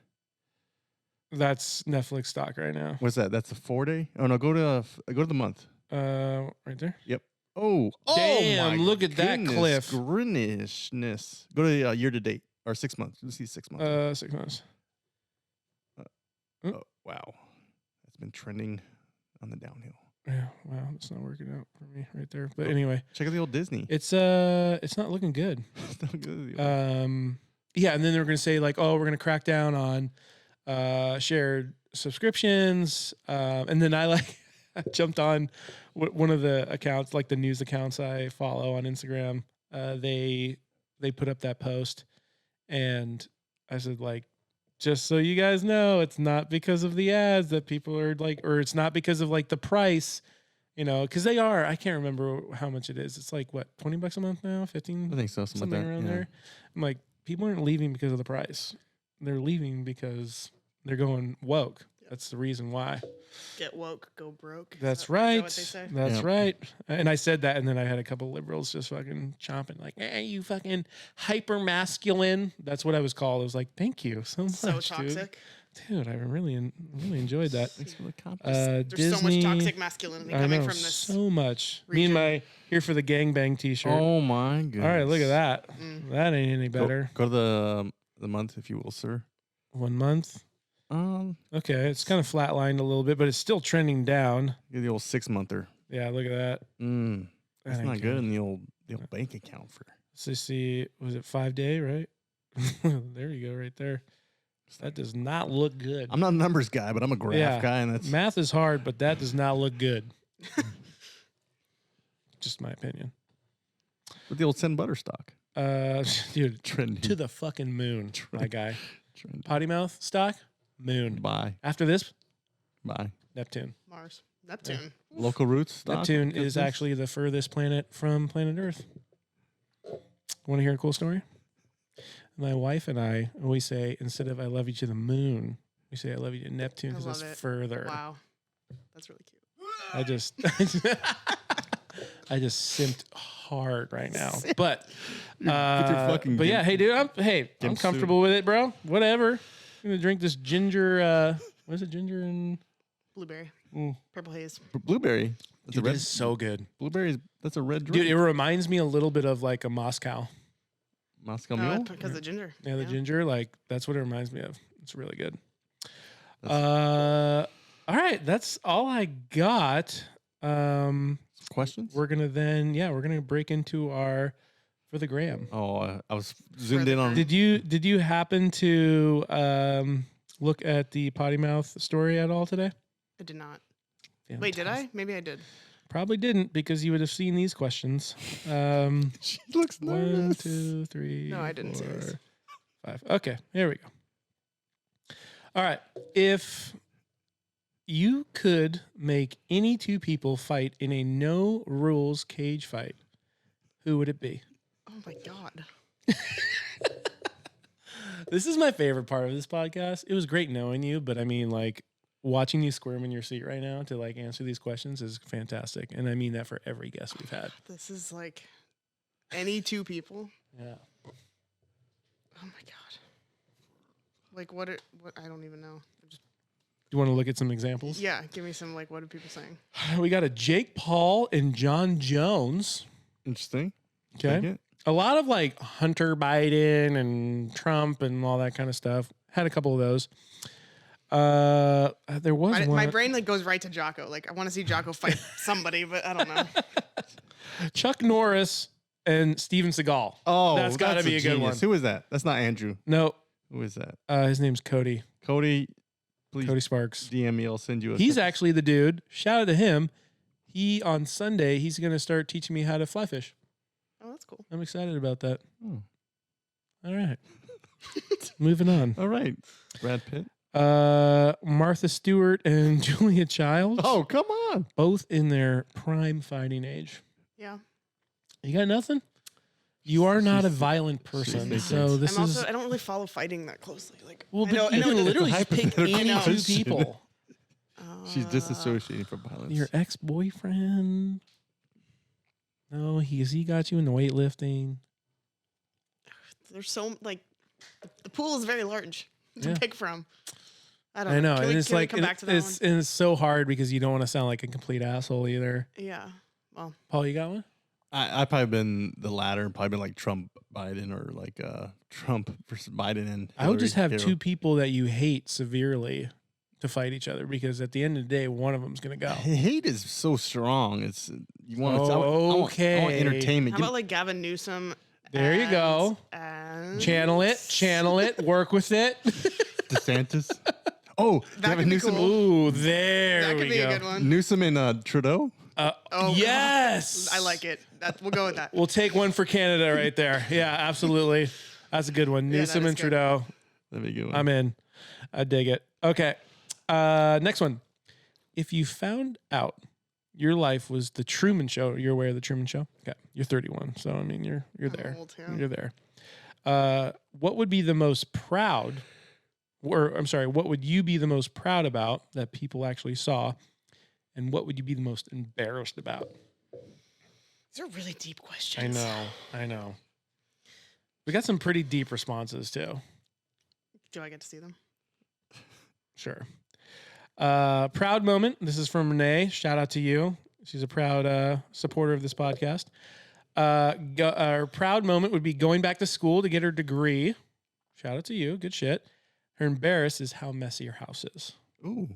That's Netflix stock right now. What's that? That's a 4-day? Oh no, go to the month. Right there. Yep. Oh, damn! Look at that cliff. Goodness. Go to year to date or 6 months. Let's see 6 months. 6 months. Oh wow, it's been trending on the downhill. Yeah, wow, it's not working out for me right there. But anyway, check out the old Disney. It's not looking good. It's not good. Yeah, and then they're going to say like, oh, we're going to crack down on shared subscriptions. And then I jumped on one of the accounts, like the news accounts I follow on Instagram. They put up that post, and I said like, just so you guys know, it's not because of the ads that people are like, or it's not because of like the price, because they are. I can't remember how much it is. It's like what, $20 a month now, 15? I think so, something like that. Around there. I'm like, people aren't leaving because of the price. They're leaving because they're going woke. That's the reason why. Get woke, go broke. That's right. Is that what they say? That's right. And I said that, and then I had a couple of liberals just fucking chomping, like, "Hey, you fucking hyper masculine." That's what I was called. I was like, "Thank you so much, so toxic, dude. I really enjoyed that." Thanks for the compliment. There's so much toxic masculinity coming from this. So much. Region. Me and my Here for the Gangbang T-shirt. Oh my goodness! All right, look at that. That ain't any better. Go to the month, if you will, sir. 1 month. Okay, it's kind of flatlined a little bit, but it's still trending down. Get the old 6-monther. Yeah, look at that. That's not good in the old bank account for. So see, was it 5-day, right? There you go, right there. That does not look good. I'm not a numbers guy, but I'm a graph guy, and that's math is hard, but that does not look good. Just my opinion. With the old Sen Butter stock. Dude, trending to the fucking moon, my guy. Potty mouth stock. Moon. Bye. After this, Bye. Neptune. Mars. Neptune. Local roots. Doc? Neptune is Goodness. actually the furthest planet from planet Earth. Want to hear a cool story? My wife and I always say, instead of I love you to the moon, we say I love you to Neptune because love that's it. further. Wow. That's really cute. I just I just simped hard right now. But fucking but yeah, hey dude, I'm gimp comfortable with it, bro. Whatever. I'm gonna drink this ginger what is it, ginger and Blueberry. Purple haze. Blueberry. That's dude, a red. this is so good. Blueberries. That's a red drink. Dude, it reminds me a little bit of like a Moscow. Moscow Mule. Because the ginger. Yeah, the ginger, like that's what it reminds me of. It's really good. That's- All right, that's all I got. Questions? We're gonna break into our for the gram. Oh, I was zoomed in on. Did you happen to look at the potty mouth story at all today? I did not. Wait, did I? Maybe I did. Probably didn't because you would have seen these questions. She looks 1, nervous. 2, 3. No, I didn't see 4, this. 5. Okay, here we go. All right, if you could make any two people fight in a no rules cage fight, who would it be? Oh my god. This is my favorite part of this podcast. It was great knowing you, but I mean, like, watching you squirm in your seat right now to like answer these questions is fantastic, and I mean that for every guest we've had. This is like any two people. Yeah. Oh my god. Like what I don't even know. Just, Do you want to look at some examples? yeah, give me some like what are people saying? We got a Jake Paul and John Jones. Interesting. Okay. Like it. A lot of like Hunter Biden and Trump and all that kind of stuff. Had a couple of those. There was one. My brain like goes right to Jocko. Like I want to see Jocko fight somebody, but I don't know. Chuck Norris and Steven Seagal. Oh, that's got to be a good one. Who is that? That's not Andrew. No, Who is that? his name's Cody. Cody. Please Cody Sparks. DM me. I'll send you a. He's text. actually the dude. Shout out to him. He on Sunday he's going to start teaching me how to fly fish. Oh, that's cool. I'm excited about that. Oh. All right. Moving on. All right. Brad Pitt. Martha Stewart and Julia Childs. Oh, come on. Both in their prime fighting age. Yeah. You got nothing? You are not a violent person, she's so this I'm is. also I don't really follow fighting that closely. Like Well, I but know, you can literally It's a just pick hypothetical any two question. people. She's disassociating from violence. Your ex-boyfriend. No, he got you into weightlifting. there's so like the pool is very large to Yeah. pick from. I don't I know, Can and we, it's can we like come back to that it's and it's so hard because you don't want to sound like a complete asshole either. one? Yeah. Well, Paul, you got one? I've probably been the latter, probably been like Trump, Biden, or like Trump versus Biden and I would just have Hillary. two people that you hate severely to fight each other because at the end of the day, one of them's gonna go. Hate is so strong. It's you want to. Okay. I want entertainment. how Give about like Gavin Newsom? There you go. And Channel it, work with it. DeSantis. Oh, That Gavin could be Newsom. cool. Ooh, there That we could be go. a good one. Newsom and Trudeau. Oh, yes, I like it. We'll go with that. We'll take one for Canada right there. Yeah, absolutely. That's a good one. Yeah, that Newsom is and good. Trudeau. That'd be a good one. I'm in. I dig it. Okay. Next one. If you found out your life was the Truman Show, you're aware of the Truman Show? Okay. You're 31. So, I mean, you're there. old, yeah. You're there. What would be the most proud, or I'm sorry, what would you be the most proud about that people actually saw? And what would you be the most embarrassed about? These are really deep questions. I know. We got some pretty deep responses too. Do I get to see them? Sure. Proud moment. This is from Renee. Shout out to you. She's a proud supporter of this podcast. Our proud moment would be going back to school to get her degree. Shout out to you. Good shit. Her embarrassed is how messy her house is. Ooh.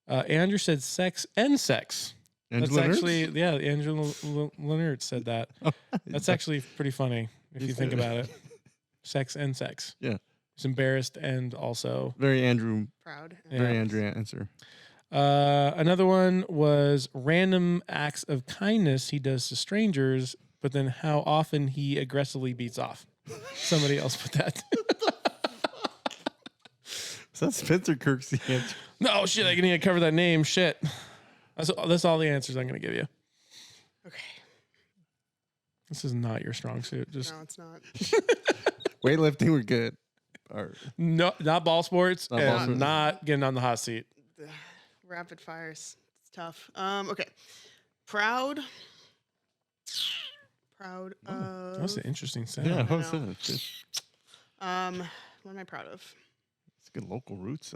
Andrew said sex and sex. Angela That's Nurse? actually, yeah, Angela Leonard said that. That's actually pretty funny if you think about it. Sex and sex. Yeah. It's embarrassed and also. Very Andrew. Proud. Very Yeah. Andrew answer. Another one was random acts of kindness he does to strangers, but then how often he aggressively beats off. Somebody else put that. Is that Spencer Kirk's the answer? No, shit, I need to cover that name. Shit. That's all the answers I'm going to give you. Okay. This is not your strong suit. Just No, it's not. Weightlifting, we're good. Or no, not ball sports, Not and ball sports. not getting on the hot seat. Rapid fires. It's tough. Okay. Proud. Proud of. That's an interesting sound. yeah, I what's know. that? It's What am I proud of? good local roots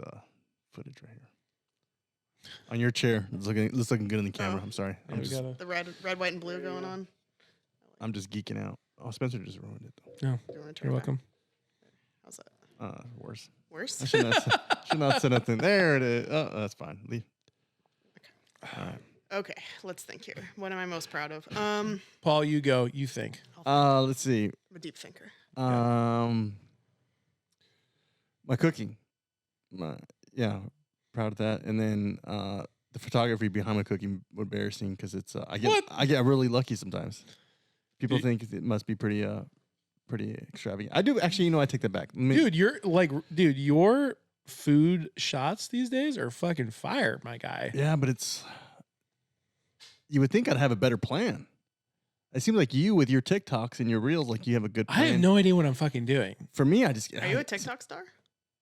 footage right here. On your chair, it's looking good in the camera. Oh. I'm sorry. Yeah, we gotta, The red, white, and blue going on. I'm just geeking out. Oh, Spencer just ruined it though. no, Do you want to turn you're it back? welcome. How's that? Worse. I Worse? should not say nothing. There it is. Oh, that's fine. Leave. All right. Okay, let's think here. What am I most proud of? Paul, you go. You think. Let's see. I'm a deep thinker. My cooking. Proud of that. And then the photography behind my cooking embarrassing because it's I get really lucky sometimes. People think it must be pretty extravagant. I do actually. I take that back, Dude, your food shots these days are fucking fire, my guy. Yeah, but it's. You would think I'd have a better plan. It seems like you with your TikToks and your reels, like you have a good plan. I have no idea what I'm fucking doing. For me, Are you a TikTok star?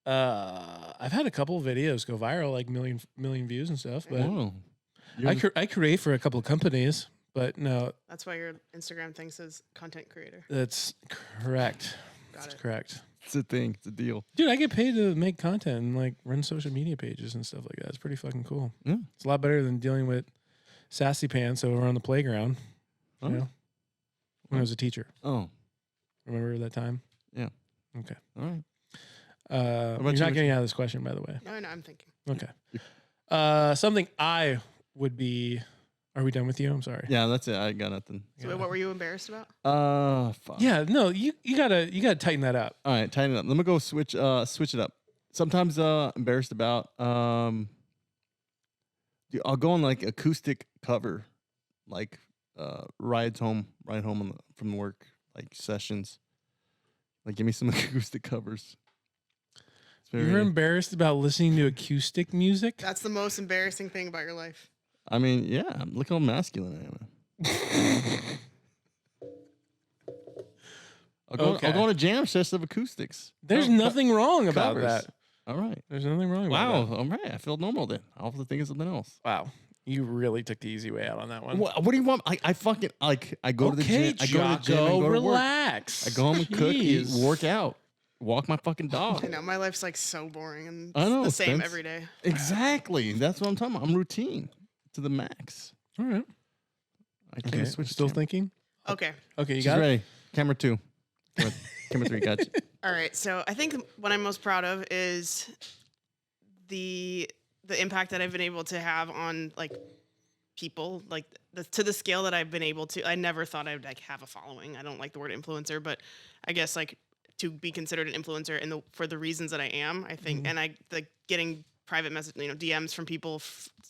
I've had a couple of videos go viral, like million views and stuff, but Whoa. I create for a couple of companies, but no, That's why your Instagram thing says content creator. that's correct. Got That's it. correct. It's a thing. It's a deal. Dude, I get paid to make content and like run social media pages and stuff like that. It's pretty fucking cool. Yeah. It's a lot better than dealing with sassy pants over on the playground. Oh. You know, when I was a teacher. Oh. Remember that time? Yeah. Okay. All right. You're about not you? getting out of this question, by the way. No, I'm thinking. Okay. Something I would be. Are we done with you? I'm sorry. Yeah, that's it. I got nothing. So wait, what were you embarrassed about? Fuck. Yeah. No, you gotta tighten that up. All right, tighten it up. Let me go switch it up. Sometimes embarrassed about I'll go on like acoustic cover, like ride home from work, like sessions. Like give me some acoustic covers. It's very, You're embarrassed about listening to acoustic music? That's the most embarrassing thing about your life. I mean, yeah, look how masculine I am. I'll go on a jam session of acoustics. There's nothing wrong about covers. that. All right. There's nothing wrong Wow. about that. All right. I feel normal then. I'll have to think of something else. Wow. You really took the easy way out on that one. What do you want? I fucking like. I go to the gym. I go to the gym and go to work. relax. I go home and cook, eat, Jeez. work out, walk my fucking dog. I know my life's like so boring and I know, the same Spence. every day. Exactly. That's what I'm talking about. I'm routine to the max. All right. I can't Okay. switch. Still camera. thinking? Okay. Okay, you She's got it? ready. Camera 2. Camera 3. Got you. All right. So I think what I'm most proud of is the impact that I've been able to have on like people, like to the scale that I've been able to. I never thought I would like have a following. I don't like the word influencer, but I guess like to be considered an influencer for the reasons that I am, I think, and I like getting private message, DMs from people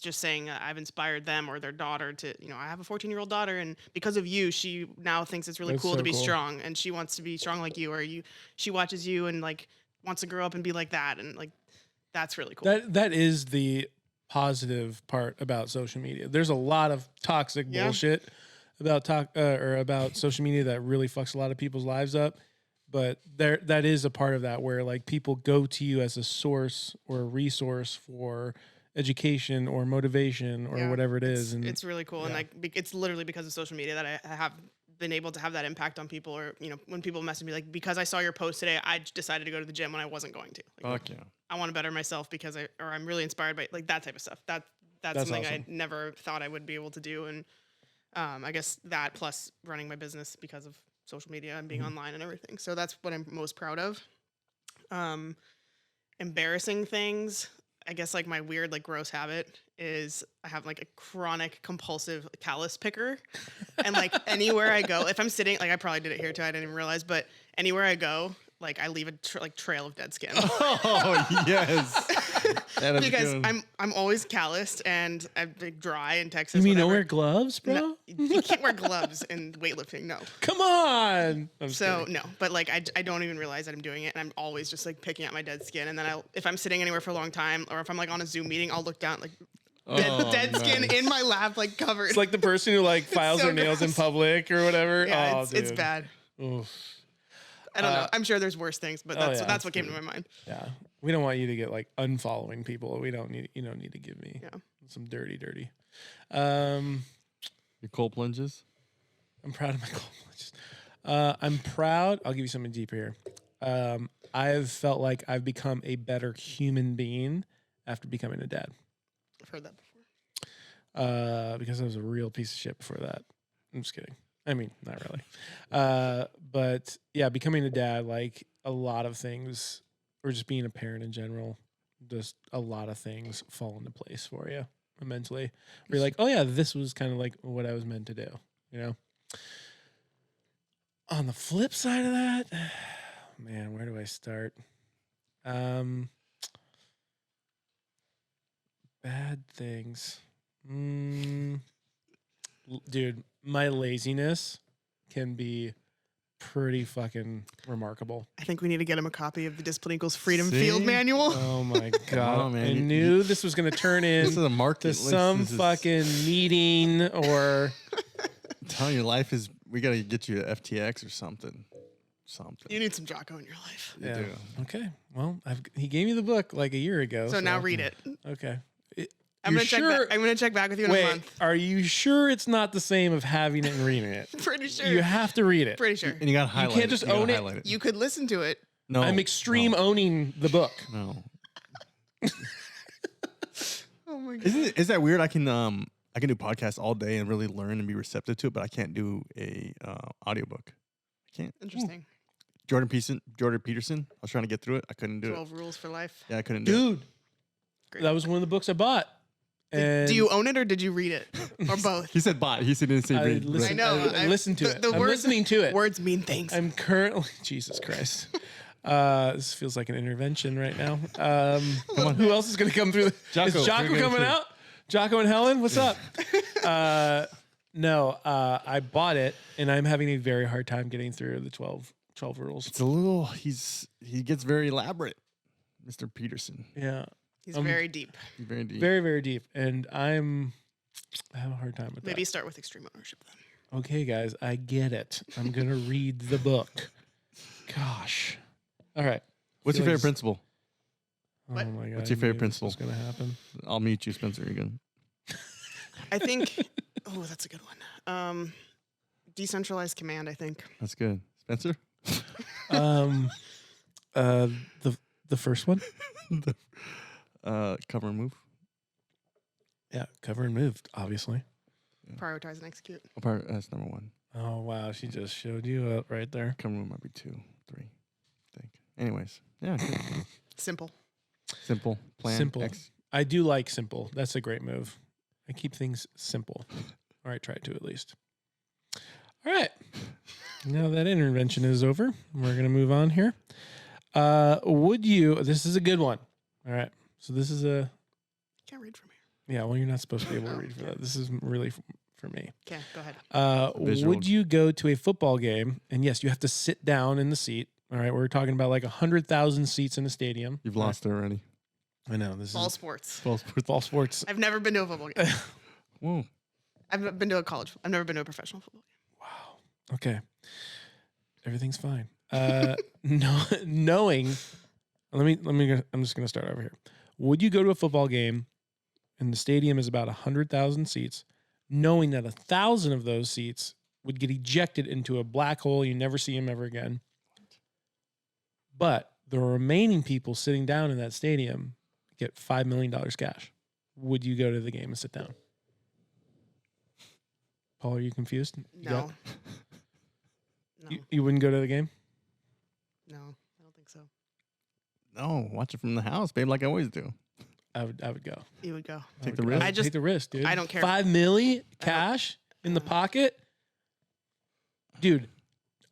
just saying I've inspired them or their daughter to, I have a 14-year-old daughter and because of you, she now thinks it's really That's cool so to be cool. strong and she wants to be strong like you, or she watches you and like wants to grow up and be like that, and like that's really cool. That is the positive part about social media. There's a lot of toxic bullshit about social media that really fucks a lot of people's lives up. But that is a part of that where like people go to you as a source or a resource for education or motivation or whatever it is. And it's really cool. And like, it's literally because of social media that I have been able to have that impact on people, or, when people message me, like, because I saw your post today, I decided to go to the gym when I wasn't going to. Like, Fuck yeah. I want to better myself because I'm really inspired by like that type of stuff. That's something awesome. I never thought I would be able to do. And I guess that plus running my business because of social media and being online and everything. So that's what I'm most proud of. Embarrassing things. I guess like my weird, like gross habit is I have like a chronic compulsive callus picker. And like anywhere I go, if I'm sitting, like I probably did it here too, I didn't even realize, but anywhere I go, like I leave a trail of dead skin. Oh, yes. Yeah, that's because good. I'm always calloused and I'm dry in Texas. You mean whatever. don't wear gloves, bro? No, you can't wear gloves in weightlifting. No. Come on. I'm So kidding. no, but like I don't even realize that I'm doing it, and I'm always just like picking at my dead skin. And then if I'm sitting anywhere for a long time, or if I'm like on a Zoom meeting, I'll look down like dead skin in my lap, like covered. It's like the person who like files so their nails in gross. public or whatever. Yeah, Oh, it's dude. bad. Oof. I don't know. I'm sure there's worse things, but that's yeah, that's what came to my mind. Yeah. We don't want you to get like unfollowing people. You don't need to give me some dirty. Your cold plunges. I'm proud of my cold plunges. I'm proud. I'll give you something deeper here. I've felt like I've become a better human being after becoming a dad. I've heard that before. Because I was a real piece of shit before that. I'm just kidding. I mean, not really. But yeah, becoming a dad, like a lot of things, or just being a parent in general, just a lot of things fall into place for you mentally. Where you're like, oh yeah, this was kind of like what I was meant to do, you know? On the flip side of that, man, where do I start? Bad things. Dude, my laziness can be pretty fucking remarkable. I think we need to get him a copy of the Discipline Equals Freedom See? Field Manual. Oh my god! on, man. I You- knew this was gonna turn This is in a market to list. some This is- fucking meeting or I'm telling you, life is. We gotta get you a FTX or something. You need some Jocko in your life. You do. Okay, well, he gave me the book like a year ago. So now read it. Okay. I'm You're gonna check. sure- I'm gonna check back with you in a Wait, month. are you sure it's not the same of having it and reading it? Pretty sure. You have to read it. Pretty sure. And you gotta highlight. can't just You gotta own it. highlight You could listen to it. No, I'm extreme owning the book. No. Oh my god. Is that weird? I can do podcasts all day and really learn and be receptive to it, but I can't do a audiobook. I can't. Interesting. Jordan Peterson. I was trying to get through it. I couldn't do 12 rules for life. it. Yeah, I couldn't do it. Dude, that was one of the books I bought. And Do you own it or did you read it? Or both? He said bot. He said didn't say I read. listened, I know. I listened to it. I'm words- listening to it. Words mean things. I'm currently Jesus Christ. This feels like an intervention right now. Come on, who else is going to come through? Jocko, Is Jocko you're gonna coming see. out? Jocko and Helen, what's up? No, I bought it, and I'm having a very hard time getting through the 12 rules. It's a little. He gets very elaborate, Mr. Peterson. Yeah, He's very deep. He's very deep. very very deep, and I have a hard time with Maybe that. start with extreme ownership then. Okay, guys, I get it. I'm gonna read the book. Gosh, all right. What's your Feel favorite like- principle? Oh What? my god! What's your I favorite knew principle? This was gonna happen. I'll mute you, Spencer. You're good. I think. Oh, that's a good one. Decentralized command. I think. That's good, Spencer. The first one. Cover and move. Yeah, cover and move, obviously. Prioritize and execute. That's number one. Oh wow, she just showed you up right there. Cover and move might be 2, 3. I think. Anyways, yeah. Good. Simple. Simple plan. Simple. I do like simple. That's a great move. I keep things simple. All right, try to at least. All right. Now that intervention is over, we're gonna move on here. Would you? This is a good one. All right. So this is a. Can't read from here. Yeah. Well, you're not supposed to be able to read for that. This is really for me. Okay, go ahead. Visual. Would you go to a football game? And yes, you have to sit down in the seat. All right, we're talking about like 100,000 seats in a stadium. You've lost it already. I know this All is sports. False. fall sports. I've never been to a football game. Whoa. I've been to a college. I've never been to a professional football game. Okay, everything's fine. Knowing, I'm just gonna start over here. Would you go to a football game, and the stadium is about 100,000 seats, knowing that 1,000 of those seats would get ejected into a black hole, you never see them ever again, but the remaining people sitting down in that stadium get $5 million cash? Would you go to the game and sit down? Paul, are you confused? No. No. You wouldn't go to the game? No. I don't think so. No, watch it from the house, babe, like I always do. I would go. You would go. Take I the would- risk. I I would just- take the risk, dude. I don't care. $5 million cash in the pocket, dude.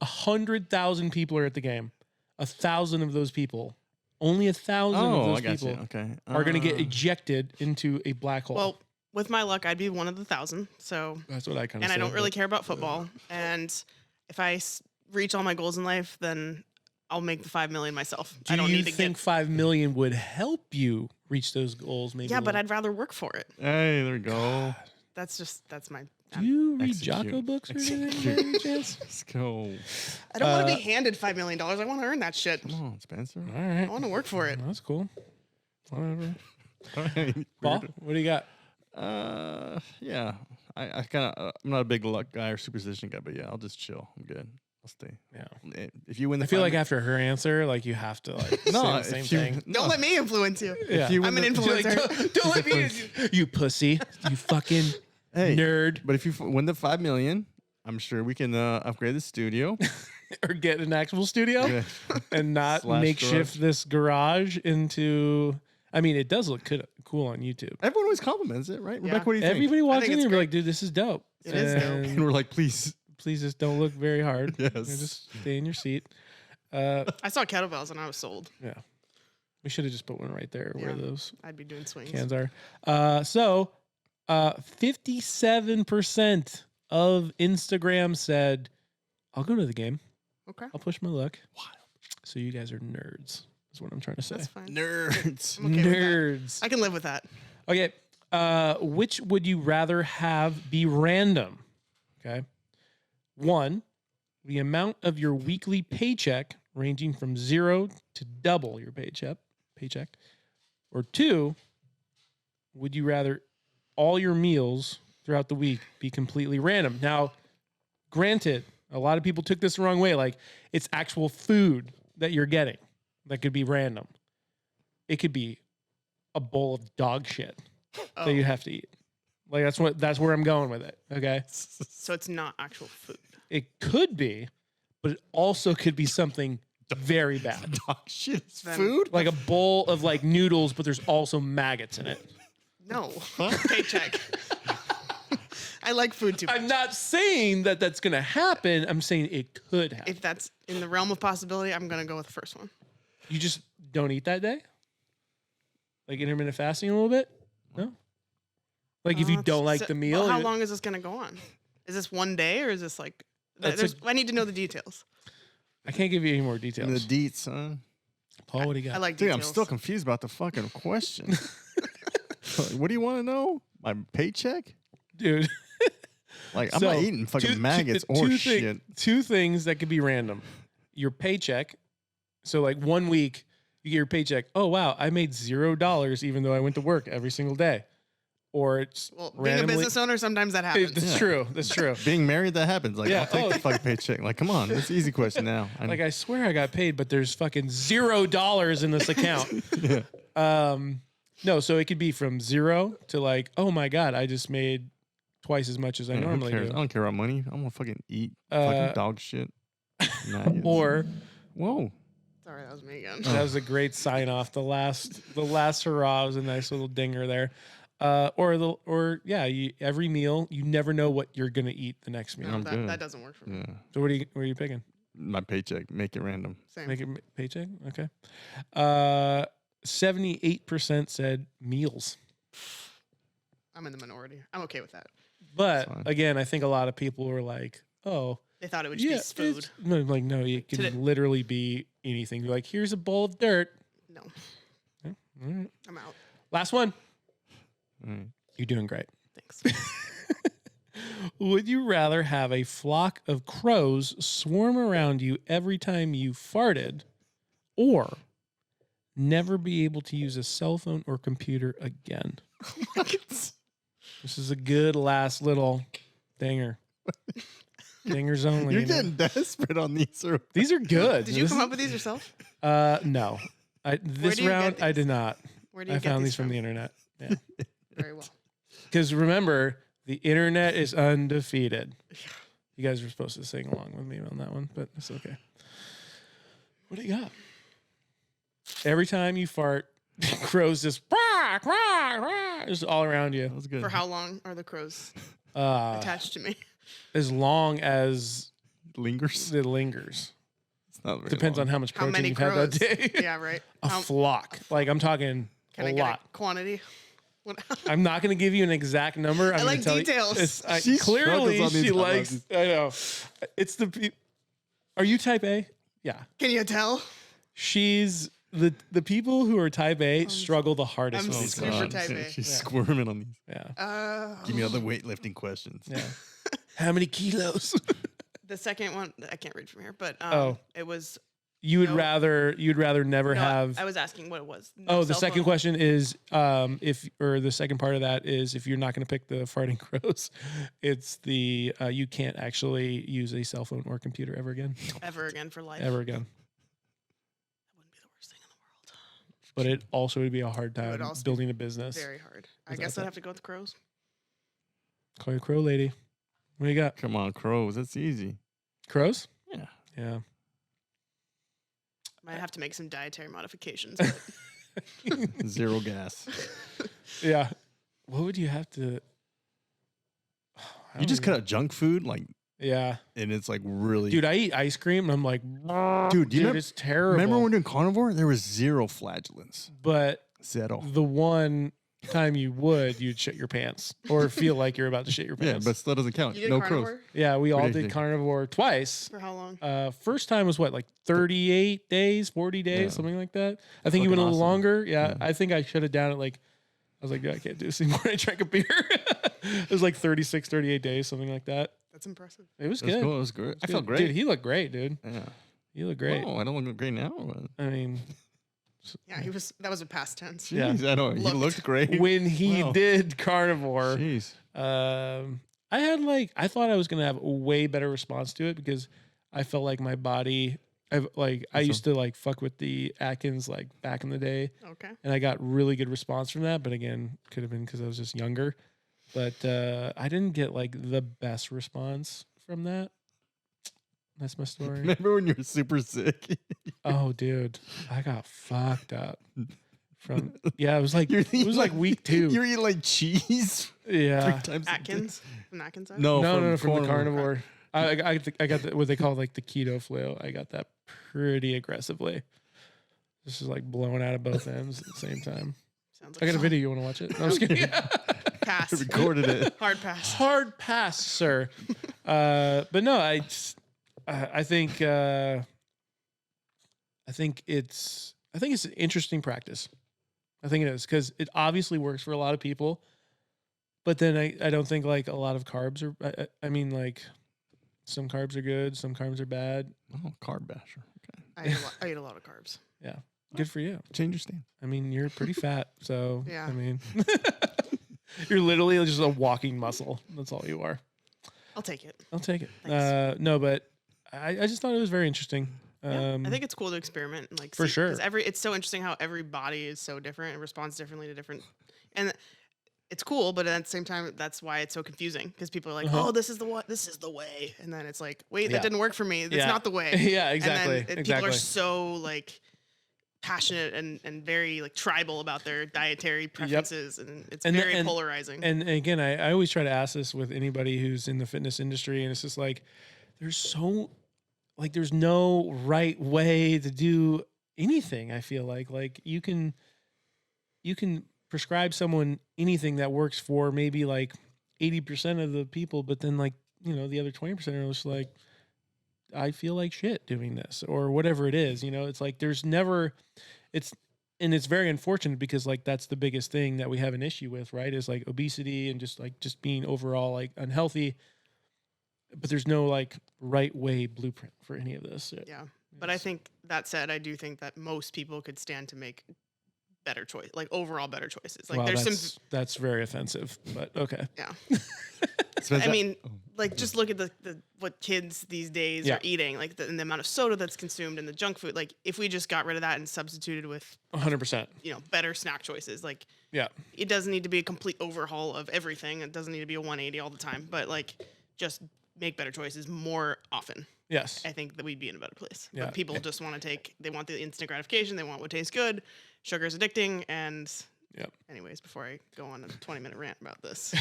100,000 people are at the game. 1,000 of those people Only 1,000 of Oh, those I got people you. Okay. are going to get ejected into a black hole. Well, with my luck, I'd be one of the 1,000. So, that's what I kind of. and I don't really care about football. And if I reach all my goals in life, then I'll make the 5 million myself. Do I don't you need to think get. 5 million would help you reach those goals? Maybe. Yeah, but I'd rather work for it. Hey, there we go. That's my. Do you read Execute. Jocko books or anything? Execute. by any chance? Let's go. I don't want to be handed $5 million. I want to earn that shit. Come on, Spencer. All right. I want to work for it. That's cool. Whatever. All right. Paul, what do you got? Yeah. I kind of. I'm not a big luck guy or superstition guy, but yeah, I'll just chill. I'm good. I'll stay. Yeah. If you win the, I feel like 5 after her answer, like you have to like no, say the same if you, thing. no, Don't let me influence you. Yeah. if you win I'm an the- influencer. Don't let me, you pussy, you fucking Hey, nerd, But if you win the 5 million, I'm sure we can upgrade the studio. or get an actual studio Yeah. and not Slash makeshift garage. this garage into. I mean, it does look cool on YouTube. Everyone always compliments it, right? Rebecca, what do you think? Everybody walks think in it's here and be great. like, dude, this is dope. It is dope. And And we're like, please. please just don't look very hard. Yes. You know, just stay in your seat. I saw kettlebells and I was sold. Yeah. We should have just put one right there where Yeah. those I'd be doing swings. cans are. 57% of Instagram said, I'll go to the game. Okay. I'll push my luck. So you guys are nerds, is what I'm trying to say. That's fine. Nerds. I'm okay with that. Nerds. I can live with that. Okay. Which would you rather have be random? Okay. 1, the amount of your weekly paycheck ranging from 0 to double your paycheck. Or 2, would you rather all your meals throughout the week be completely random? Now, granted, a lot of people took this the wrong way. Like, it's actual food that you're getting that could be random. It could be a bowl of dog shit that you have to eat. Like, that's where I'm going with it. Okay. So it's not actual food. It could be, but it also could be something very bad. Dog shit. It's Then- food? Like a bowl of like noodles, but there's also maggots in it. No. Paycheck. I like food too much. I'm not saying that that's going to happen. I'm saying it could happen. If that's in the realm of possibility, I'm going to go with the first one. You just don't eat that day? Like intermittent fasting a little bit? No? Like if you don't like the meal? How you- long is this going to go on? Is this one day or is this like... That's I need to know the details. I can't give you any more The details. deets, son. Paul, what do you got? I like Dude, details. I'm still confused about the fucking question. Like, what do you want to know? My paycheck? Dude. Like, I'm So, not eating fucking maggots or shit. Two things that could be random. Your paycheck. So like 1 week, you get your paycheck. Oh, wow, I made $0 even though I went to work every single day. Or it's Well, being randomly. a business owner, sometimes that Hey, happens. that's Yeah. true. That's true. Being married, that happens. Like, Yeah, I'll take oh. the fucking paycheck. Like, come on. It's an easy question now. Like I swear I got paid, but there's fucking $0 in this account. No, so it could be from 0 to like, oh my God, I just made twice as much as I who normally cares? I do. don't care about money. I'm gonna fucking eat fucking dog shit. Maggots. Or Whoa. Sorry, that was me again. that was a great sign off. The last hurrah was a nice little dinger there. Every meal, you never know what you're gonna eat the next meal. No, I'm good. that doesn't work for me. Yeah. So what are you picking? My paycheck. Make it random. Same. Make it paycheck? Okay. 78% said meals. I'm in the minority. I'm okay with that. But fine. again, I think a lot of people were like, oh, They thought it would just be food. No, like, no, it Today- can literally be anything. You're like, here's a bowl of dirt. No, All right. I'm out. Last one. Mm. You're doing great. Thanks. Would you rather have a flock of crows swarm around you every time you farted, or never be able to use a cell phone or computer again? This is a good last little dinger. Dingers only. You're you know? getting desperate on these. These are good. Did you come up with these yourself? No. This do you round, get I these? did not. Where do you I get found these these from the internet. Yeah. Very well. Because remember, the internet is undefeated. You guys were supposed to sing along with me on that one, but it's okay. What do you got? Every time you fart, crows just rah, rah, rah, just all around you. That was good. For how long are the crows attached to me? As long as Lingers. it lingers. It's not very Depends long. on how much How protein many you've had crows? that day. Yeah, right. A flock. Like I'm talking Can a I get lot. a quantity? What? I'm not going to give you an exact number. I'm I like gonna tell details. You, it's, She clearly, struggles on she these likes. I know. It's the. Are you type A? Yeah. Can you tell? She's the people who are type A struggle the hardest I'm with these super questions. type A. She's squirming on these. Yeah. Give me other weightlifting questions. Yeah. How many kilos? The second one, I can't read from here, but it was. You would No. you'd rather never No, have. I was asking what it was. No The cell second phone. question is the second part of that is if you're not going to pick the farting crows, it's the you can't actually use a cell phone or computer ever again. Ever again for life. Ever again. That wouldn't be the worst thing in the world. But it also would be a hard time would also be building a business. Very hard. I Without guess that. I'd have to go with the crows. Call your crow lady. What do you got? Come on, crows. That's easy. Crows? Yeah. Yeah. Might have to make some dietary modifications. But Zero gas. Yeah. What would you have to? You just cut out junk food, Yeah. and it's really. Dude, I eat ice cream and I'm like, Dude, you it's terrible. remember when we were doing carnivore? There was zero flagellants. But Zero. the one time you'd shit your pants or feel like you're about to shit your Yeah, pants. but still doesn't count. you did No carnivore crows. Yeah, we all did Ridiculous. carnivore twice. for how long? First time was what, like 38 days, 40 days, Yeah. something like that. I think you went Fucking a little awesome. longer. Yeah, Yeah. I think I shut it down at like, I was like, I can't do this anymore. I drank a beer. It was like 36, 38 days, something like that. That's impressive. It was It was good. cool. It was great. I felt Dude, great. Dude, he looked great, dude. Yeah. He looked great. Oh, I don't look great now. But I mean, Yeah, that was a past tense. Yeah. Jeez, I know. He Looked. looked great. when he Wow. did carnivore, Jeez. I thought I was gonna have a way better response to it because I felt like my body, I used to like fuck with the Atkins like back in the day, Okay. and I got really good response from that. But again, could have been because I was just younger. But I didn't get like the best response from that. That's my story. Remember when you were super sick? Oh, dude, I got fucked up. It was like You're it was like week 2. You were eating like cheese Yeah. 3 times a day? Atkins? From Atkins? side? No, No, from the carnivore. carnivore. I got what they call like the keto flu. I got that pretty aggressively. This is like blowing out of both ends at the same time. Sounds like I got a fun. video. You want to watch it? No, I'm just kidding. Pass. Recorded it. Hard pass. Hard pass, sir. But no, I think it's an interesting practice. I think it is because it obviously works for a lot of people. But then I don't think like a lot of carbs are. I mean, like some carbs are good, some carbs are bad. Oh, carb basher. Okay. I eat a lot of carbs. Yeah, good for you. Change your stance. I mean, you're pretty fat, so Yeah. I mean, you're literally just a walking muscle. That's all you are. I'll take it. I'll take it. Thanks. No, but I just thought it was very interesting. Yeah, I think it's cool to experiment and like For sure. 'cause it's so interesting how every body is so different and responds differently to different, and it's cool, but at the same time, that's why it's so confusing because people are like, Uh-huh. "Oh, this is the way," and then it's like, "Wait, Yeah. that didn't work for me. That's Yeah. not the way." Yeah, exactly, And then exactly. people are so like passionate and very like tribal about their dietary preferences, and it's very polarizing. And again, I always try to ask this with anybody who's in the fitness industry, and it's just like there's no right way to do anything. I feel like you can prescribe someone anything that works for maybe like 80% of the people, but then like the other 20% are just like, I feel like shit doing this or whatever it is. It's like there's never and it's very unfortunate because like that's the biggest thing that we have an issue with, right? Is like obesity and just being overall like unhealthy. But there's no like right way blueprint for any of this. yeah, but I think that said, I do think that most people could stand to make better choice, like overall better choices. Like Well, there's that's, some, that's very offensive, but okay. yeah. Spencer- I mean, like just look at the what kids these days Yeah. are eating, like and the amount of soda that's consumed and the junk food. Like if we just got rid of that and substituted with 100%. better snack choices, like Yeah. it doesn't need to be a complete overhaul of everything. It doesn't need to be a 180 all the time, but like just make better choices more often. Yes. I think that we'd be in a better place. Yeah. But people just want to they want the instant gratification. They want what tastes good. Sugar is addicting. And Yep. anyways, before I go on a 20-minute rant about this,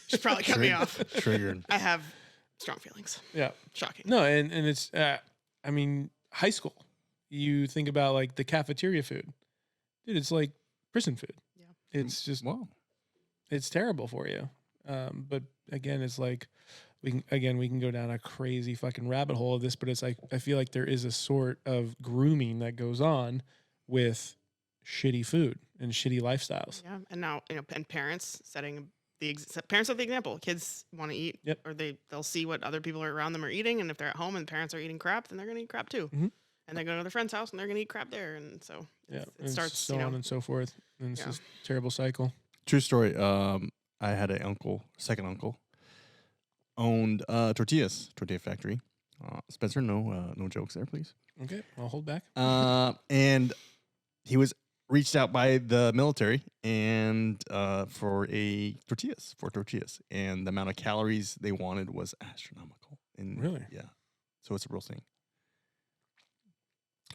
should probably cut me off. Triggered. I have strong feelings. Yeah. Shocking. No, and it's I mean, high school. You think about like the cafeteria food, dude. It's like prison food. Yeah. It's just Wow. it's terrible for you. But again, it's like we can go down a crazy fucking rabbit hole of this, but it's like I feel like there is a sort of grooming that goes on with shitty food and shitty lifestyles. Yeah, and now and parents setting parents are the example. Kids want to eat, Yep. or they'll see what other people are around them are eating, and if they're at home and parents are eating crap, then they're gonna eat crap too. Mhm. And they go to their friend's house and they're gonna eat crap there, and so Yeah, it and starts so on and so forth, and it's Yeah. just a terrible cycle. True story. I had an uncle, second uncle, owned tortilla factory. Spencer, no jokes there, please. Okay, I'll hold back. And he was reached out by the military and for tortillas, and the amount of calories they wanted was astronomical. And Really? Yeah. So it's a real thing.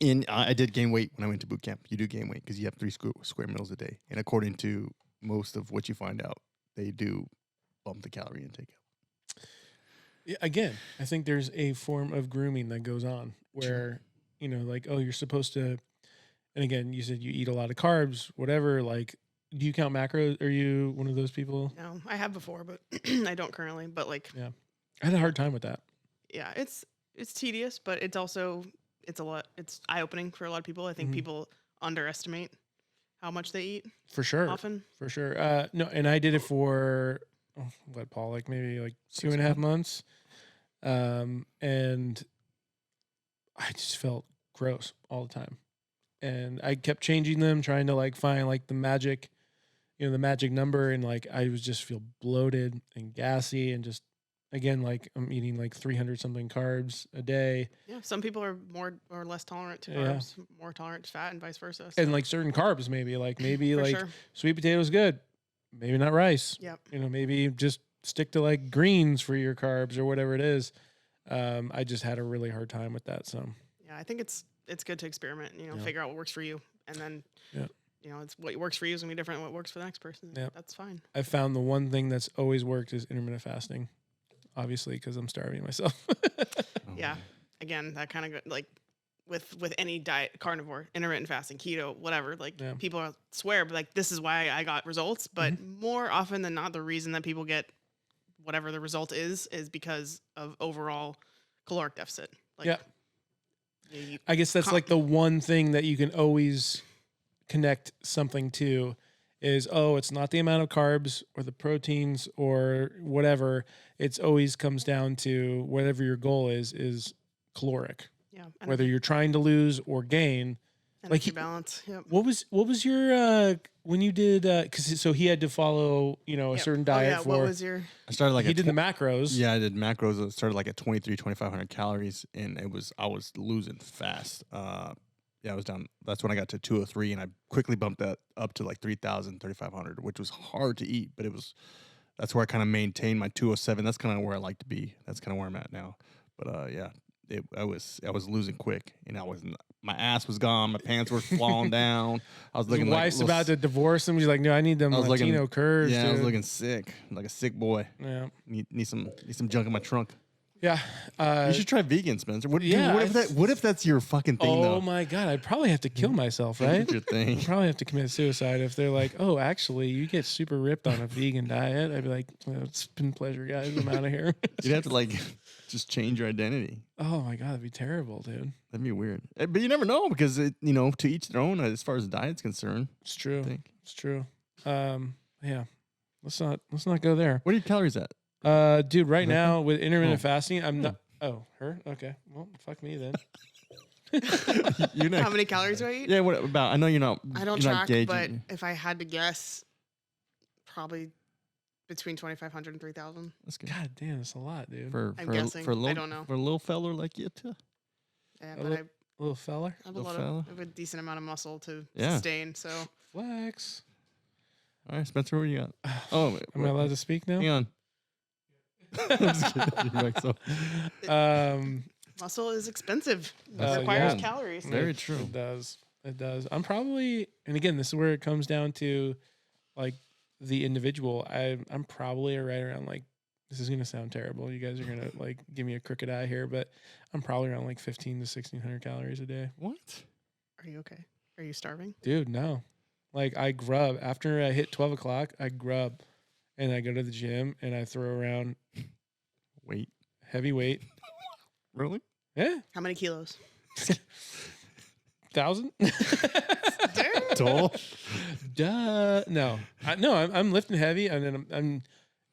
And I did gain weight when I went to boot camp. You do gain weight because you have 3 square meals a day, and according to most of what you find out, they do bump the calorie intake up. Yeah, again, I think there's a form of grooming that goes on where, like, oh, you're supposed to, and again, you said you eat a lot of carbs, whatever, like, do you count macros? Are you one of those people? No, I have before, but I don't currently. But like, Yeah. I had a hard time with that. yeah, it's tedious, but it's also it's eye opening for a lot of people. I think people underestimate how much they eat For sure. often. For sure. No, and I did it for, Paul, like maybe like 2.5 months. And I just felt gross all the time. And I kept changing them, trying to like find like the magic number. And like, I was just feel bloated and gassy and just, again, like I'm eating like 300 something carbs a day. Yeah, some people are more or less tolerant to Yeah. carbs, more tolerant to fat, and vice versa. So, And like certain carbs, maybe like for like sure. sweet potatoes good, maybe not rice. Yep. Maybe just stick to like greens for your carbs or whatever it is. I just had a really hard time with that. So Yeah, I think it's good to experiment. Figure out what works for you, and then Yeah. it's what works for you is gonna be different than what works for the next person. Yeah. That's fine. I found the one thing that's always worked is intermittent fasting, obviously, because I'm starving myself. Yeah. Again, that kind of like with any diet, carnivore, intermittent fasting, keto, whatever. Like Yeah. people swear, but like this is why I got results. But more often than not, the reason that people get whatever the result is because of overall caloric deficit. Like, Yeah. you I guess that's like the one thing that you can always connect something to is, it's not the amount of carbs or the proteins or whatever. It's always comes down to whatever your goal is caloric, yeah, whether you're trying to lose or gain. energy balance. Yep. What was your when you did so he had to follow a Yep. certain Oh, diet yeah. for What was your? I started like he did the macros. Yeah, I did macros. It started like at 2,500 calories, and I was losing fast. I was down. That's when I got to 203, and I quickly bumped that up to like 3,000, 3,500, which was hard to eat, but that's where I kind of maintained my 207. That's kind of where I like to be. That's kind of where I'm at now. But I was losing quick, and my ass was gone. My pants were falling down. I was looking His like wife's about to divorce him. He's like, no, I need them I was Latino curves. Yeah, I was dude. looking sick, like a sick boy. Yeah. Need some junk in my trunk. Yeah. You should try vegan, Spencer. What yeah, what if that's your fucking thing, though? Oh my God. I'd probably have to kill myself, right? That's your thing. I'd probably have to commit suicide if they're like, oh, actually, you get super ripped on a vegan diet. I'd be like, well, it's been a pleasure, guys. I'm out of here. You'd have to like just change your identity. Oh my God. That'd be terrible, dude. That'd be weird. But you never know because to each their own as far as diet's concerned. It's true. I think. It's true. Yeah. Let's not go there. What are your calories at? Dude, right now with intermittent Oh. fasting, I'm not. Oh, her? Okay. Well, fuck me then. You're not. How many calories do I eat? Yeah, what about? I know you're not. I don't you're not track, but gauging. if I had to guess, probably between 2,500 and 3,000. That's good. God damn, that's a lot, dude. For I'm for, guessing. for a little, I don't know. For a little feller like you too. Yeah, A but I little feller. have a little lot fella. of I have a decent amount of muscle to Yeah. sustain. So Flex. All right, Spencer, what do you got? Oh, Am I allowed to speak now? hang on. I'm just kidding. You're right, so. muscle is expensive. Uh, It requires yeah. calories. Very true. It does. It does. I'm probably, and again, this is where it comes down to like the individual. I'm probably right around like this is gonna sound terrible. You guys are gonna like give me a crooked eye here, but I'm probably around like 15 to 1600 calories a day. What? Are you okay? Are you starving? Dude, no. Like I grub after I hit 12 o'clock. I grub, and I go to the gym and I throw around Wait. heavy weight. Really? Yeah, How many kilos? 1,000. Toll? Duh. No, I'm lifting heavy, and then I'm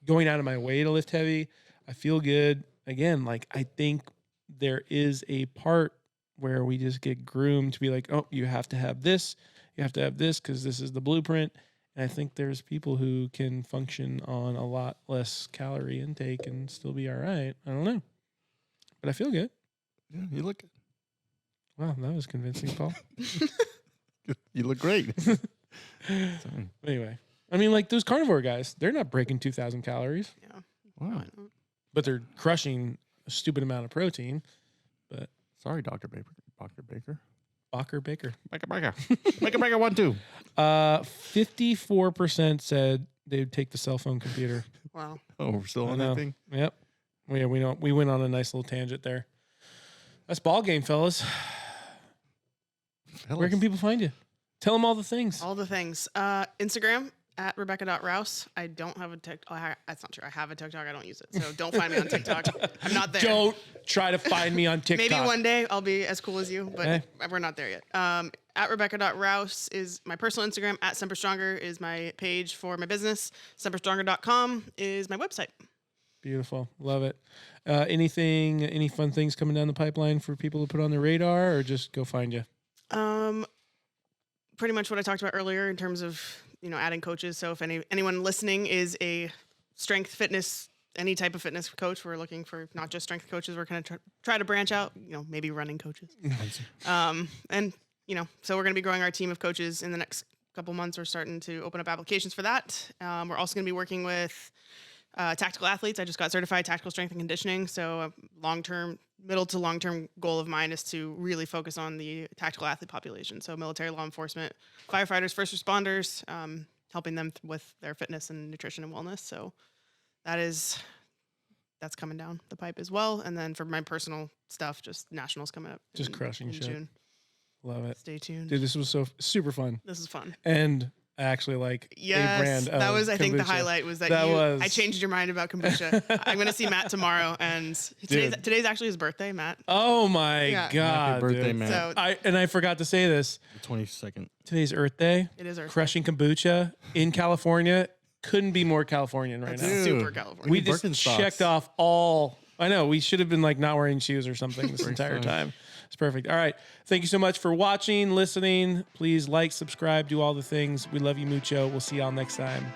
going out of my way to lift heavy. I feel good. Again, like I think there is a part where we just get groomed to be like, oh, you have to have this, because this is the blueprint. And I think there's people who can function on a lot less calorie intake and still be all right. I don't know, but I feel good. Yeah, you look Wow, that was convincing, Paul. you look great. Sorry. Anyway, I mean, like those carnivore guys, they're not breaking 2,000 calories, Yeah. Wow. but they're crushing a stupid amount of protein. But Sorry, Dr. Baker. Dr. Baker. Baker. Baker. Baker 1, 2. 54% said they'd take the cell phone computer. Wow. Oh, we're still I on know. that thing? Yep. Yeah, we went on a nice little tangent there. That's ball game, fellas. Where can people find you? Tell them all the things. All the things. Instagram at Rebecca.Rouse. I don't have a TikTok. That's not true. I have a TikTok. I don't use it. So don't find me on TikTok. I'm not there. Don't try to find me on TikTok. Maybe one day I'll be as cool as you, but Okay. we're not there yet. At Rebecca.Rouse is my personal Instagram. At Semper Stronger is my page for my business. SemperStronger.com is my website. Beautiful. Love it. Any fun things coming down the pipeline for people to put on their radar, or just go find you? Pretty much what I talked about earlier in terms of, adding coaches. So if anyone listening is a strength, fitness, any type of fitness coach, we're looking for not just strength coaches. We're going to try to branch out, maybe running coaches. And, so we're going to be growing our team of coaches in the next couple months. We're starting to open up applications for that. We're also going to be working with tactical athletes. I just got certified tactical strength and conditioning. So a middle to long-term goal of mine is to really focus on the tactical athlete population. So military, law enforcement, firefighters, first responders, helping them with their fitness and nutrition and wellness. So that's coming down the pipe as well. And then for my personal stuff, just nationals coming up. Just crushing shit. June. Love it. Stay tuned. Dude, this was so super fun. This is fun. And I actually like Yes, a brand that of was, I think, the kombucha. highlight was that I changed your mind about kombucha. I'm going to see Matt tomorrow, and today's actually his birthday, Matt. Oh my Yeah. God. Happy birthday, dude. man. So I forgot to say this. The 22nd. Today's Earth Day. it is our Crushing kombucha in California. Couldn't be more Californian right now. Dude. super California. We just Birkenstocks. checked off all. I know we should have been like not wearing shoes or something this entire fun. time. It's perfect. All right. Thank you so much for watching, listening. Please like, subscribe, do all the things. We love you mucho. We'll see y'all next time.